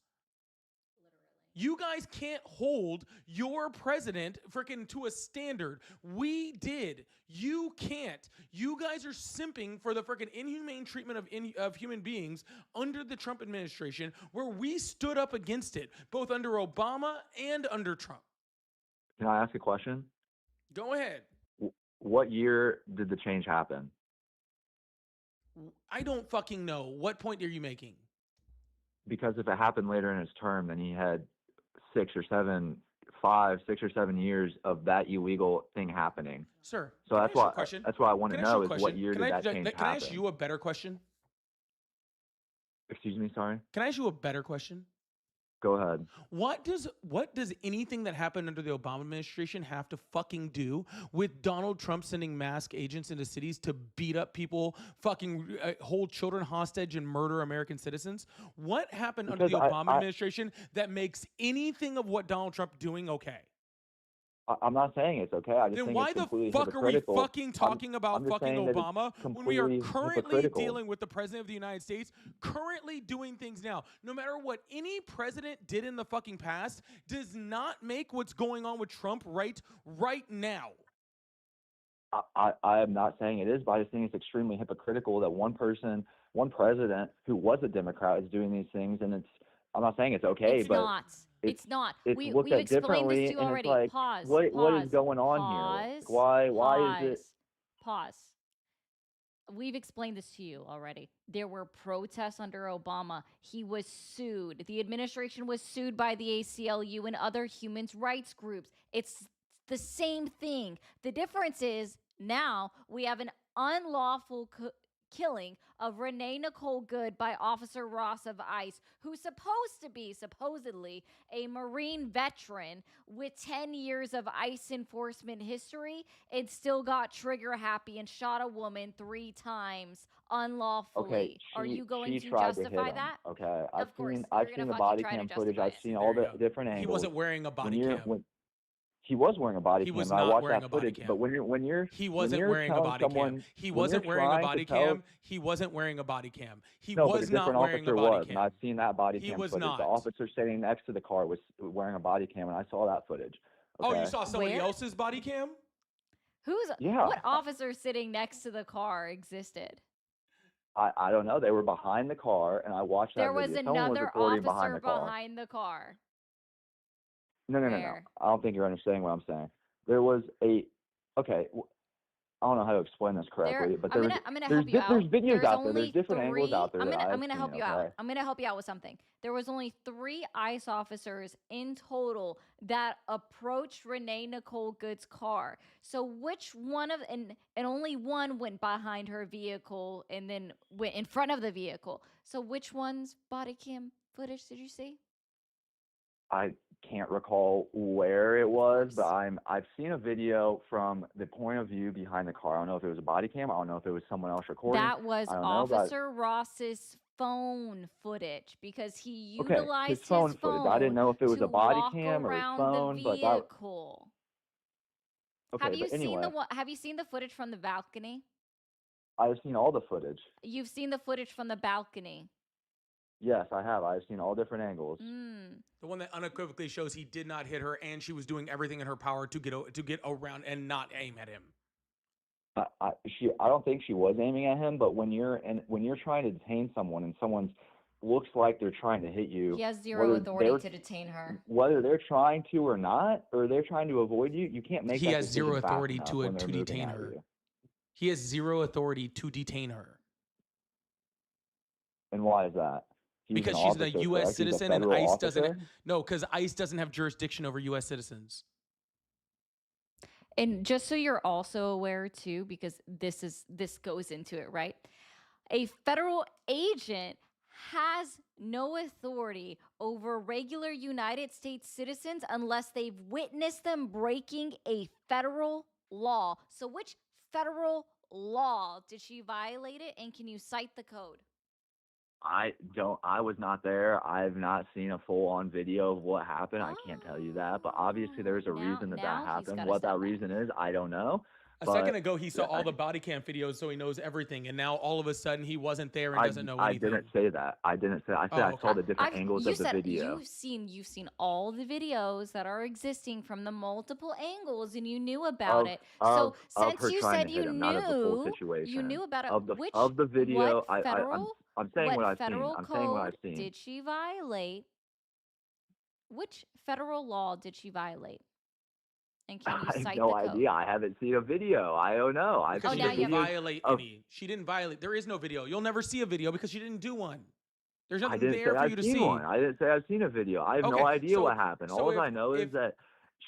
You guys can't hold your president freaking to a standard. We did. You can't. You guys are simping for the freaking inhumane treatment of human beings under the Trump administration, where we stood up against it, both under Obama and under Trump. Can I ask a question? Go ahead. What year did the change happen? I don't fucking know. What point are you making? Because if it happened later in his term, then he had 6 or 7 years of that illegal thing happening. Sir, so that's why I want to know is what year did that change happen? Can I ask you a better question? Excuse me, sorry? Can I ask you a better question? Go ahead. What does anything that happened under the Obama administration have to fucking do with Donald Trump sending masked agents into cities to beat up people, fucking hold children hostage and murder American citizens? What happened under the Obama administration that makes anything of what Donald Trump doing okay? I'm not saying it's okay. I just Then think why it's the completely fuck are we hypocritical. fucking talking about fucking Obama when we are currently hypocritical. dealing with the president of the United States, currently doing things now? No matter what any president did in the fucking past, does not make what's going on with Trump right now. I am not saying it is, but I just think it's extremely hypocritical that one president who was a Democrat is doing these things, and I'm not saying it's okay, It's but not. It's not. We've We've explained differently, this to you and already. it's like, Pause. what is going on here? Like, why is it? Pause. We've explained this to you already. There were protests under Obama. He was sued. The administration was sued by the ACLU and other human rights groups. It's the same thing. The difference is now we have an unlawful killing of Renee Nicole Good by Officer Ross of ICE, who's supposedly a Marine veteran with 10 years of ICE enforcement history, and still got trigger happy and shot a woman 3 times unlawfully. Okay, Are you going to tried justify to hit him. that? Okay, Of course, I've you're seen gonna the fucking body try to cam footage. justify I've it. seen all the different angles. He wasn't wearing a body cam. He was wearing a body He cam. was and I not watched wearing that a body footage. cam. But when you're He wasn't when you're wearing a telling body someone, cam. He when wasn't you're wearing a trying to body tell- cam. He wasn't wearing a body cam. He No, but was a not different wearing a officer body was, cam. and I've seen that body He cam was footage. not. The officer sitting next to the car was wearing a body cam, and I saw that footage. Oh, you okay? saw somebody Where? else's body cam? Yeah. What officer sitting next to the car existed? I don't know. They were behind the car, and I watched that There was video. Someone was another recording officer behind the car. behind the car. No. Where? I don't think you're understanding what I'm saying. There was a okay. I don't know how to explain this correctly, but I'm there's gonna help you out. there's videos There's out there. There's only different angles three. out there that I'm I've gonna seen. help you Okay. out. I'm gonna help you out with something. There was only 3 ICE officers in total that approached Renee Nicole Good's car. So which one of and only one went behind her vehicle and then went in front of the vehicle. So which one's body cam footage did you see? I can't recall where it was, but I've seen a video from the point of view behind the car. I don't know if it was a body cam. I don't know if it was someone else recording. That was I don't know, but Officer Ross's phone footage because he okay, utilized his phone footage. I didn't know if it was to a body walk cam or his around phone, the but that vehicle. okay. Have you But seen anyway, the one? Have you seen the footage from the balcony? I've seen all the footage. You've seen the footage from the balcony. Yes, I have. I've seen all different angles. The one that unequivocally shows he did not hit her, and she was doing everything in her power to get around and not aim at him. I don't think she was aiming at him, but when you're trying to detain someone and someone looks like they're trying to hit you, He has zero authority to detain her. whether they're trying to or not, or they're trying to avoid you, you can't make. He that has zero decision fast authority enough to when they're moving detain at her. you. He has zero authority to detain her. And why is that? Because she's a U.S. citizen and ICE doesn't. No, because ICE doesn't have jurisdiction over U.S. citizens. And just so you're also aware too, because this goes into it, right? A federal agent has no authority over regular United States citizens unless they've witnessed them breaking a federal law. So which federal law did she violate it? And can you cite the code? I was not there. I've not seen a full-on video of what happened. I can't tell you that, but obviously there's a reason that happened. What that reason is, I don't know. A second ago, he saw all the body cam videos, so he knows everything. And now all of a sudden, he wasn't there and doesn't know anything. I didn't say that. I didn't say. I said I saw the different angles of the video. You've seen all the videos that are existing from the multiple angles, and you knew about it. So since you said you knew about it, which of the video, what federal, I'm saying what I've seen. federal I'm saying what I've code seen. did she violate? Which federal law did she violate? And can you I cite have no the code? idea. I haven't seen a video. I don't know. I've Because seen she a didn't video violate of, any. She didn't violate. There is no video. You'll never see a video because she didn't do one. There's I nothing didn't there say for I've you to seen see. one. I didn't say I've seen a video. I have no idea what happened. so All I know is that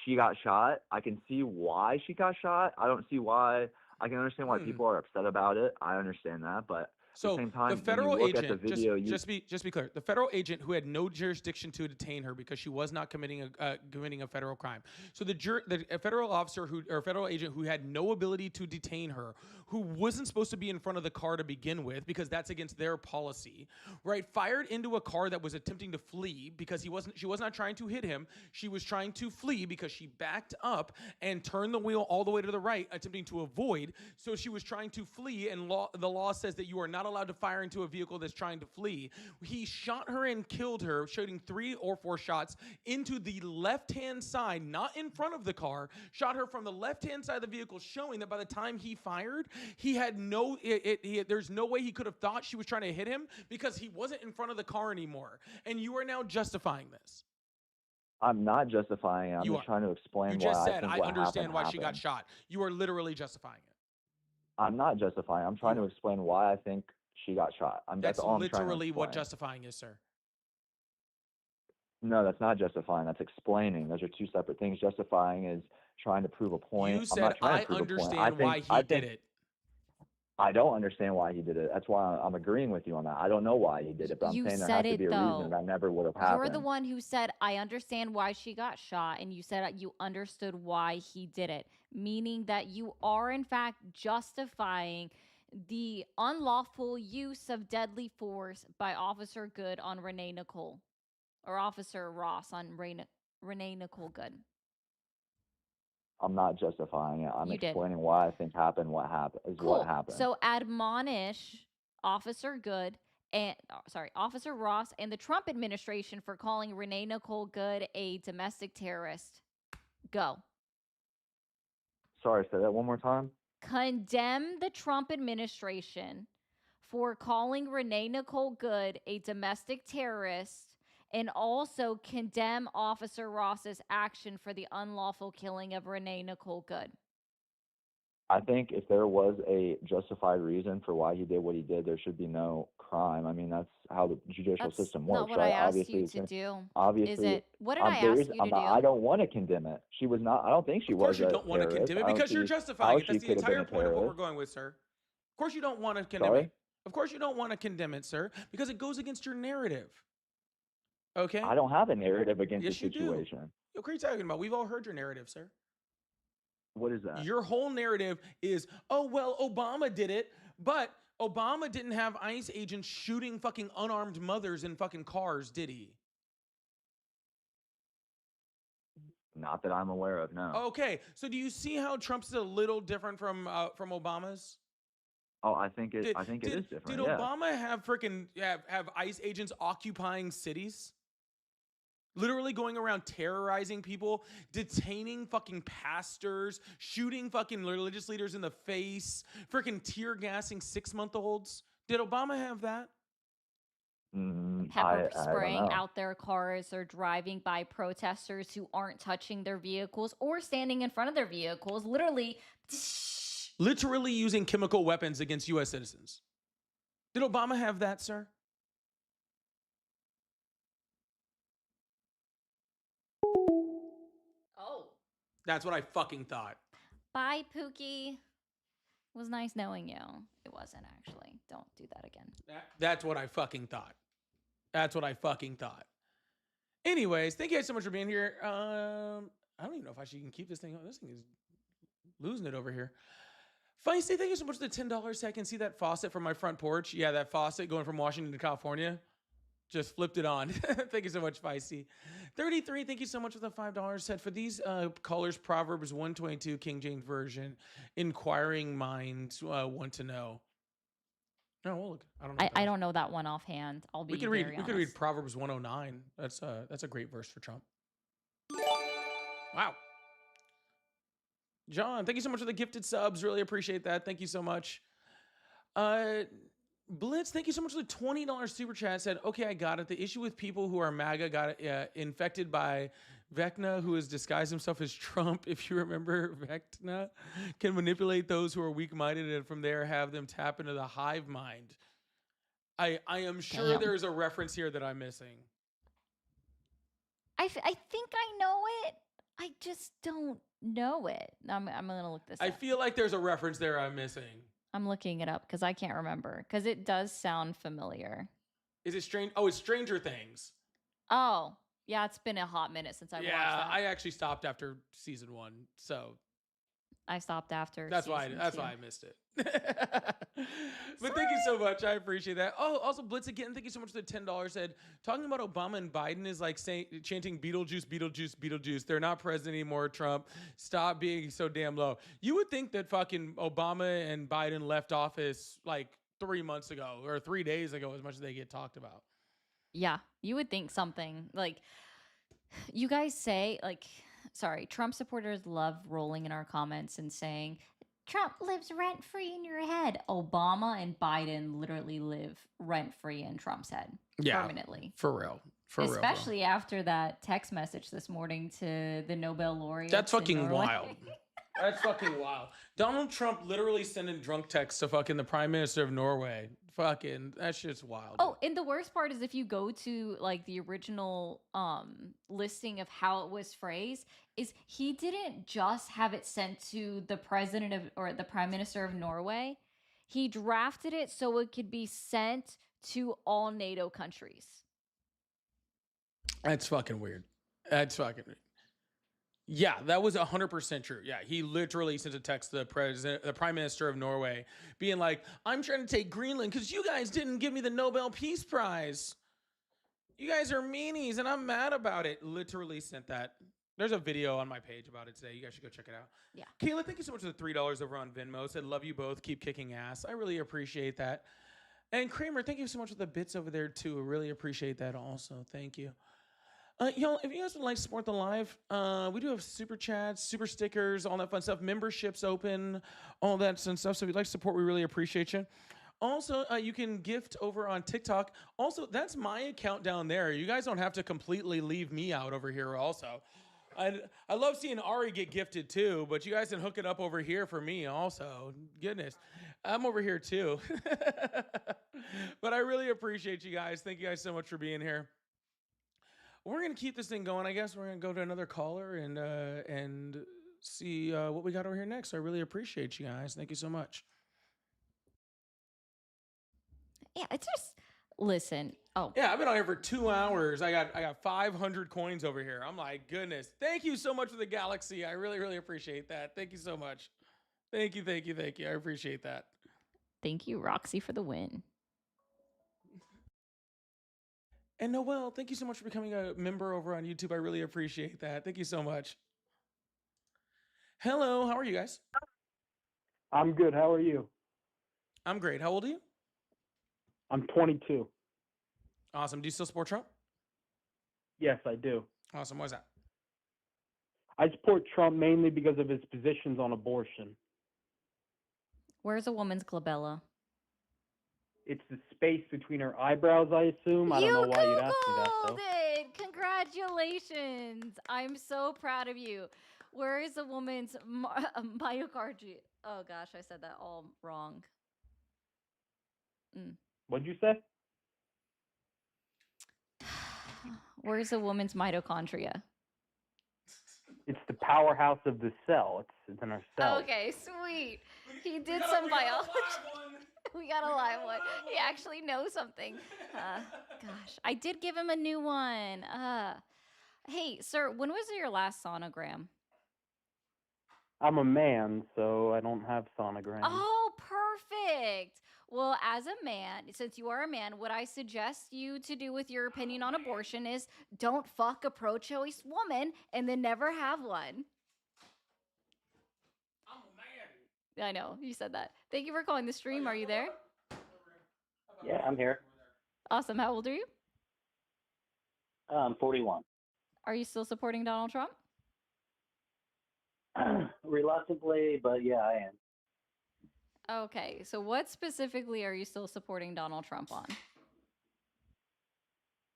she got shot. I can see why she got shot. I don't see why. I can understand why people are upset about it. I understand that, but So at the same time, the federal when you look agent, at the video, just be clear, the federal agent who had no jurisdiction to detain her because she was not committing a federal crime. So the federal officer or federal agent who had no ability to detain her, who wasn't supposed to be in front of the car to begin with because that's against their policy, right? Fired into a car that was attempting to flee because she was not trying to hit him. She was trying to flee because she backed up and turned the wheel all the way to the right, attempting to avoid. So she was trying to flee, and the law says that you are not allowed to fire into a vehicle that's trying to flee. He shot her and killed her, shooting 3 or 4 shots into the left-hand side, not in front of the car, shot her from the left-hand side of the vehicle, showing that by the time he fired, he had there's no way he could have thought she was trying to hit him because he wasn't in front of the car anymore. And you are now justifying this. I'm not justifying it. I'm just trying to explain you just why said, I think I what understand why she got happened. shot. You are literally justifying it. I'm not justifying. I'm trying to explain why I think she got shot. That's all I'm trying to literally what explain. justifying is, sir. No, that's not justifying. That's explaining. Those are two separate things. Justifying is trying to prove a point. You said, I'm not trying I to prove a point. understand why he did it. I don't understand why he did it. That's why I'm agreeing with you on that. I don't know why he did it, but I'm You saying there said has to it, be a though. reason that never would have happened. You're the one who said, I understand why she got shot, and you said you understood why he did it, meaning that you are, in fact, justifying the unlawful use of deadly force by Officer Good on Renee Nicole, or Officer Ross on Renee Nicole Good. I'm not justifying it. I'm You did. explaining why I think happened. What happened is Cool. what happened. So admonish Officer Good and Officer Ross and the Trump administration for calling Renee Nicole Good a domestic terrorist. Go. Sorry, say that one more time. Condemn the Trump administration for calling Renee Nicole Good a domestic terrorist and also condemn Officer Ross's action for the unlawful killing of Renee Nicole Good. I think if there was a justified reason for why he did what he did, there should be no crime. I mean, that's how the judicial That's system not works, what right? I asked Obviously, you it's to gonna, do. Is obviously, it? What did I there ask is. you I'm to not, I do? don't want to condemn it. She was not. I don't think she Of course was you a don't want to terrorist. condemn it I don't because you're see justifying how it. That's she the could have been entire a point of what we're terrorist. going with, sir. Of course you don't want to condemn Sorry? it. Of course you don't want to condemn it, sir, because it goes against your narrative. Okay? I don't have a narrative against Yes, the you do. situation. What are you talking about? We've all heard your narrative, sir. What is that? Your whole narrative is, oh, well, Obama did it, but Obama didn't have ICE agents shooting fucking unarmed mothers in fucking cars, did he? Not that I'm aware of, no. Okay, so do you see how Trump's a little different from Obama's? Oh, I think it is different. Did yeah. Obama have freaking have ICE agents occupying cities? Literally going around terrorizing people, detaining fucking pastors, shooting fucking religious leaders in the face, freaking tear gassing 6-month-olds. Did Obama have that? Pepper I don't spraying know. out their cars or driving by protesters who aren't touching their vehicles or standing in front of their vehicles, literally Literally using chemical weapons against U.S. citizens. Did Obama have that, sir? Oh. That's what I fucking thought. Bye, Pookie. It was nice knowing you. It wasn't, actually. Don't do that again. That's what I fucking thought. That's what I fucking thought. Anyways, thank you guys so much for being here. I don't even know if I should even keep this thing on. This thing is losing it over here. Feisty, thank you so much for the $10 so I can see that faucet from my front porch. Yeah, that faucet going from Washington to California. Just flipped it on. Thank you so much, Feisty. 33, thank you so much for the $5. Said for these colors, Proverbs 122, King James Version, inquiring minds want to know. No, well, look, I don't know. I don't know that one offhand. I'll be We could very read. We honest. could read Proverbs 109. That's a great verse for Trump. Wow. John, thank you so much for the gifted subs. Really appreciate that. Thank you so much. Blitz, thank you so much for the $20 super chat. Said, okay, I got it. The issue with people who are MAGA got infected by Vecna, who has disguised himself as Trump. If you remember, Vecna can manipulate those who are weak-minded and from there have them tap into the hive mind. I am sure Damn. there's a reference here that I'm missing. I think I know it. I just don't know it. I'm gonna look this I up. feel like there's a reference there I'm missing. I'm looking it up because I can't remember because it does sound familiar. Is it strange? Oh, it's Stranger Things. Oh, yeah, it's been a hot minute since I watched that. I actually stopped after season 1, so I stopped after. that's why season 2. I missed it. But thank you so much. I appreciate that. Oh, also Blitz again. Thank you so much for the $10. Said talking about Obama and Biden is like chanting Beetlejuice, Beetlejuice, Beetlejuice. They're not president anymore. Trump, stop being so damn low. You would think that fucking Obama and Biden left office like 3 months ago or 3 days ago, as much as they get talked about. Yeah, you would think something like you guys say sorry, Trump supporters love rolling in our comments and saying Trump lives rent free in your head. Obama and Biden literally live rent free in Trump's head permanently. For real. Especially after that text message this morning to the Nobel laureate. That's fucking wild. That's fucking wild. Donald Trump literally sending drunk texts to fucking the Prime Minister of Norway. Fucking, that shit's wild. Oh, and the worst part is if you go to like the original listing of how it was phrased, is he didn't just have it sent to the president of or the Prime Minister of Norway. He drafted it so it could be sent to all NATO countries. That's fucking weird. That's fucking weird. Yeah, that was 100% true. Yeah, he literally sent a text to the Prime Minister of Norway being like, I'm trying to take Greenland because you guys didn't give me the Nobel Peace Prize. You guys are meanies and I'm mad about it. Literally sent that. There's a video on my page about it today. You guys should go check it out. Yeah. Kayla, thank you so much for the $3 over on Venmo. Said, love you both. Keep kicking ass. I really appreciate that. And Kramer, thank you so much for the bits over there too. I really appreciate that also. Thank you. Y'all, if you guys would like to support the live, we do have super chats, super stickers, all that fun stuff. Memberships open, all that fun stuff. So if you'd like to support, we really appreciate you. Also, you can gift over on TikTok. Also, that's my account down there. You guys don't have to completely leave me out over here also. I love seeing Ari get gifted too, but you guys can hook it up over here for me also. Goodness, I'm over here too. But I really appreciate you guys. Thank you guys so much for being here. We're gonna keep this thing going. I guess we're gonna go to another caller and see what we got over here next. I really appreciate you guys. Thank you so much. Yeah, it's just listen. Oh yeah, I've been on here for 2 hours. I got 500 coins over here. I'm like, goodness. Thank you so much for the Galaxy. I really, really appreciate that. Thank you so much. Thank you. I appreciate that. Thank you, Roxy, for the win. And Noel, thank you so much for becoming a member over on YouTube. I really appreciate that. Thank you so much. Hello, how are you guys? I'm good. How are you? I'm great. How old are you? I'm 22. Awesome. Do you still support Trump? Yes, I do. Awesome. Why is that? I support Trump mainly because of his positions on abortion. Where's a woman's glabella? It's the space between her eyebrows, I assume. I don't know why you'd ask me that, though. It. Congratulations. I'm so proud of you. Where is a woman's myocardium? Oh, gosh, I said that all wrong. What'd you say? Where's a woman's mitochondria? It's the powerhouse of the cell. It's in our cell. Okay, sweet. He did some biology. We got a live one. He actually knows something. Gosh, I did give him a new one. Hey, sir, when was your last sonogram? I'm a man, so I don't have sonograms. Oh, perfect. Well, as a man, since you are a man, what I suggest you to do with your opinion on abortion is don't fuck a pro-choice woman and then never have one. I'm a man. I know, you said that. Thank you for calling the stream. Are you there? Yeah, I'm here. Awesome. How old are you? I'm 41. Are you still supporting Donald Trump? Reluctantly, but yeah, I am. Okay, so what specifically are you still supporting Donald Trump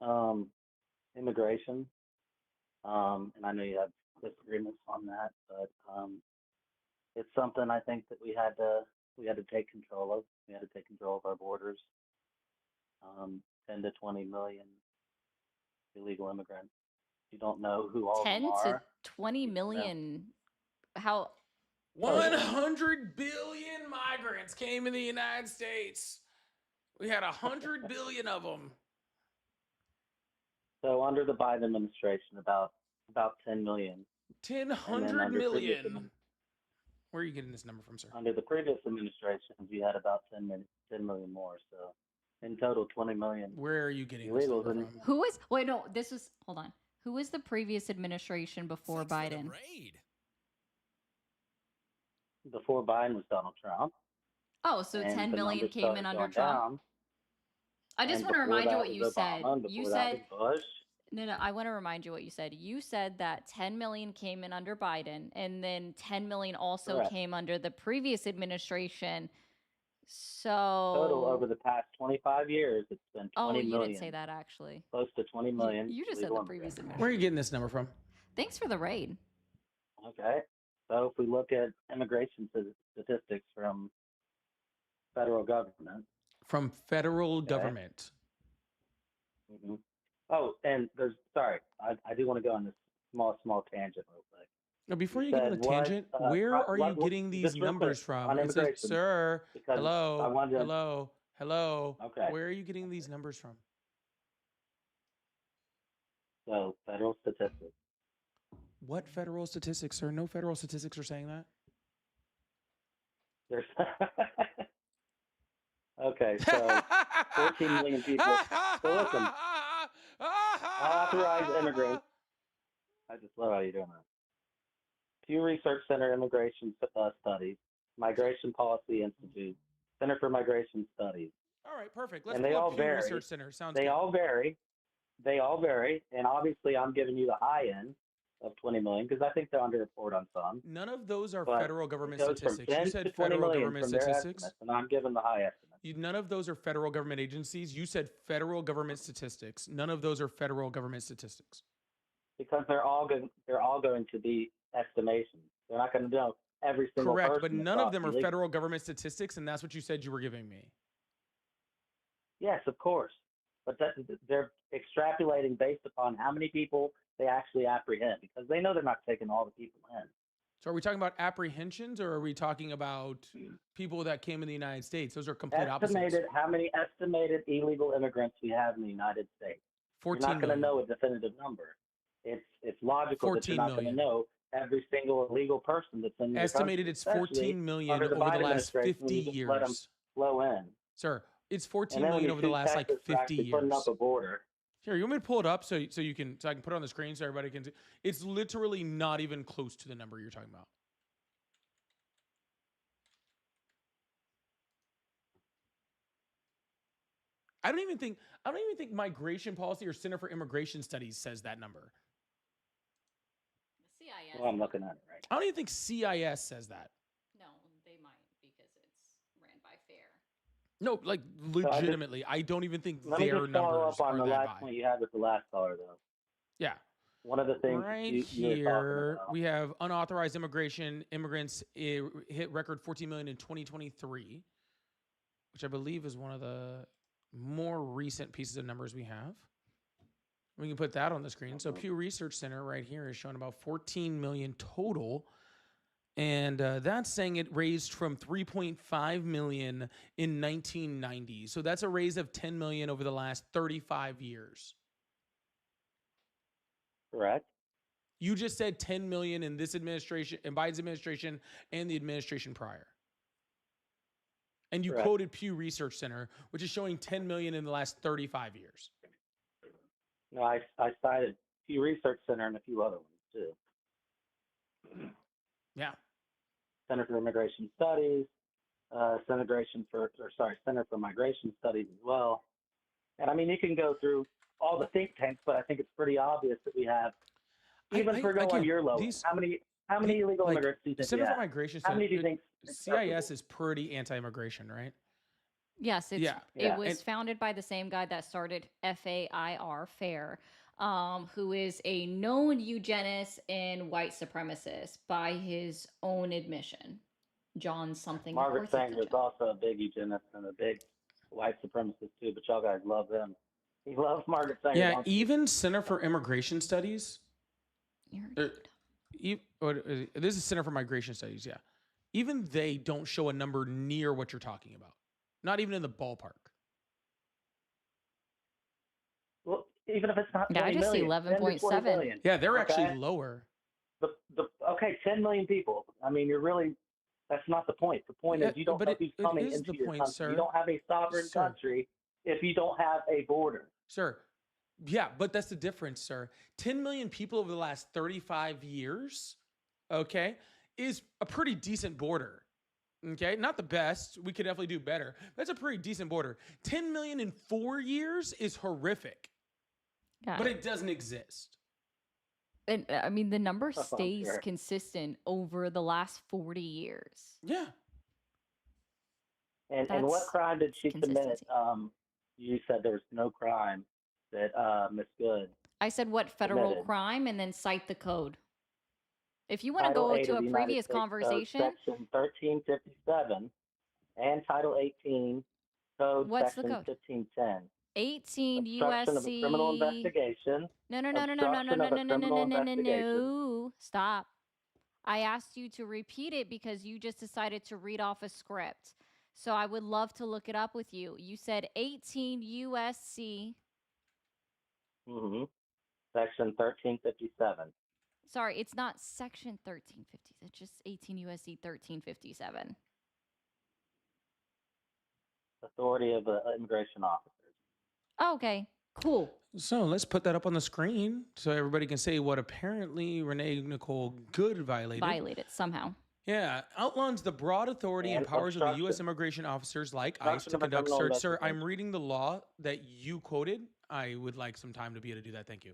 on? Immigration. And I know you have disagreements on that, but it's something I think that we had to take control of. We had to take control of our borders. 10 to 20 million illegal immigrants. You don't know who all of them are. 10 to 20 million. How? 100 billion migrants came in the United States. We had 100 billion of them. So under the Biden administration, about 10 million. 100 million. Where are you getting this number from, sir? Under the previous administrations, you had about 10 million more. So in total, 20 million. Where are you getting this number from? Who was? Wait, no. This was. Hold on. Who was the previous administration before Biden? Before Biden was Donald Trump. Oh, so And 10 the million numbers came in started under going Trump. down. I just And want to before remind you that what you was said. Obama, and You before that said was Bush. no. I want to remind you what you said. You said that 10 million came in under Biden, and then 10 million also Correct. came under the previous administration. So Total over the past 25 years, it's been 20 oh, million. you didn't say that actually. Close to 20 million. You just said illegal the previous immigrants. administration. Where are you getting this number from? Thanks for the raid. Okay. So if we look at immigration statistics from federal government. From federal government. Mm-hmm. Oh, and I do want to go on this small tangent real quick. Now, before you said get on the what, tangent, where are you what- getting these just real quick, numbers from? on It says, immigration, sir, because I hello, wanted to- hello. Okay. Where are you getting these numbers from? So federal statistics. What federal statistics, sir? No federal statistics are saying that. There's okay, so 14 million people. So listen, authorized immigrants. I just love how you're doing that. Pew Research Center Immigration Studies, Migration Policy Institute, Center for Migration Studies. All right, perfect. Let's And they pull all up Pew vary. Research Center. Sounds They good. all vary. They all vary, and obviously I'm giving you the high end of 20 million because I think they're underreported on some. None of those are But federal government it goes from statistics. 10 You to said 20 federal million government from their statistics. estimates, and I'm giving the high estimate. None of those are federal government agencies. You said federal government statistics. None of those are federal government statistics. Because they're all going to be estimations. They're not going to know every single Correct, person. but none of them are illegally. federal government statistics, and that's what you said you were giving me. Yes, of course. But they're extrapolating based upon how many people they actually apprehend, because they know they're not taking all the people in. So are we talking about apprehensions, or are we talking about people that came in the United States? Those are complete opposites. How many estimated illegal immigrants we have in the United States? 14 You're not going to million. know a definitive number. It's logical that you're 14 not going to million. know every single illegal person that's in your Estimated country, it's 14 million under over the Biden last administration, 50 you just let them years. flow in. Sir, it's And 14 then when million you over the shoot last like Texas for 50 actually putting years. up a border. Here, you want me to pull it up so I can put it on the screen so everybody can see? It's literally not even close to the number you're talking about. I don't even think Migration Policy or Center for Immigration Studies says that number. The CIS. Well, I'm looking at it right I don't even think CIS says that. No, they might because it's ran by FAIR. No, like legitimately, I don't even think Let me their just follow numbers up on are the that last high. point you had with the last caller, though. Yeah. One of the things Right you were talking here, about. we have unauthorized immigrants hit record 14 million in 2023, which I believe is one of the more recent pieces of numbers we have. We can put that on the screen. So Pew Research Center right here is showing about 14 million total. And that's saying it raised from 3.5 million in 1990. So that's a raise of 10 million over the last 35 years. Correct. You just said 10 million in this administration, in Biden's administration, and the administration prior. And you Correct. quoted Pew Research Center, which is showing 10 million in the last 35 years. No, I cited Pew Research Center and a few other ones too. Yeah. Center for Immigration Studies, Center for Migration Studies as well. And I mean, you can go through all the think tanks, but I think it's pretty obvious that we have, even for going your low, how many illegal immigrants do you think Center we for have? Migration How many do you Center, think? CIS is pretty anti-immigration, right? Yes, it Yeah. was founded by the same guy that started FAIR, FAIR, who is a known eugenist and white supremacist by his own admission. John something. Margaret Sanger is also a big eugenist and a big white supremacist too, but y'all guys love him. He loves Margaret Sanger. Yeah, don't you? even Center for Immigration Studies. This is Center for Migration Studies, yeah. Even they don't show a number near what you're talking about. Not even in the ballpark. Well, even if it's not Yeah, I 20 just see million, 10 to 20 11.7. million, Yeah, they're okay? actually lower. Okay, 10 million people. I mean, that's not the point. The point Yeah, is you don't but know it- who's it coming is into the your point, country. sir. You don't have a sovereign Sir. country if you don't have a border. Sir, yeah, but that's the difference, sir. 10 million people over the last 35 years, okay, is a pretty decent border. Okay, not the best. We could definitely do better. That's a pretty decent border. 10 million in 4 years is horrific, but it doesn't exist. And I mean, the number Oh, stays sure. consistent over the last 40 years. Yeah. And what That's crime did she commit? consistency. You said there was no crime that Miss Good. I said what federal Committed. crime and then cite the code. If you want to Title go 8 to of a the United previous States Code, conversation, Section 1357 and Title 18, Code What's the Section code? 1510. 18 Obstruction of a criminal USC. investigation. No, no, no, no, no, no, no, Obstruction no, of a no, no, no, criminal no, no, no, investigation. no. Stop. I asked you to repeat it because you just decided to read off a script. So I would love to look it up with you. You said 18 USC. Mm-hmm. Section 1357. Sorry, it's not section 1350. It's just 18 USC 1357. Authority of immigration officers. Oh, okay, cool. So let's put that up on the screen so everybody can say what apparently Renee Nicole Good violated. Violated somehow. Yeah, outlines the broad authority and And powers of the U.S. obstruction. immigration officers like ICE Obstruction to of a conduct criminal search. Sir, I'm investigation. reading the law that you quoted. I would like some time to be able to do that. Thank you.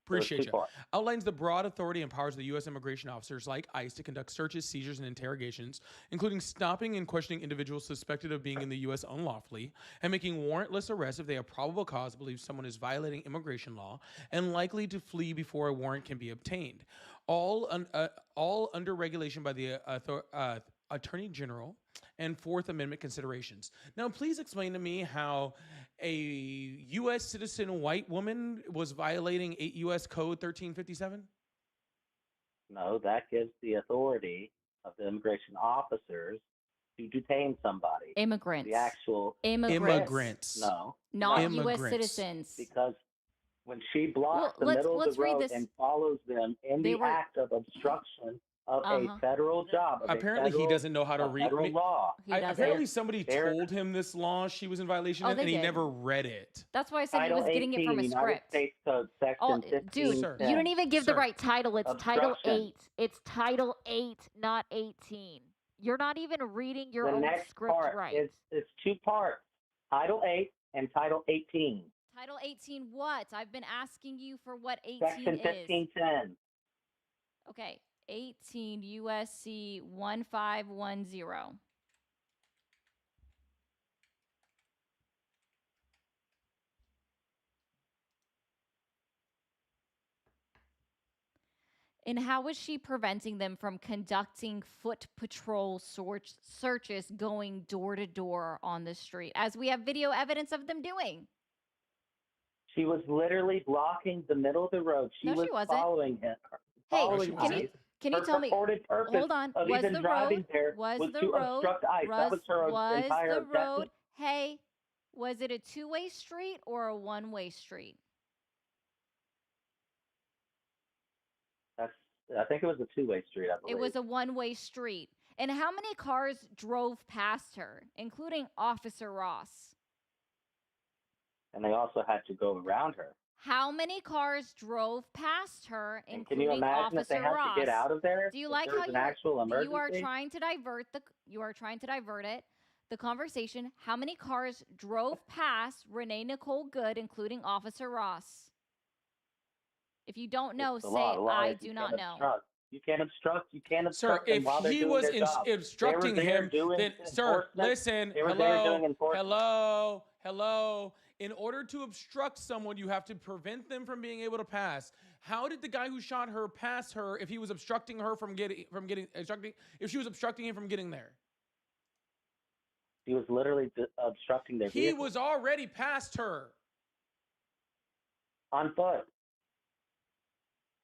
Appreciate you. Outlines the broad authority and powers of the U.S. immigration officers like ICE to conduct searches, seizures, and interrogations, including stopping and questioning individuals suspected of being in the U.S. unlawfully and making warrantless arrests if they have probable cause to believe someone is violating immigration law and likely to flee before a warrant can be obtained. All under regulation by the Attorney General and Fourth Amendment considerations. Now, please explain to me how a U.S. citizen white woman was violating 8 U.S. Code 1357? No, that gives the authority of the immigration officers to detain somebody. Immigrants. The actual immigrants. No. Not U.S. citizens. Because when she blocks the middle of the road and follows them in the act of obstruction of a federal job. Apparently, he doesn't know how to read law. Apparently, somebody told him this law she was in violation of, and he never read it. That's why I said he was getting it from a script. States Code, Section 15, dude, you don't even give the right title. It's Title 8. It's Title 8, not 18. You're not even reading your own script right. It's two parts: Title 8 and Title 18. Title 18 what? I've been asking you for what 18 Section is. 1510. Okay. 18 USC 1510. And how was she preventing them from conducting foot patrol searches going door to door on the street, as we have video evidence of them doing? She was literally blocking the middle of the road. She wasn't. Following him. Hey, can you tell me? Hold on. Was the road? Was the road? Was the road? Hey, was it a two-way street or a one-way street? I think it was a two-way street, I believe. It was a one-way street. And how many cars drove past her, including Officer Ross? And they also had to go around her. How many cars drove past her, including Can you imagine Officer if they had Ross? to get out of there? Do you like how you are trying to divert it? The conversation. How many cars drove past Renee Nicole Good, including Officer Ross? If you don't know, say I do not know. You can't obstruct. You can't Sir, obstruct. if he was obstructing him, then, sir, listen. Hello. In order to obstruct someone, you have to prevent them from being able to pass. How did the guy who shot her pass her if he was obstructing her if she was obstructing him from getting there? He was literally obstructing their vehicle. He was already past her. On foot.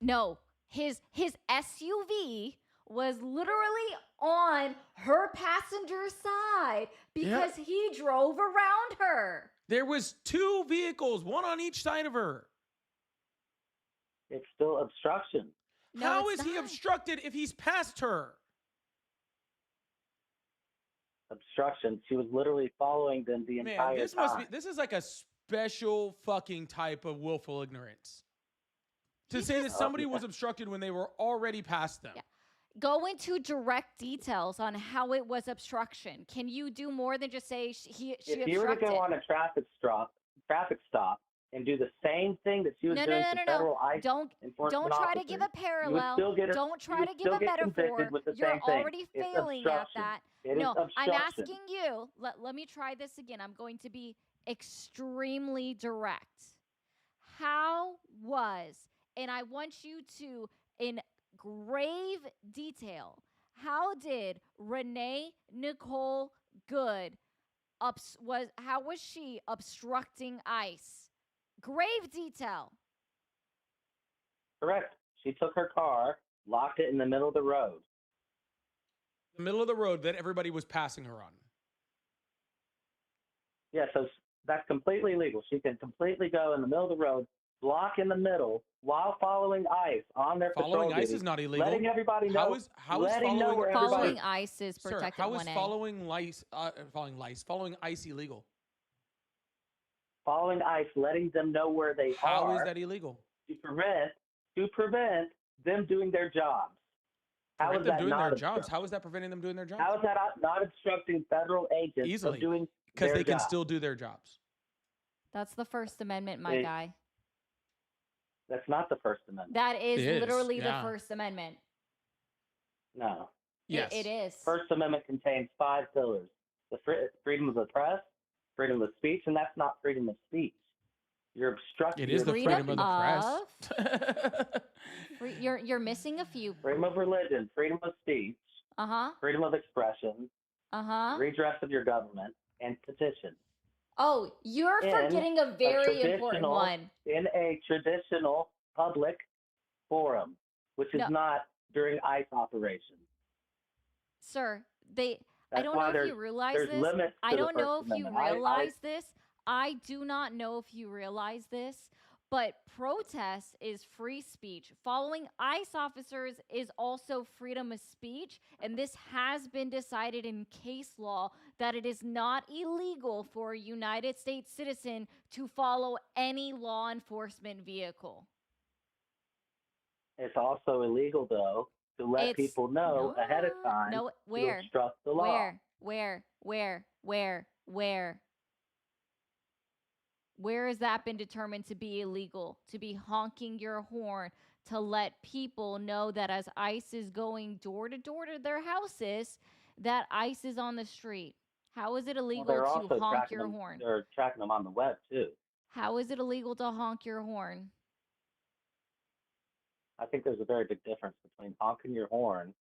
No, his SUV was literally on her passenger side because he drove around her. There was two vehicles, one on each side of her. It's still obstruction. No, How is he obstructed if he's past her? Obstruction. She was literally following them the entire time. This is like a special fucking type of willful ignorance. To say that somebody was obstructed when they were already past them. Yeah. Go into direct details on how it was obstruction. Can you do more than just say she obstructed? If you were to go on a traffic stop and do the same thing that she was doing to federal ICE enforcement don't try to officers, give a parallel. Don't try to give a metaphor. You're already failing at that. No, I'm asking you. Let me try this again. I'm going to be extremely direct. How was, and I want you to, in grave detail, how did Renee Nicole Good how was she obstructing ICE? Grave detail. Correct. She took her car, locked it in the middle of the road. The middle of the road that everybody was passing her on. Yeah, so that's completely illegal. She can completely go in the middle of the road, block in the middle, while following ICE on their patrol Following ICE duty, is not illegal. letting everybody know. Following ICE is protected. Sir, how is 1A. following ICE illegal? Following ICE, letting them know where they are. How is that illegal? To prevent them doing their jobs. How is that not obstructing? How is that preventing them doing their jobs? How is that not obstructing federal agents Easily. from doing because their they can job? still do their jobs. That's the First Amendment, my guy. That's not the First Amendment. That is It is, literally the yeah. First Amendment. No. Yes. It is. First Amendment contains 5 pillars: the freedom of the press, freedom of speech, and that's not freedom of speech. You're obstructing. It is the freedom of the press. You're missing a few. Freedom of religion, freedom of speech, freedom of expression, redress of your government, and petition. Oh, you're forgetting a very important one. In a traditional public forum, which is not during ICE operations. Sir, I That's don't why know if you realize there's this. limits to I the don't know First if you Amendment. realize this. I do not know if you realize this, but protest is free speech. Following ICE officers is also freedom of speech, and this has been decided in case law that it is not illegal for a United States citizen to follow any law enforcement vehicle. It's also illegal, though, to let people know ahead of time to obstruct the law. Where has that been determined to be illegal? To be honking your horn to let people know that as ICE is going door to door to their houses, that ICE is on the street. How is it illegal to honk your horn? They're tracking them on the web, too. How is it illegal to honk your horn? I think there's a very big difference between honking your horn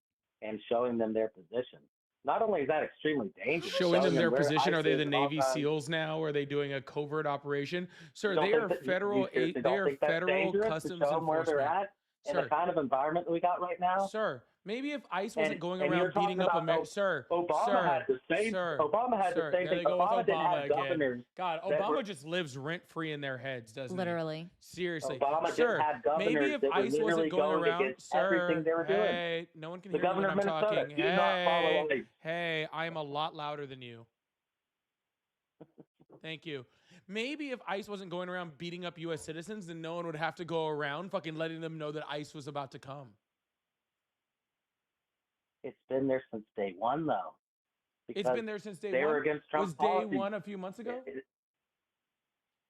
and showing them their position. Not only is that extremely dangerous, Showing them their where position. ICE Are they is the at all Navy times. SEAls now? Are they doing a covert operation? Sir, You don't they think are that- federal. you seriously They don't are think that's federal dangerous to customs show them where they're enforcement. at in the kind of environment that we got right now? Sir, maybe if ICE wasn't going and you're around beating talking up about America, sir, Obama sir, had the same. sir, Obama had sir, the same there thing. they go with Obama didn't Obama have again. governors. God, that Obama were- just lives rent free in their heads, doesn't Literally. he? Seriously, Obama sir, didn't have governors maybe if that were ICE wasn't literally going around, against everything sir, they were doing. hey, no one can The hear me when governor I'm of Minnesota talking. did not follow Hey, ICE. hey, I am a lot louder than you. Thank you. Maybe if ICE wasn't going around beating up U.S. citizens, then no one would have to go around fucking letting them know that ICE was about to come. It's been there since day one, though. It's because been there since day they one. were against Trump's Was day policies. one a few months ago?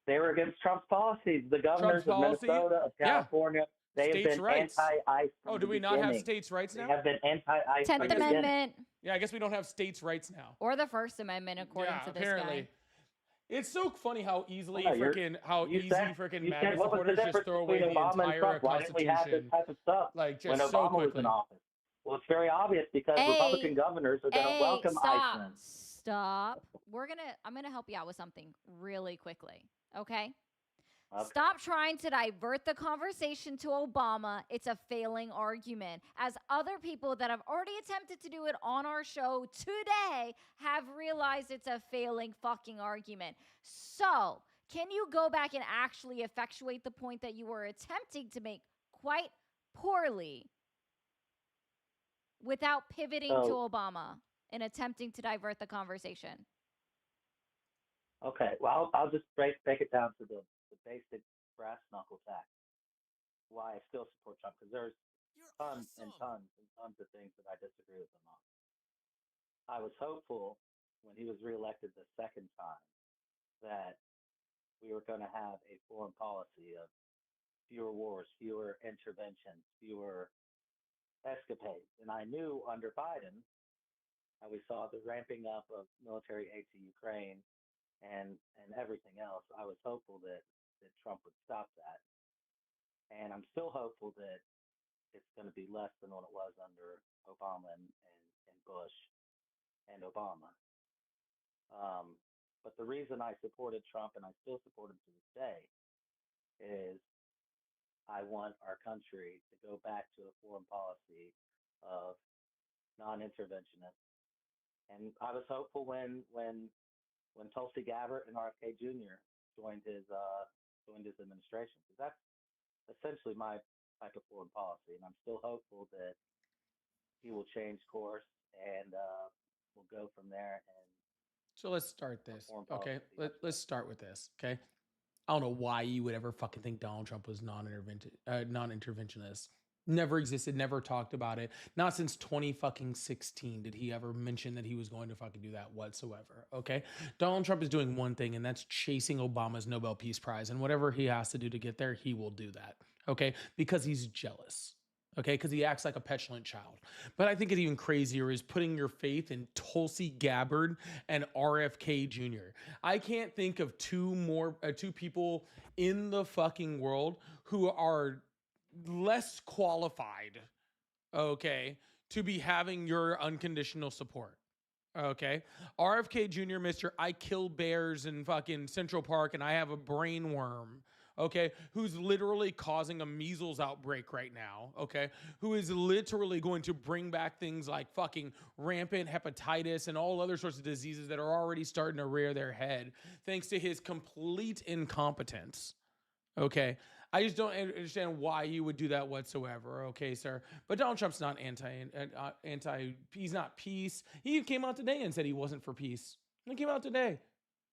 They were against Trump's policies. The governors of policy? Minnesota, of Yeah. California, they States' have been rights. anti-ICE from Oh, do the we not have beginning. states' rights now? They have been anti-ICE from 10th the beginning. Amendment Yeah, I guess we don't have states' rights now. or the First Amendment, according to this apparently. guy. It's so funny how easily Yeah, you you said MAGA what was the supporters just difference throw away between the Obama and entire Trump? Why didn't we have this Constitution. type of stuff Like when just Obama so was quickly. in office? Well, it's very obvious because Republican governors are going to welcome stop. ICE in. Stop. I'm gonna help you out with something really quickly. Okay? Okay. Stop trying to divert the conversation to Obama. It's a failing argument. As other people that have already attempted to do it on our show today have realized it's a failing fucking argument. So, can you go back and actually effectuate the point that you were attempting to make quite poorly without pivoting to Obama and attempting to divert the conversation? Okay, well, I'll just break it down to the basic brass knuckle tack. Why I still support Trump, because there's tons and tons and tons of things that I disagree with him on. I was hopeful when he was reelected the second time that we were going to have a foreign policy of fewer wars, fewer interventions, fewer escapades. And I knew under Biden, how we saw the ramping up of military aid to Ukraine and everything else. I was hopeful that Trump would stop that. And I'm still hopeful that it's going to be less than what it was under Obama and Bush and Obama. But the reason I supported Trump, and I still support him to this day, is I want our country to go back to a foreign policy of non-interventionist. And I was hopeful when Tulsi Gabbard and RFK Jr. joined his administration, because that's essentially my type of foreign policy. And I'm still hopeful that he will change course and we'll go from there. And So let's start this. foreign Okay. policy. Let's start with this. Okay. I don't know why you would ever fucking think Donald Trump was non-interventionist. Never existed, never talked about it. Not since 2016 did he ever mention that he was going to fucking do that whatsoever. Okay. Donald Trump is doing one thing, and that's chasing Obama's Nobel Peace Prize. And whatever he has to do to get there, he will do that. okay? Because he's jealous, okay? Because he acts like a petulant child. But I think it's even crazier is putting your faith in Tulsi Gabbard and RFK Jr. I can't think of two people in the fucking world who are less qualified, okay, to be having your unconditional support. Okay. RFK Jr., Mr. I kill bears in fucking Central Park and I have a brain worm. Okay. Who's literally causing a measles outbreak right now. Okay. Who is literally going to bring back things like fucking rampant hepatitis and all other sorts of diseases that are already starting to rear their head thanks to his complete incompetence. Okay. I just don't understand why you would do that whatsoever. Okay, sir. But Donald Trump's not he's not peace. He came out today and said he wasn't for peace. He came out today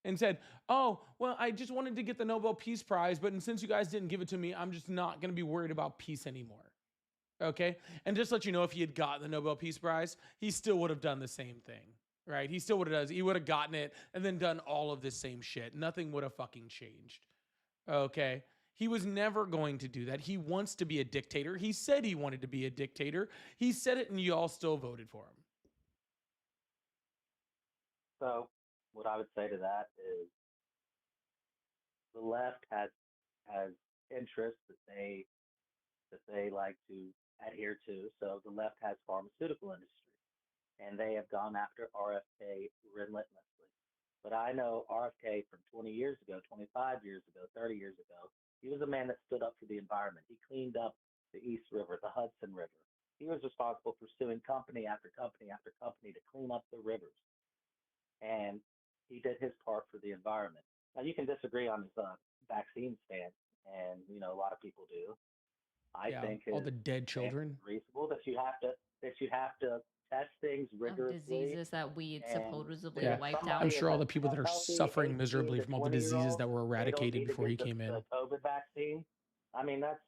and said, oh, well, I just wanted to get the Nobel Peace Prize, but since you guys didn't give it to me, I'm just not going to be worried about peace anymore. Okay. And just to let you know, if he had gotten the Nobel Peace Prize, he still would have done the same thing, right? He still would have done, he would have gotten it and then done all of this same shit. Nothing would have fucking changed. Okay. He was never going to do that. He wants to be a dictator. He said he wanted to be a dictator. He said it and you all still voted for him. So what I would say to that is the left has interests that they like to adhere to. So the left has pharmaceutical industry, and they have gone after RFK relentlessly. But I know RFK from 20 years ago, 25 years ago, 30 years ago. He was a man that stood up for the environment. He cleaned up the East River, the Hudson River. He was responsible for suing company after company after company to clean up the rivers. And he did his part for the environment. Now, you can disagree on his vaccine stance, and, a lot of people do. I think all the dead children. It's reasonable that you have to test things rigorously. Diseases that we supposedly wiped out. I'm sure all the people that are suffering miserably from all the diseases that were eradicated before he came in. The COVID vaccine. I mean, that's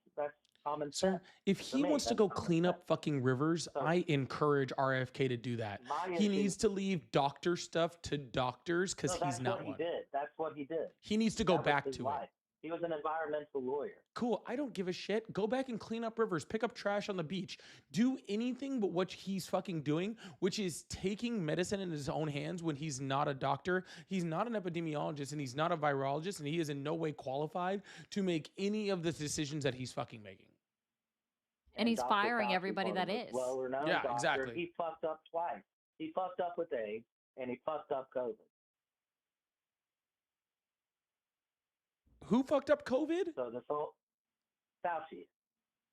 common sense. Sir, if he wants to go clean up fucking rivers, I encourage RFK to do that. He needs to leave doctor stuff to doctors because he's not one. That's what he did. He needs to go back to it. He was an environmental lawyer. Cool. I don't give a shit. Go back and clean up rivers. Pick up trash on the beach. Do anything but what he's fucking doing, which is taking medicine in his own hands when he's not a doctor. He's not an epidemiologist and he's not a virologist and he is in no way qualified to make any of the decisions that he's fucking making. And he's firing everybody that is. Yeah, exactly. He fucked up twice. He fucked up with AIDS and he fucked up COVID. Who fucked up COVID? So this whole Fauci,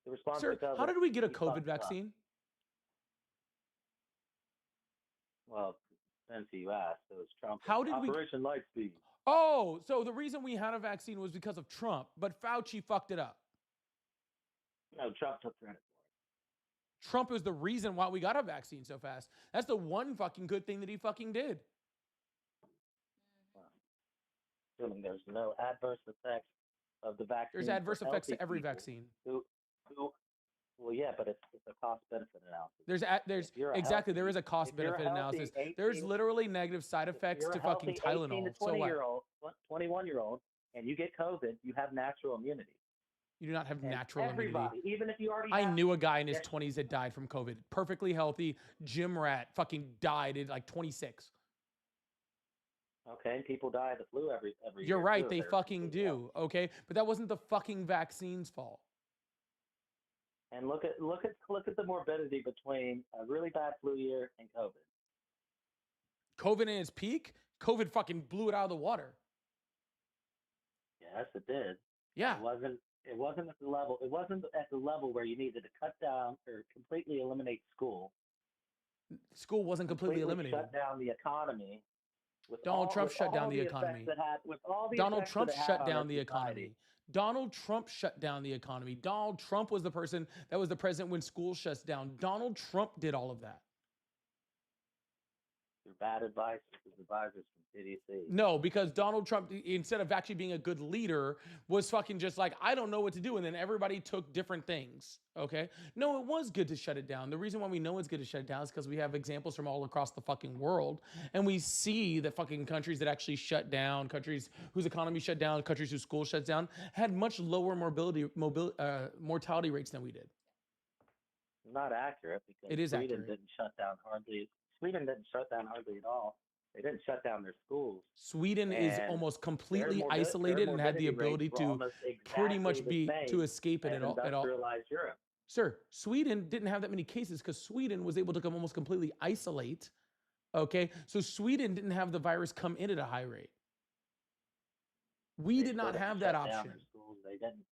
the response Sir, to COVID. How did we get a COVID vaccine? Well, since you asked, it was Trump. How did Operation Lightspeed. Oh, so the reason we had a vaccine was because of Trump, but Fauci fucked it up. No, Trump took credit for it. Trump is the reason why we got a vaccine so fast. That's the one fucking good thing that he fucking did. Assuming there's no adverse effects of the vaccine. There's adverse effects to every vaccine. Well, yeah, but it's a cost-benefit analysis. There is a cost-benefit analysis. There's literally negative side effects to fucking Tylenol. So what? 21-year-old, and you get COVID, you have natural immunity. You do not have natural immunity. Even if you already I knew a guy in his 20s that died from COVID. Perfectly healthy, gym rat, fucking died at like 26. Okay, people die of the flu every year. You're right, they fucking do. Okay, but that wasn't the fucking vaccine's fault. And look at the morbidity between a really bad flu year and COVID. COVID in its peak, COVID fucking blew it out of the water. Yes, it did. Yeah. It wasn't at the level. It wasn't at the level where you needed to cut down or completely eliminate school. School wasn't completely eliminated. Shut down the economy. Donald Trump shut down the economy. Donald Trump shut down the economy. Donald Trump shut down the economy. Donald Trump was the person that was the president when school shuts down. Donald Trump did all of that. through bad advice, through advisors from CDC. No, because Donald Trump, instead of actually being a good leader, was fucking just like, I don't know what to do. And then everybody took different things. Okay. No, it was good to shut it down. The reason why we know it's good to shut it down is because we have examples from all across the fucking world. And we see that fucking countries that actually shut down, countries whose economy shut down, countries whose school shuts down, had much lower mortality rates than we did. Not accurate, because It is Sweden accurate. didn't shut down hardly. Sweden didn't shut down hardly at all. They didn't shut down their schools. Sweden is And almost their completely morbi- isolated their and had the morbidity ability rates were to almost pretty much exactly the to same escape it as at all. industrialized Europe. Sir, Sweden didn't have that many cases because Sweden was able to come almost completely isolate. Okay, so Sweden didn't have the virus come in at a high rate. We They did not still have didn't that shut down option. their schools. They didn't.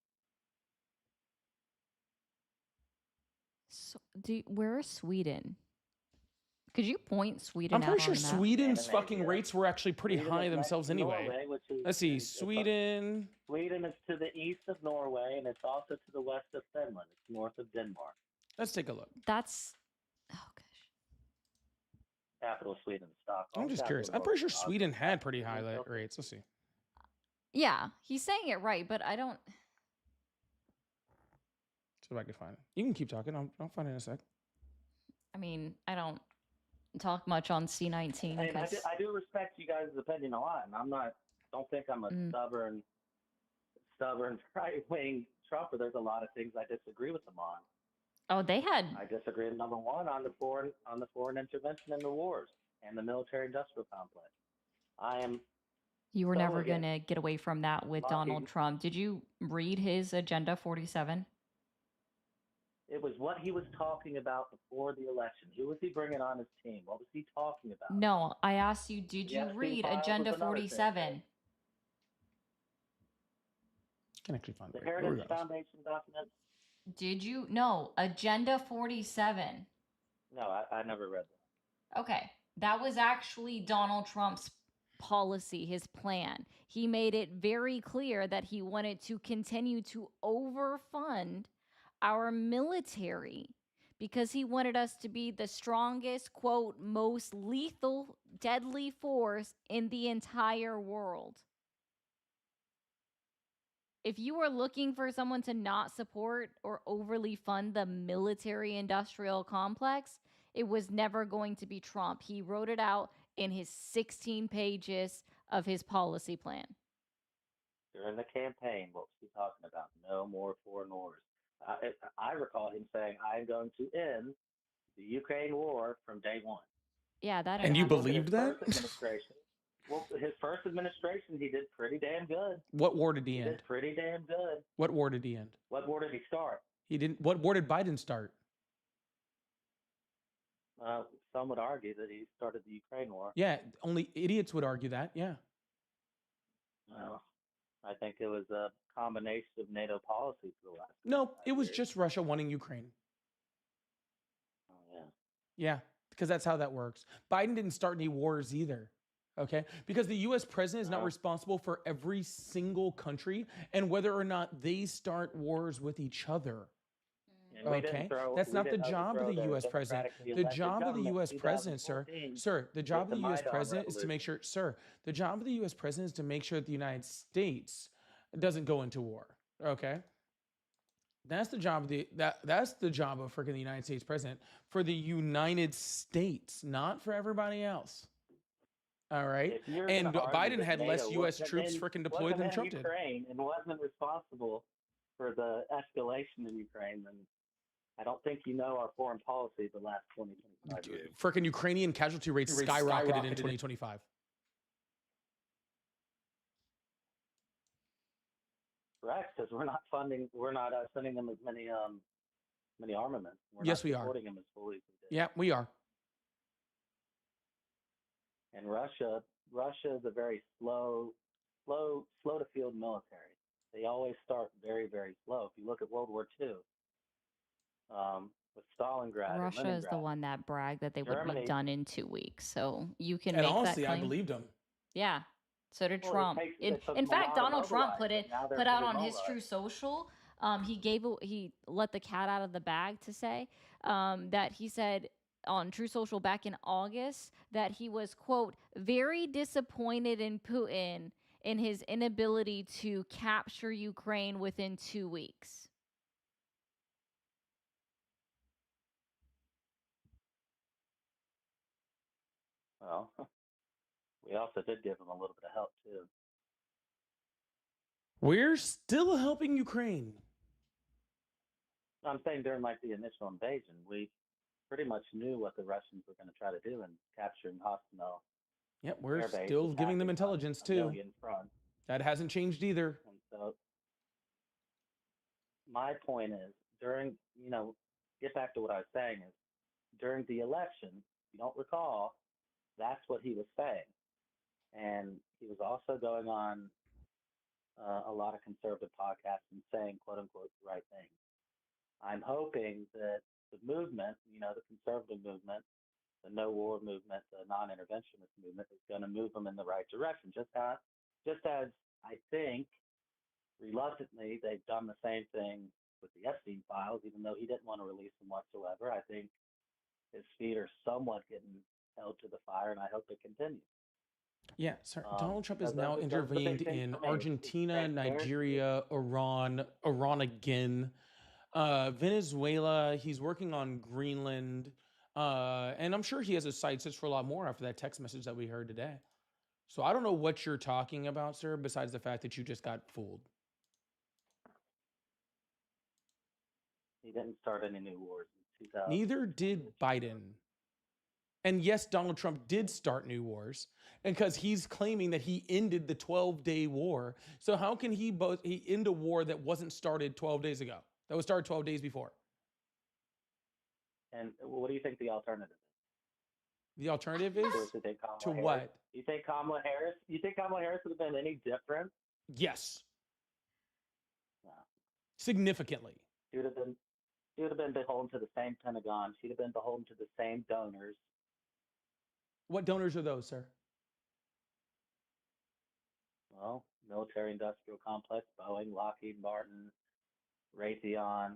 So, where is Sweden? Could you point Sweden I'm out pretty on sure the map? Sweden's Scandinavia. fucking rates were actually pretty Sweden high is next themselves to anyway. Norway, which is, Let's see, it's Sweden. Sweden is to the east of Norway, and it's also to the west of Finland. It's north of Denmark. Let's take a look. That's Capital of Sweden, Stockholm. I'm just capital curious. of I'm pretty sure Norway, Sweden had pretty high Oslo. rates. Let's see. Yeah, he's saying it right, but I don't. See if I can find it. You can keep talking. I'll find it in a sec. I mean, I don't talk much on C19 I mean, because I do respect you guys' opinion a lot, and I'm not. Don't think I'm a stubborn right-wing Trumper. There's a lot of things I disagree with them on. oh, they had I disagree, number one, on the foreign intervention in the wars and the military-industrial complex. I am. you were so never against gonna get away from that with Donald Lockheed. Trump. Did you read his Agenda 47? It was what he was talking about before the election. Who was he bringing on his team? What was he talking about? No, I asked you, did The you Epstein read files was Agenda another thing. 47? I can actually find The it. Right. Where we Heritage go? Foundation document? Did you? No, Agenda 47. No, I never read that. Okay, that was actually Donald Trump's policy, his plan. He made it very clear that he wanted to continue to overfund our military because he wanted us to be the strongest, quote, most lethal, deadly force in the entire world. If you are looking for someone to not support or overly fund the military industrial complex, it was never going to be Trump. He wrote it out in his 16 pages of his policy plan. During the campaign, what was he talking about? No more foreign wars. I recall him saying, I'm going to end the Ukraine war from day one. Yeah, that. And you happened. believed that? Well, his first administration, he did pretty damn good. What war did he He end? did pretty damn good. What war did he end? What war did he start? He didn't. What war did Biden start? Some would argue that he started the Ukraine war. Yeah, only idiots would argue that. Yeah. Well, I think it was a combination of NATO policy for the last. No, it was just Russia wanting Ukraine. Oh, yeah. Yeah, because that's how that works. Biden didn't start any wars either. Okay, because the U.S. president is not responsible for every single country and whether or not they start wars with each other. And we didn't Okay, throw- that's we not the didn't job of overthrow the the U.S. president. democratically The elected job of the government U.S. in president, sir, 2014 the job of with the the U.S. Maidan president is to Revolution. make sure, sir, the job of the U.S. president is to make sure that the United States doesn't go into war. Okay, that's the job of that's the job of freaking the United States president for the United States, not for everybody else. All right, If you're and gonna argue Biden that had less NATO U.S. wasn't troops in- freaking deployed wasn't than in Trump did. Ukraine and wasn't responsible for the escalation in Ukraine, then I don't think you know our foreign policy the last 20, 25 years. Freaking Ukrainian casualty rates skyrocketed in 2025. Correct, because we're not sending them as many armaments. We're Yes, not we are. supporting them as fully as we did. Yeah, we are. And Russia is a very slow to field military. They always start very, very slow. If you look at World War II, with Stalingrad, and Russia is the Leningrad, one that bragged that they would Germany- be done in 2 weeks. So you can And make honestly, that I claim. believed him. Yeah. So did Well, it Trump. takes- In, it took in them a fact, while to Donald Trump mobilize, but now they're put out fully on his True mobilized. Social. He let the cat out of the bag to say that he said on True Social back in August that he was, quote, very disappointed in Putin in his inability to capture Ukraine within 2 weeks. Well, we also did give him a little bit of help too. We're still helping Ukraine. I'm saying during like the initial invasion, we pretty much knew what the Russians were going to try to do in capturing Hostomel. Yep, we're still giving them intelligence too. That hasn't changed either. And so my point is, during, get back to what I was saying, is during the election, if you don't recall, that's what he was saying. And he was also going on a lot of conservative podcasts and saying, quote unquote, the right thing. I'm hoping that the movement, the conservative movement, the no war movement, the non-interventionist movement is going to move them in the right direction. Just as I think reluctantly they've done the same thing with the Epstein files, even though he didn't want to release them whatsoever. I think his feet are somewhat getting held to the fire, and I hope it continues. Yeah, sir. Donald Trump has now intervened in Argentina, Nigeria, Iran again, Venezuela. He's working on Greenland. And I'm sure he has his sights set for a lot more after that text message that we heard today. So I don't know what you're talking about, sir, besides the fact that you just got fooled. He didn't start any new wars in 2000. Neither did Biden. And yes, Donald Trump did start new wars, and because he's claiming that he ended the 12-day war. So how can he end a war that wasn't started 12 days ago? That was started 12 days before. And what do you think the alternative is? The alternative is to what? You think Kamala Harris? You think Kamala Harris would have been any different? Yes. No. Significantly. She would have been beholden to the same Pentagon. She'd have been beholden to the same donors. What donors are those, sir? Well, military-industrial complex, Boeing, Lockheed Martin, Raytheon.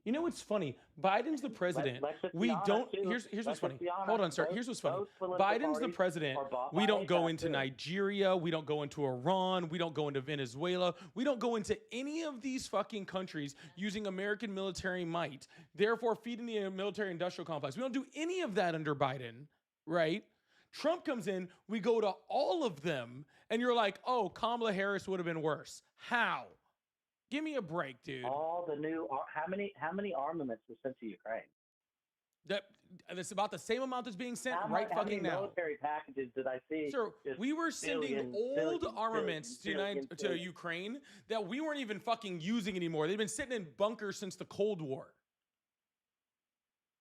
You know what's funny? Biden's the president. We don't. Here's what's funny. Hold on, sir. Here's what's funny. Biden's the president. We don't go into Nigeria. We don't go into Iran. We don't go into Venezuela. We don't go into any of these fucking countries using American military might, therefore feeding the military-industrial complex. We don't do any of that under Biden, right? Trump comes in. We go to all of them, and you're like, oh, Kamala Harris would have been worse. How? Give me a break, dude. All the new how many armaments were sent to Ukraine? That's about the same amount that's being sent how fucking many now. Military packages did I see? Sir, we were sending old armaments to Ukraine that we weren't even fucking using anymore. They've been sitting in bunkers since the Cold War.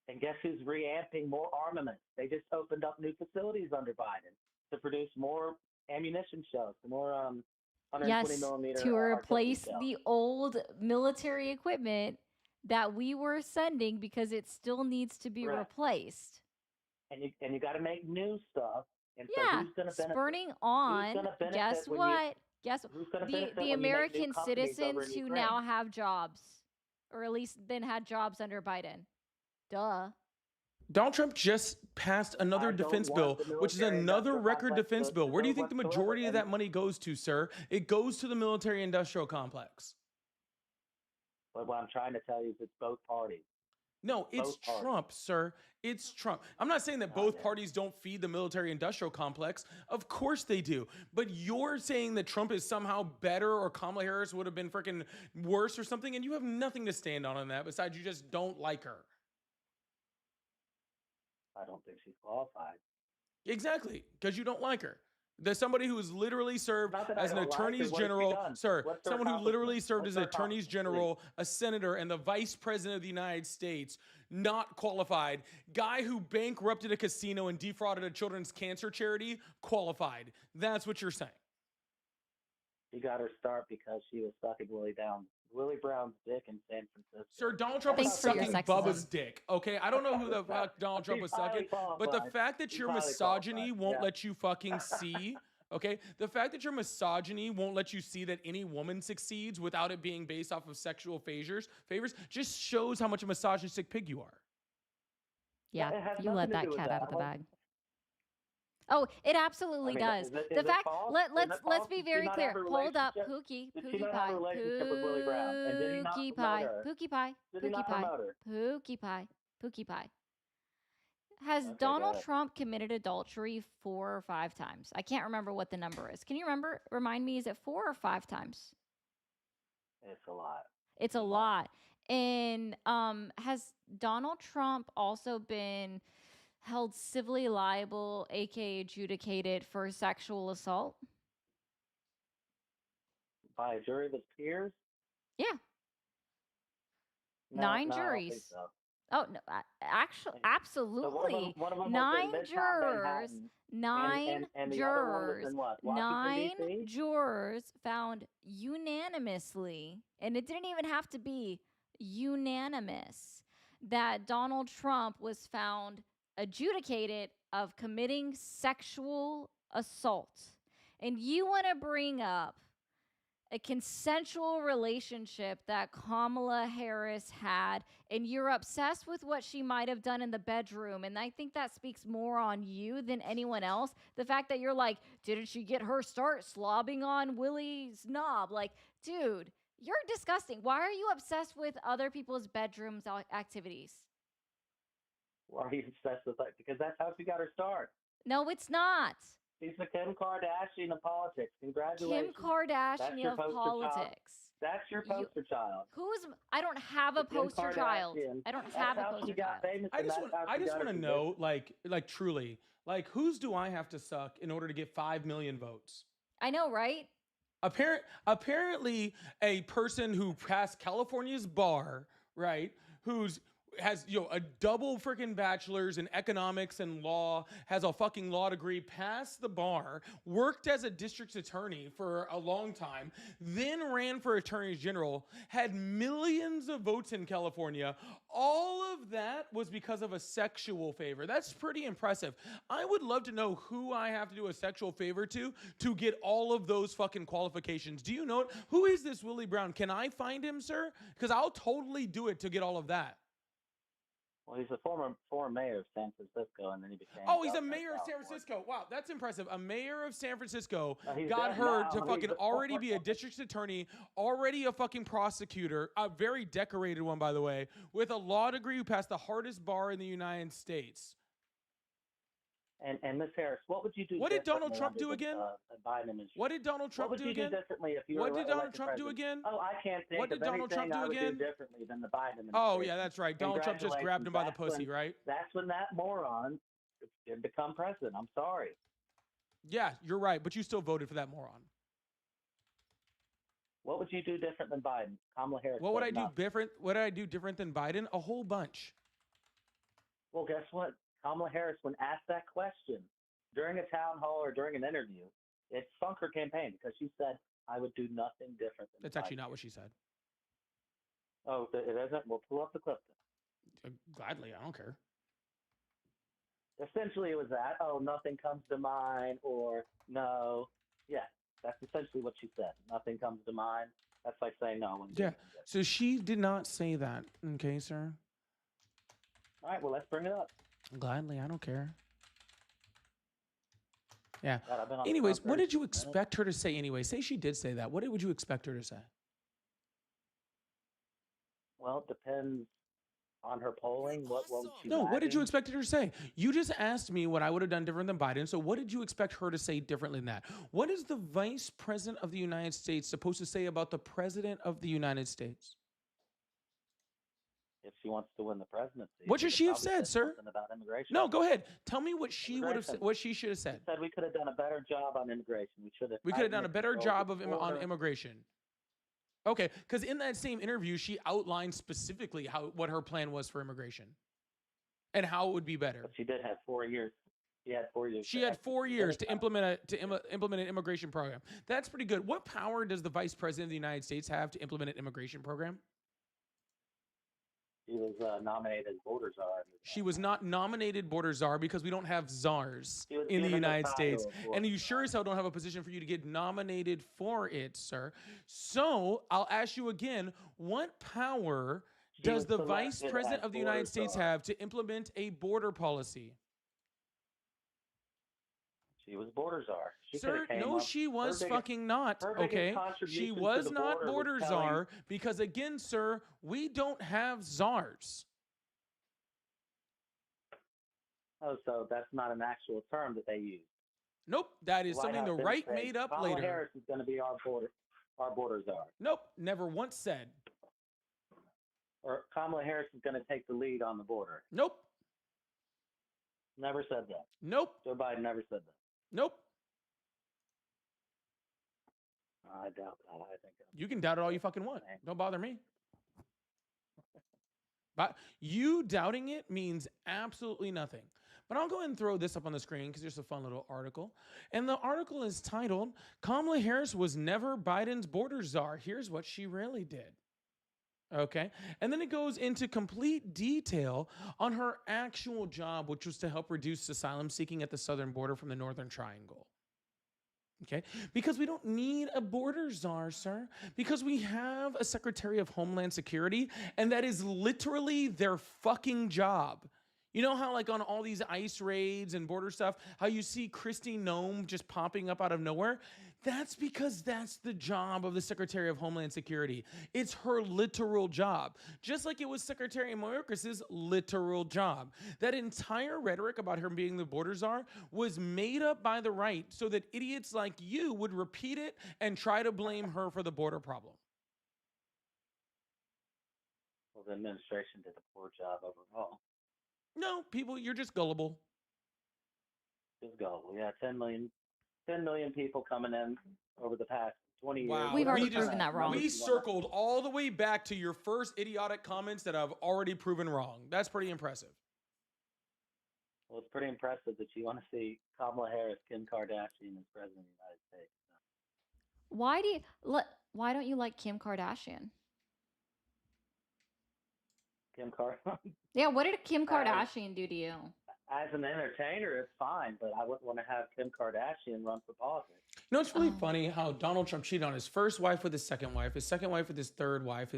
And guess who's reamping more armaments? They just opened up new facilities under Biden to produce more ammunition shells, more 120 millimeter. To replace the old military equipment that we were sending because it still needs to be replaced. And you got to make new stuff. And so yeah, who's gonna benefit? spurning on. Guess what? The American citizens who now have jobs, or at least then had jobs under Biden. Duh. Donald Trump just passed another defense bill, which is another record defense bill. Where do you think the majority of that money goes to, sir? It goes to the military-industrial complex. But what I'm trying to tell you is it's both parties. No, it's Trump, sir. It's Trump. I'm not saying that both parties don't feed the military-industrial complex. Of course they do. But you're saying that Trump is somehow better or Kamala Harris would have been freaking worse or something, and you have nothing to stand on that besides you just don't like her. I don't think she's qualified. Exactly, because you don't like her. There's somebody who has literally served as an attorney's general, sir, someone who literally served as an attorney's general, a senator, and the vice president of the United States, not qualified. Guy who bankrupted a casino and defrauded a children's cancer charity, qualified. That's what you're saying. She got her start because she was sucking Willie Brown's dick in San Francisco. Sir, Donald Trump was sucking Bubba's dick, okay? I don't know who the fuck Donald Trump was sucking, but the fact that your misogyny won't let you fucking see, okay? The fact that your misogyny won't let you see that any woman succeeds without it being based off of sexual favors just shows how much a misogynistic pig you are. Yeah, It has you let nothing to that do with cat that. out of the bag. Oh, it absolutely does. Is it The fact false? let's be Did she very not clear. have a Hold up, relationship? Pookie, Did she Pookie not have a Pie, relationship with Willie Brown? And did he not Pookie promote Pie, her? Pookie Pie, Did he Pookie not Pie, promote her? Pookie Pie, Pookie Pie. Has Okay, go Donald ahead. Trump committed adultery 4 or 5 times? I can't remember what the number is. Can you remember? Remind me, is it 4 or 5 times? It's a lot. It's a lot. And has Donald Trump also been held civilly liable, aka adjudicated for sexual assault? By a jury of his peers? Yeah. No, 9 no, I don't think juries. so. Oh no, actually, So absolutely. one of them was in 9 Midtown jurors, Manhattan, 9 and the other one was jurors, in what? 9 Washington, D.C.? jurors found unanimously, and it didn't even have to be unanimous, that Donald Trump was found adjudicated of committing sexual assault. And you want to bring up a consensual relationship that Kamala Harris had, and you're obsessed with what she might have done in the bedroom. And I think that speaks more on you than anyone else. The fact that you're like, didn't she get her start slobbing on Willie's knob? Like, dude, you're disgusting. Why are you obsessed with other people's bedrooms activities? Why are you obsessed with that? Because that's how she got her start. No, it's not. She's the Kim Kardashian of politics. Congratulations. Kim Kardashian of politics. That's your poster child. I don't have a Kim poster child. Kardashian. I don't That's have a how poster she got child. famous, I and just that's want how she got to her know, like truly, like whose do I have to suck in order to get 5 million votes? I know, right? Apparently, a person who passed California's bar, right, has a double freaking bachelor's in economics and law, has a fucking law degree, passed the bar, worked as a district attorney for a long time, then ran for attorney general, had millions of votes in California. All of that was because of a sexual favor. That's pretty impressive. I would love to know who I have to do a sexual favor to get all of those fucking qualifications. Do you know who is this Willie Brown? Can I find him, sir? Because I'll totally do it to get all of that. Well, he's a former mayor of San Francisco, and then he became. Oh, he's a mayor of San Francisco. Wow, that's impressive. A mayor of San Francisco got dead her now. to He's fucking a already former- be a district attorney, already a fucking prosecutor, a very decorated one, by the way, with a law degree who passed the hardest bar in the United States. And Ms. Harris, what would you do? What did Donald differently Trump under do the, again? Biden administration? What did Donald Trump What would do you again? do differently if you were What did Donald elected Trump do president? again? Oh, I can't think What did of Donald Trump anything I do would again? do differently than the Biden administration. Oh, yeah, that's right. Donald Trump just grabbed him by the Congratulations. pussy, right? That's when that moron did become president. I'm sorry. Yeah, you're right, but you still voted for that moron. What would you do different than Biden? Kamala Harris. What would said I do nothing. different? What did I do different than Biden? A whole bunch. Well, guess what? Kamala Harris, when asked that question during a town hall or during an interview, it sunk her campaign because she said, I would do nothing different than That's Biden. actually not what she said. Oh, it isn't? We'll pull up the clip then. Gladly, I don't care. Essentially, it was that, oh, nothing comes to mind, or no. Yeah, that's essentially what she said. Nothing comes to mind. That's like saying no. Yeah. So she did not say that. Okay, sir. All right, well, let's bring it up. Gladly, I don't care. Yeah. God, I've been on the Anyways, phone what did 36 you minutes. expect her to say anyway? Say she did say that. What would you expect her to say? Well, it depends on her polling. What she No, what did you lagging? expect her to say? You just asked me what I would have done different than Biden. So what did you expect her to say differently than that? What is the vice president of the United States supposed to say about the president of the United States? If she wants to win the presidency. What should should she have probably said, say sir? something about immigration. No, go ahead. Tell me what she would have said, Immigration. what she should have said. She said we could have done a better job on immigration. We should have. We could have done a tightened better the job controls of on border. immigration. Okay, because in that same interview, she outlined specifically what her plan was for immigration and how it would be better. But she did have 4 years. She had 4 years. She to had 4 years to execute. implement an immigration program. That's pretty good. What power does the vice president of the United States have to implement an immigration program? She was nominated as border czar. She was not nominated border czar because we don't have czars She was in the given the United title States. of border And you sure as hell don't have a position for you to get nominated for it, sir. So I'll ask you again, what power does the Vice President of the United States have to implement a border policy? She was border czar. Sir, no, she was fucking not, okay? She was not border czar because, again, sir, we don't have czars. Oh, so that's not an actual term that they use. Nope, that is something the right made up later. Kamala Harris is going to be our border czar. Nope, never once said. Or Kamala Harris is going to take the lead on the border. Nope. Never said that. Nope. Joe Biden never said that. Nope. I doubt that. I think you can doubt it all you fucking want. Don't bother me. But you doubting it means absolutely nothing. But I'll go ahead and throw this up on the screen because there's a fun little article. And the article is titled, Kamala Harris was never Biden's border czar. Here's what she really did. Okay. And then it goes into complete detail on her actual job, which was to help reduce asylum seeking at the southern border from the Northern Triangle. Okay. Because we don't need a border czar, sir, because we have a Secretary of Homeland Security, and that is literally their fucking job. You know how, like, on all these ICE raids and border stuff, how you see Kristi Noem just popping up out of nowhere? That's because that's the job of the Secretary of Homeland Security. It's her literal job, just like it was Secretary Mayorkas's literal job. That entire rhetoric about her being the border czar was made up by the right so that idiots like you would repeat it and try to blame her for the border problem. Well, the administration did a poor job overall. No, people, you're just gullible. Just gullible. Yeah, 10 million people coming in over the past 20 years. We've already proven that wrong. We circled all the way back to your first idiotic comments that I've already proven wrong. That's pretty impressive. Well, it's pretty impressive that you want to see Kamala Harris, Kim Kardashian as president of the United States. Why don't you like Kim Kardashian? Kim Kardashian. Yeah, what did Kim Kardashian do to you? As an entertainer, it's fine, but I wouldn't want to have Kim Kardashian run for politics. You know, it's really funny how Donald Trump cheated on his first wife with his second wife with his third wife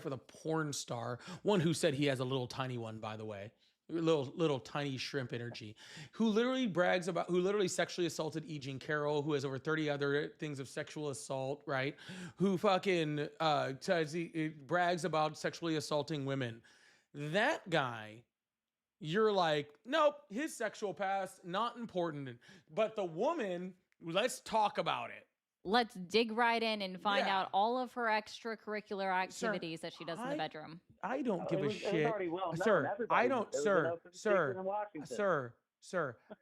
with a porn star, one who said he has a little tiny one, by the way. Little tiny shrimp energy, who literally sexually assaulted E. Jean Carroll, who has over 30 other things of sexual assault, right? Who fucking brags about sexually assaulting women. That guy, you're like, nope, his sexual past, not important. But the woman, let's talk about it. Let's dig right in and find out all of her extracurricular activities that she does in the bedroom. I don't give a shit. Well sir, I don't, sir,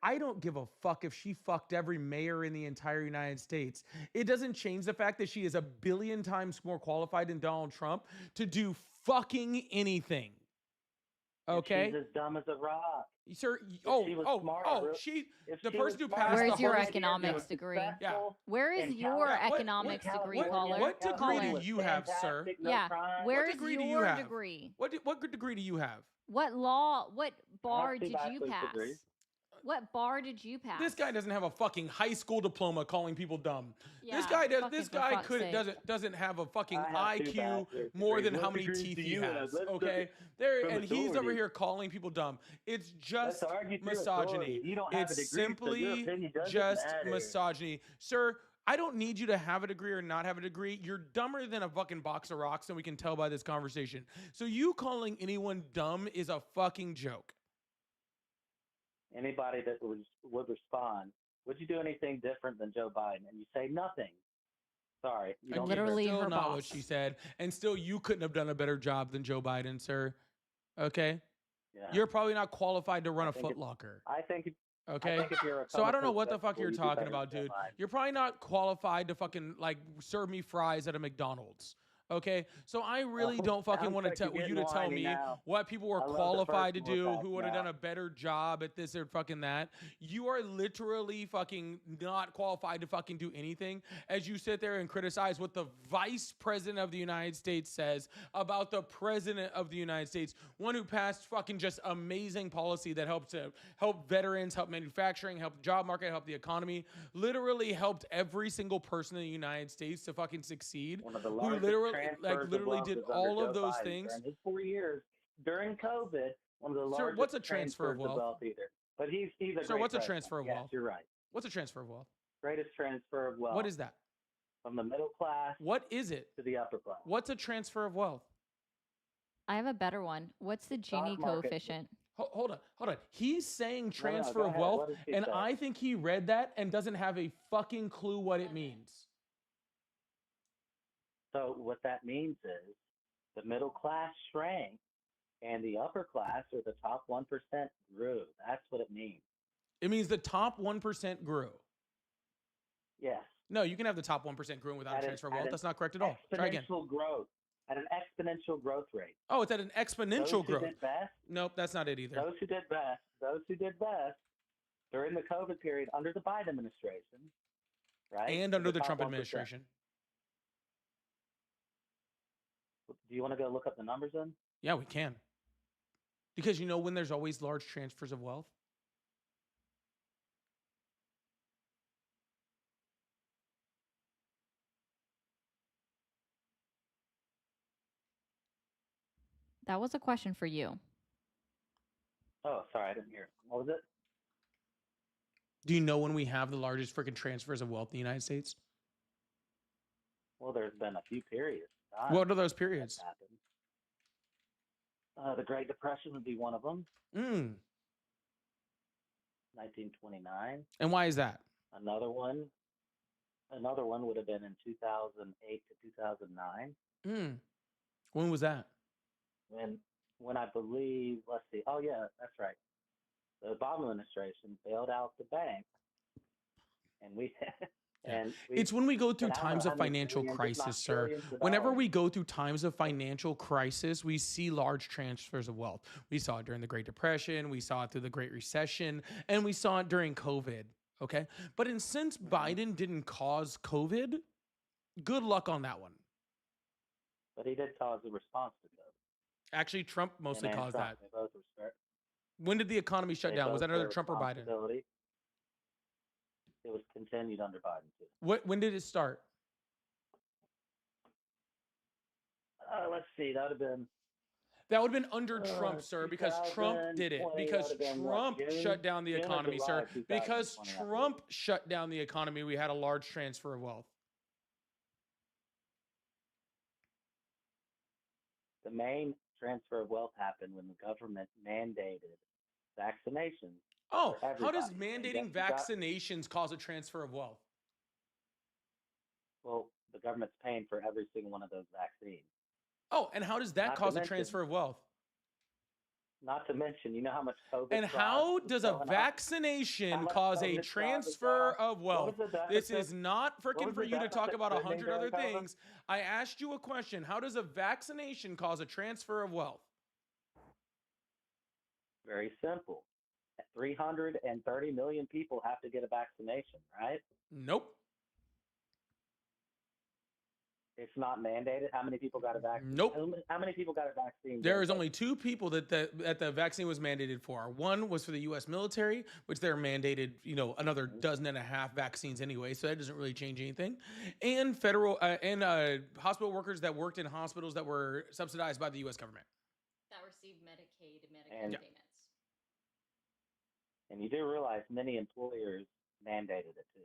I don't give a fuck if she fucked every mayor in the entire United States. It doesn't change the fact that she is a billion times more qualified than Donald Trump to do fucking anything. Okay. She's as dumb as a rock. Sir, the person who passed. Where's your economics degree? Yeah. Where is your economics degree, caller? What degree do you have, sir? Yeah. Where is your degree? What degree do you have? What bar did you pass? What bar did you pass? This guy doesn't have a fucking high school diploma calling people dumb. Yeah, this guy doesn't have a fucking IQ more than how many teeth he has. Okay, and he's over here calling people dumb. It's just misogyny. It's simply just misogyny, sir. I don't need you to have a degree or not have a degree. You're dumber than a fucking box of rocks, and we can tell by this conversation. So you calling anyone dumb is a fucking joke. Anybody that would respond, would you do anything different than Joe Biden? And you say nothing. Sorry. You don't literally still her not boss. What she said. And still, you couldn't have done a better job than Joe Biden, sir. Okay? Yeah. You're probably not qualified to run a Foot Locker. Okay? So I don't know what the fuck you're talking about, dude. You're probably not qualified to fucking, like, serve me fries at a McDonald's. Okay, so I really don't fucking want to tell you to tell me what people were qualified to do, who would have done a better job at this or fucking that. You are literally fucking not qualified to fucking do anything as you sit there and criticize what the Vice President of the United States says about the President of the United States, one who passed fucking just amazing policy that helped veterans, help manufacturing, help the job market, help the economy, literally helped every single person in the United States to fucking succeed, who literally literally did all of those things. During his 4 years during COVID, one of the largest. Sir, what's a transfer of wealth? Either. But he's a. Sir, what's a president. transfer of wealth? Yes, you're right. What's a transfer of wealth? Greatest transfer of wealth. What is that? From the middle class. What is it? To the upper class. What's a transfer of wealth? I have a better one. What's the Gini coefficient? Hold on. He's saying transfer of wealth, and I think he read that and doesn't have a fucking clue what it means. So what that means is the middle class shrank and the upper class, or the top 1%, grew. That's what it means. It means the top 1% grew. Yes. No, you can have the top 1% growing without a transfer of wealth. That's not correct at all. Try again. Exponential growth. At an exponential growth rate. Oh, it's at an exponential growth. Those who did best, nope, that's not it either. Those who did best during the COVID period under the Biden administration, right? And under the Trump administration. Do you want to go look up the numbers then? Yeah, we can. Because you know when there's always large transfers of wealth? That was a question for you. Oh, sorry, I didn't hear. What was it? Do you know when we have the largest freaking transfers of wealth in the United States? Well, there's been a few periods. What are those periods? The Great Depression would be one of them. 1929. And why is that? Another one would have been in 2008 to 2009. When was that? When I believe, let's see. Oh yeah, that's right. The Obama administration bailed out the bank, and it's when we go through times of financial crisis, sir. Whenever we go through times of financial crisis, we see large transfers of wealth. We saw it during the Great Depression, we saw it through the Great Recession, and we saw it during COVID. Okay, but since Biden didn't cause COVID, good luck on that one. But he did cause a response to COVID. Actually, Trump mostly caused that. When did the economy shut down? Was that under Trump or Biden? It was continued under Biden too. When did it start? Let's see. That would have been under Trump, sir, because Trump did it. Because Trump shut down the economy, sir. Because Trump shut down the economy, we had a large transfer of wealth. The main transfer of wealth happened when the government mandated vaccinations. Oh, how does mandating vaccinations cause a transfer of wealth? Well, the government's paying for every single one of those vaccines. Oh, and how does that cause a transfer of wealth? Not to mention, you know how much COVID. And how does a vaccination cause a transfer of wealth? This is not freaking for you to talk about 100 other things. I asked you a question. How does a vaccination cause a transfer of wealth? Very simple. 330 million people have to get a vaccination, right? Nope. It's not mandated. How many people got a vaccine? Nope. How many people got a vaccine? There is only 2 people that the vaccine was mandated for. One was for the U.S. military, which they're mandated, another dozen and a half vaccines anyway, so that doesn't really change anything. And federal hospital workers that worked in hospitals that were subsidized by the U.S. government. That received Medicaid And- payments. And you do realize many employers mandated it too.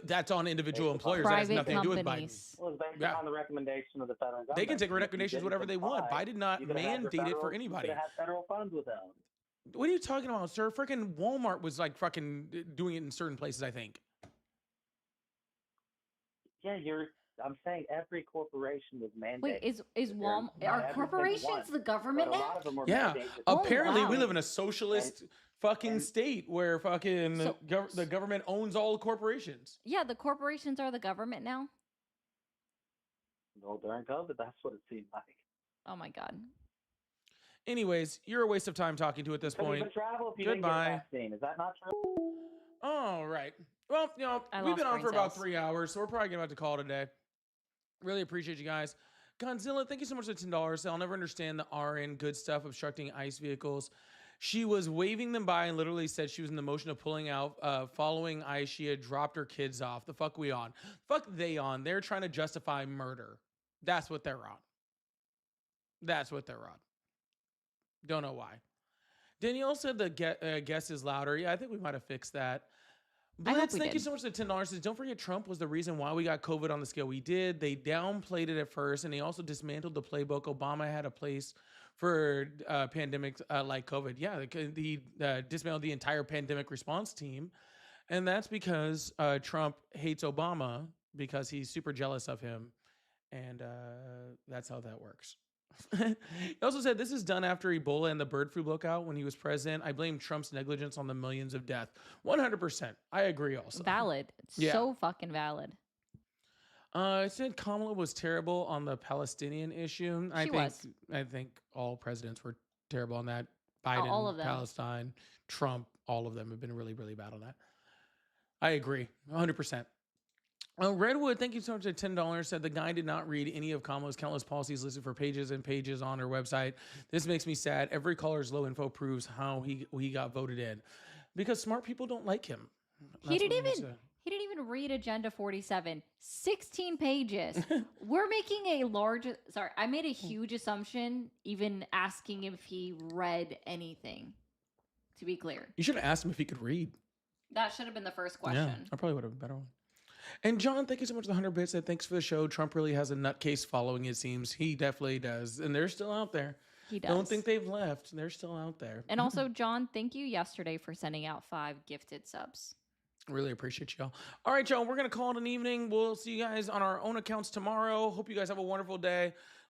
That's on individual employers. That has nothing to do with Biden. Well, it's based on the recommendation of the federal government. They can take recommendations whatever they want. Biden did not mandate it for anybody. You could have federal funds with them. What are you talking about, sir? Freaking Walmart was like fucking doing it in certain places, I think. Yeah, I'm saying every corporation was mandated. Wait, is Walmart? Are corporations the government now? Yeah. Apparently, we live in a socialist fucking state where fucking the government owns all the corporations. Yeah, the corporations are the government now. Well, during COVID, that's what it seemed like. Oh my god. Anyways, you're a waste of time talking to at this point. Travel if you Goodbye. Didn't get a vaccine. Is that not true? All right. Well, we've been on for about 3 hours, so we're probably going to have to call it a day. Really appreciate you guys. Godzilla, thank you so much for the $10. I'll never understand the RN good stuff obstructing ICE vehicles. She was waving them by and literally said she was in the motion of pulling out. Following ICE, she had dropped her kids off. The fuck we on? Fuck they on. They're trying to justify murder. That's what they're on. That's what they're on. Don't know why. Danielle said the guest is louder. Yeah, I think we might have fixed that. Blitz, thank you so much for the $10. Says, don't forget Trump was the reason why we got COVID on the scale we did. They downplayed it at first, and they also dismantled the playbook. Obama had a place for pandemics like COVID. Yeah, they dismantled the entire pandemic response team. And that's because Trump hates Obama because he's super jealous of him. And that's how that works. He also said this is done after Ebola and the bird flu broke out when he was president. I blame Trump's negligence on the millions of deaths. 100%. I agree also. Valid. So fucking valid. I said Kamala was terrible on the Palestinian issue. I think all presidents were terrible on that. Biden, all of them. Palestine, Trump, all of them have been really, really bad on that. I agree. 100%. Redwood, thank you so much for $10. Said the guy did not read any of Kamala's countless policies listed for pages and pages on her website. This makes me sad. Every caller's low info proves how he got voted in, because smart people don't like him. He didn't even read Agenda 47. 16 pages. We're making I made a huge assumption even asking if he read anything, to be clear. You should have asked him if he could read. That should have been the first question. Yeah, I probably would have been a better one. And John, thank you so much for the 100 bits. Thanks for the show. Trump really has a nutcase following, it seems. He definitely does. And they're still out there. He does. Don't think they've left. They're still out there. And also, John, thank you yesterday for sending out 5 gifted subs. Really appreciate y'all. All right, y'all, we're going to call it an evening. We'll see you guys on our own accounts tomorrow. Hope you guys have a wonderful day.